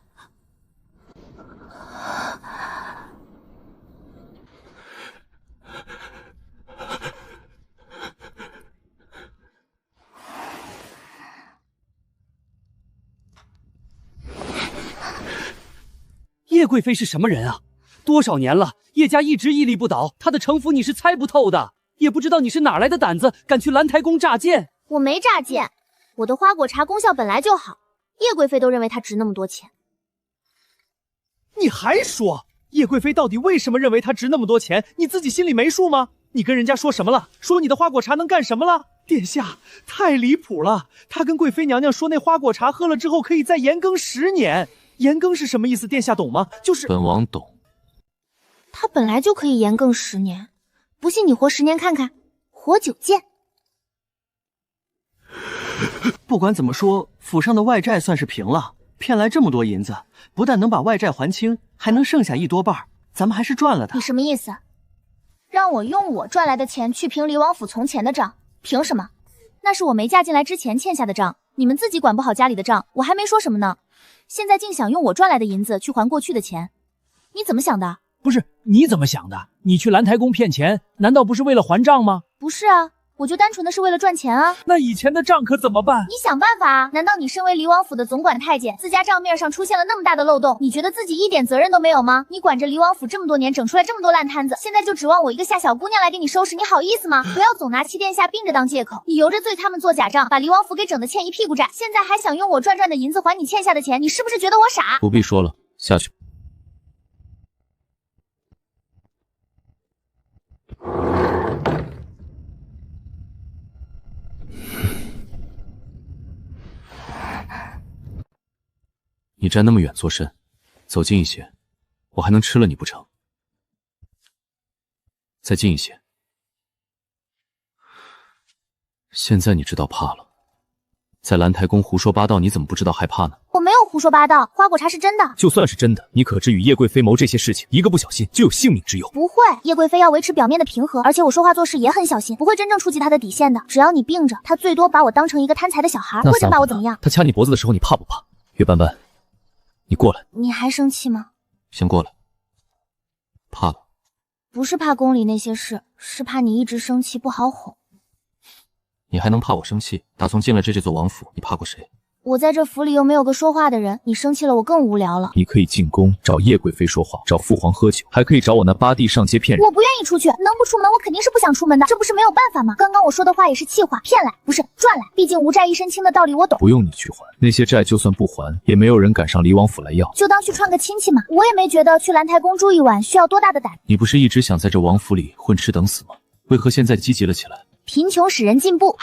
叶贵妃是什么人啊？多少年了，叶家一直屹立不倒，她的城府你是猜不透的。也不知道你是哪来的胆子，敢去兰台宫诈剑？我没诈剑，我的花果茶功效本来就好，叶贵妃都认为它值那么多钱。你还说叶贵妃到底为什么认为它值那么多钱？你自己心里没数吗？你跟人家说什么了？说你的花果茶能干什么了？殿下太离谱了！他跟贵妃娘娘说那花果茶喝了之后可以再延更10年。延更是什么意思？殿下懂吗？就是本王懂。它本来就可以延更10年。不信你活10年看看，活久见。不管怎么说，府上的外债算是平了，骗来这么多银子，不但能把外债还清，还能剩下1多半，咱们还是赚了的。你什么意思？让我用我赚来的钱去平离王府从前的账？凭什么？那是我没嫁进来之前欠下的账，你们自己管不好家里的账，我还没说什么呢。现在竟想用我赚来的银子去还过去的钱，你怎么想的？不是，你怎么想的？你去兰台宫骗钱，难道不是为了还账吗？不是啊，我就单纯的是为了赚钱啊。那以前的账可怎么办？你想办法啊！难道你身为离王府的总管太监，自家账面上出现了那么大的漏洞，你觉得自己一点责任都没有吗？你管着离王府这么多年，整出来这么多烂摊子，现在就指望我一个下小姑娘来给你收拾，你好意思吗？不要总拿七殿下病着当借口，你由着罪他们做假账，把离王府给整得欠一屁股债，现在还想用我赚的银子还你欠下的钱，你是不是觉得我傻？不必说了，下去。你站那么远做甚？走近一些，我还能吃了你不成？再近一些。现在你知道怕了，在兰台宫胡说八道，你怎么不知道害怕呢？我没有胡说八道，花果茶是真的。就算是真的，你可知与叶贵妃谋这些事情，一个不小心就有性命之忧。不会，叶贵妃要维持表面的平和，而且我说话做事也很小心，不会真正触及她的底线的。只要你病着，她最多把我当成一个贪财的小孩，不会真把我怎么样。她掐你脖子的时候，你怕不怕？岳斑斑，你过来。你还生气吗？先过来。怕了？不是怕宫里那些事，是怕你一直生气不好哄。你还能怕我生气？打从进了这座王府，你怕过谁？我在这府里又没有个说话的人，你生气了我更无聊了。你可以进宫找叶贵妃说话，找父皇喝酒，还可以找我那八弟上街骗人。我不愿意出去，能不出门我肯定是不想出门的，这不是没有办法吗？刚刚我说的话也是气话，骗来不是赚来，毕竟无债一身轻的道理我懂。不用你去还，那些债就算不还，也没有人敢上离王府来要。就当去串个亲戚嘛，我也没觉得去兰台宫住一晚需要多大的胆。你不是一直想在这王府里混吃等死吗？为何现在积极了起来？贫穷使人进步。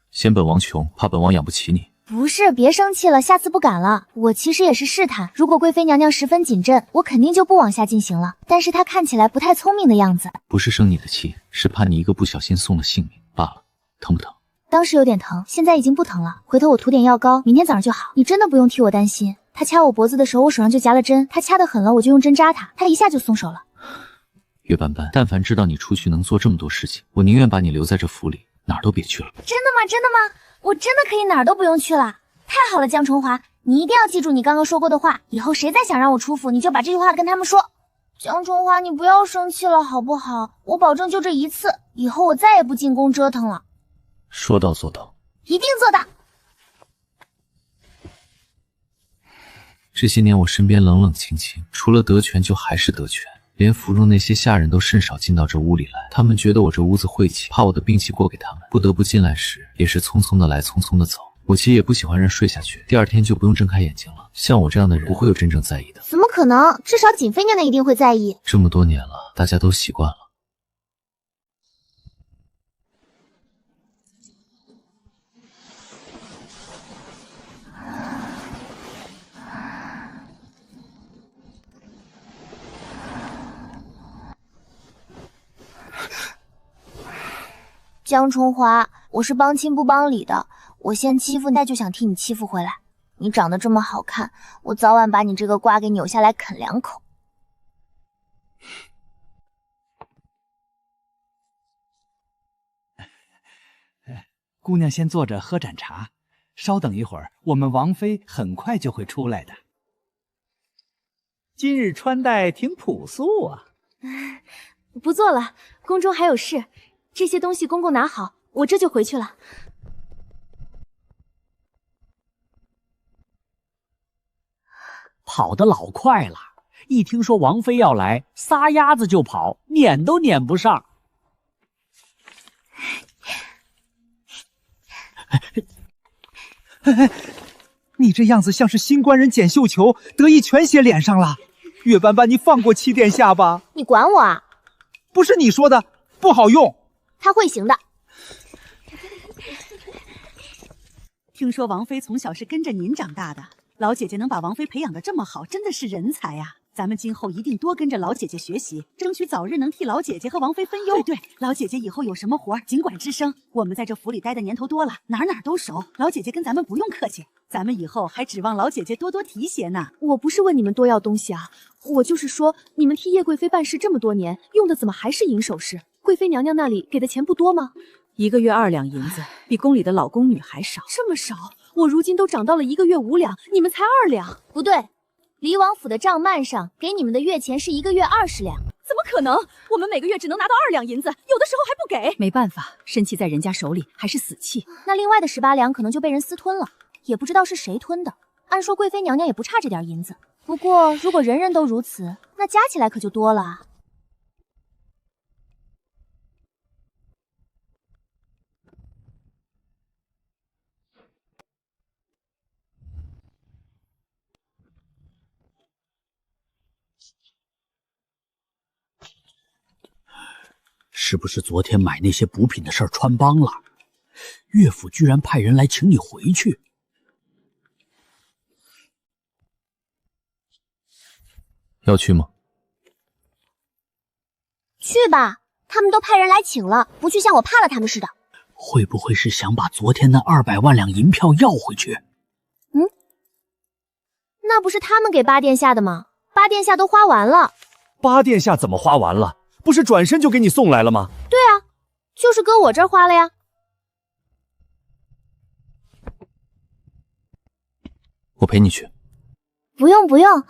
嫌本王穷，怕本王养不起你。不是，别生气了，下次不敢了。我其实也是试探，如果贵妃娘娘十分谨慎，我肯定就不往下进行了。但是她看起来不太聪明的样子，不是生你的气，是怕你一个不小心送了性命罢了。疼不疼？当时有点疼，现在已经不疼了。回头我涂点药膏，明天早上就好。你真的不用替我担心。她掐我脖子的时候，我手上就夹了针，她掐得狠了，我就用针扎她，她一下就松手了。岳斑斑，但凡知道你出去能做这么多事情，我宁愿把你留在这府里，哪儿都别去了。真的吗？真的吗？我真的可以哪儿都不用去了，太好了，江崇华，你一定要记住你刚刚说过的话，以后谁再想让我出府，你就把这句话跟他们说。江崇华，你不要生气了好不好？我保证就这一次，以后我再也不进宫折腾了。说到做到，一定做到。这些年我身边冷冷清清，除了德全就还是德全。连府中那些下人都甚少进到这屋里来，他们觉得我这屋子晦气，怕我的病气过给他们，不得不进来时也是匆匆的来，匆匆的走。我其实也不喜欢人睡下去，第二天就不用睁开眼睛了。像我这样的人不会有真正在意的。怎么可能？至少瑾妃娘娘一定会在意。这么多年了，大家都习惯了。江崇华，我是帮亲不帮理的，我先欺负你，就想替你欺负回来。你长得这么好看，我早晚把你这个瓜给扭下来啃2口。姑娘先坐着喝盏茶，稍等一会儿，我们王妃很快就会出来的。今日穿戴挺朴素啊。不做了，宫中还有事。这些东西公公拿好，我这就回去了。跑得老快了，一听说王妃要来，撒丫子就跑，撵都撵不上。你这样子像是新官人捡绣球，得意全写脸上了。月斑斑，你放过七殿下吧。你管我啊？不是你说的，不好用。他会行的。听说王妃从小是跟着您长大的，老姐姐能把王妃培养得这么好，真的是人才呀！咱们今后一定多跟着老姐姐学习，争取早日能替老姐姐和王妃分忧。对，老姐姐以后有什么活儿尽管吱声。我们在这府里待的年头多了，哪儿都熟，老姐姐跟咱们不用客气。咱们以后还指望老姐姐多多提携呢。我不是问你们多要东西啊，我就是说，你们替叶贵妃办事这么多年，用的怎么还是银首饰？贵妃娘娘那里给的钱不多吗？1个月2两银子，比宫里的老宫女还少。这么少？我如今都涨到了1个月5两，你们才2两。不对，离王府的账幔上给你们的月钱是1个月20两。怎么可能？我们每个月只能拿到2两银子，有的时候还不给。没办法，身契在人家手里还是死契。那另外的18两可能就被人私吞了，也不知道是谁吞的。按说贵妃娘娘也不差这点银子，不过如果人人都如此，那加起来可就多了啊。是不是昨天买那些补品的事儿穿帮了？岳府居然派人来请你回去。要去吗？去吧，他们都派人来请了，不去像我怕了他们似的。会不会是想把昨天那200万两银票要回去？那不是他们给八殿下的吗？八殿下都花完了。八殿下怎么花完了？不是转身就给你送来了吗？对啊，就是搁我这儿花了呀。我陪你去。不用不用。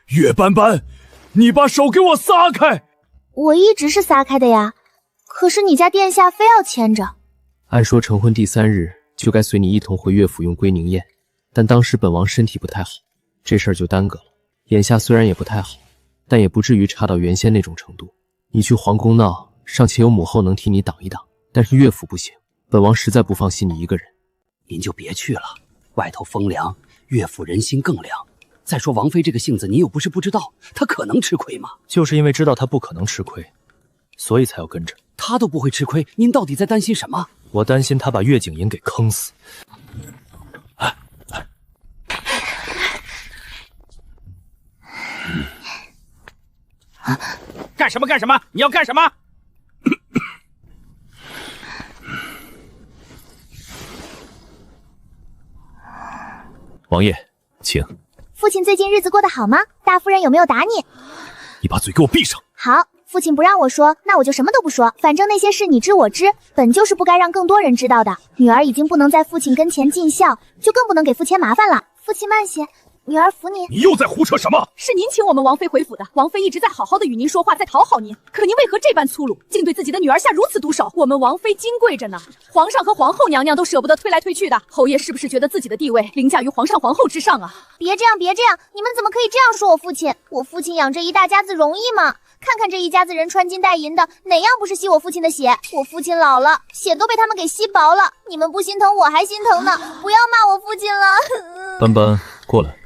月斑斑，你把手给我撒开！我一直是撒开的呀，可是你家殿下非要牵着。按说成婚第3日就该随你一同回岳府用归宁宴，但当时本王身体不太好，这事儿就耽搁了。眼下虽然也不太好，但也不至于差到原先那种程度。你去皇宫闹，尚且有母后能替你挡一挡，但是岳府不行，本王实在不放心你一个人。您就别去了，外头风凉，岳府人心更凉。再说王妃这个性子，你又不是不知道，她可能吃亏吗？就是因为知道她不可能吃亏，所以才要跟着。她都不会吃亏，您到底在担心什么？我担心她把岳景瑩给坑死。干什么干什么？你要干什么？王爷，请。父亲最近日子过得好吗？大夫人有没有打你？你把嘴给我闭上。好，父亲不让我说，那我就什么都不说。反正那些事你知我知，本就是不该让更多人知道的。女儿已经不能在父亲跟前尽孝，就更不能给父亲麻烦了。父亲慢些，女儿服你。你又在胡扯什么？是您请我们王妃回府的，王妃一直在好好的与您说话，在讨好您，可您为何这般粗鲁，竟对自己的女儿下如此毒手？我们王妃金贵着呢，皇上和皇后娘娘都舍不得推来推去的。侯爷是不是觉得自己的地位凌驾于皇上皇后之上啊？别这样，别这样，你们怎么可以这样说我父亲？我父亲养这一大家子容易吗？看看这一家子人穿金戴银的，哪样不是吸我父亲的血？我父亲老了，血都被他们给吸薄了。你们不心疼我还心疼呢，不要骂我父亲了。斑斑，过来。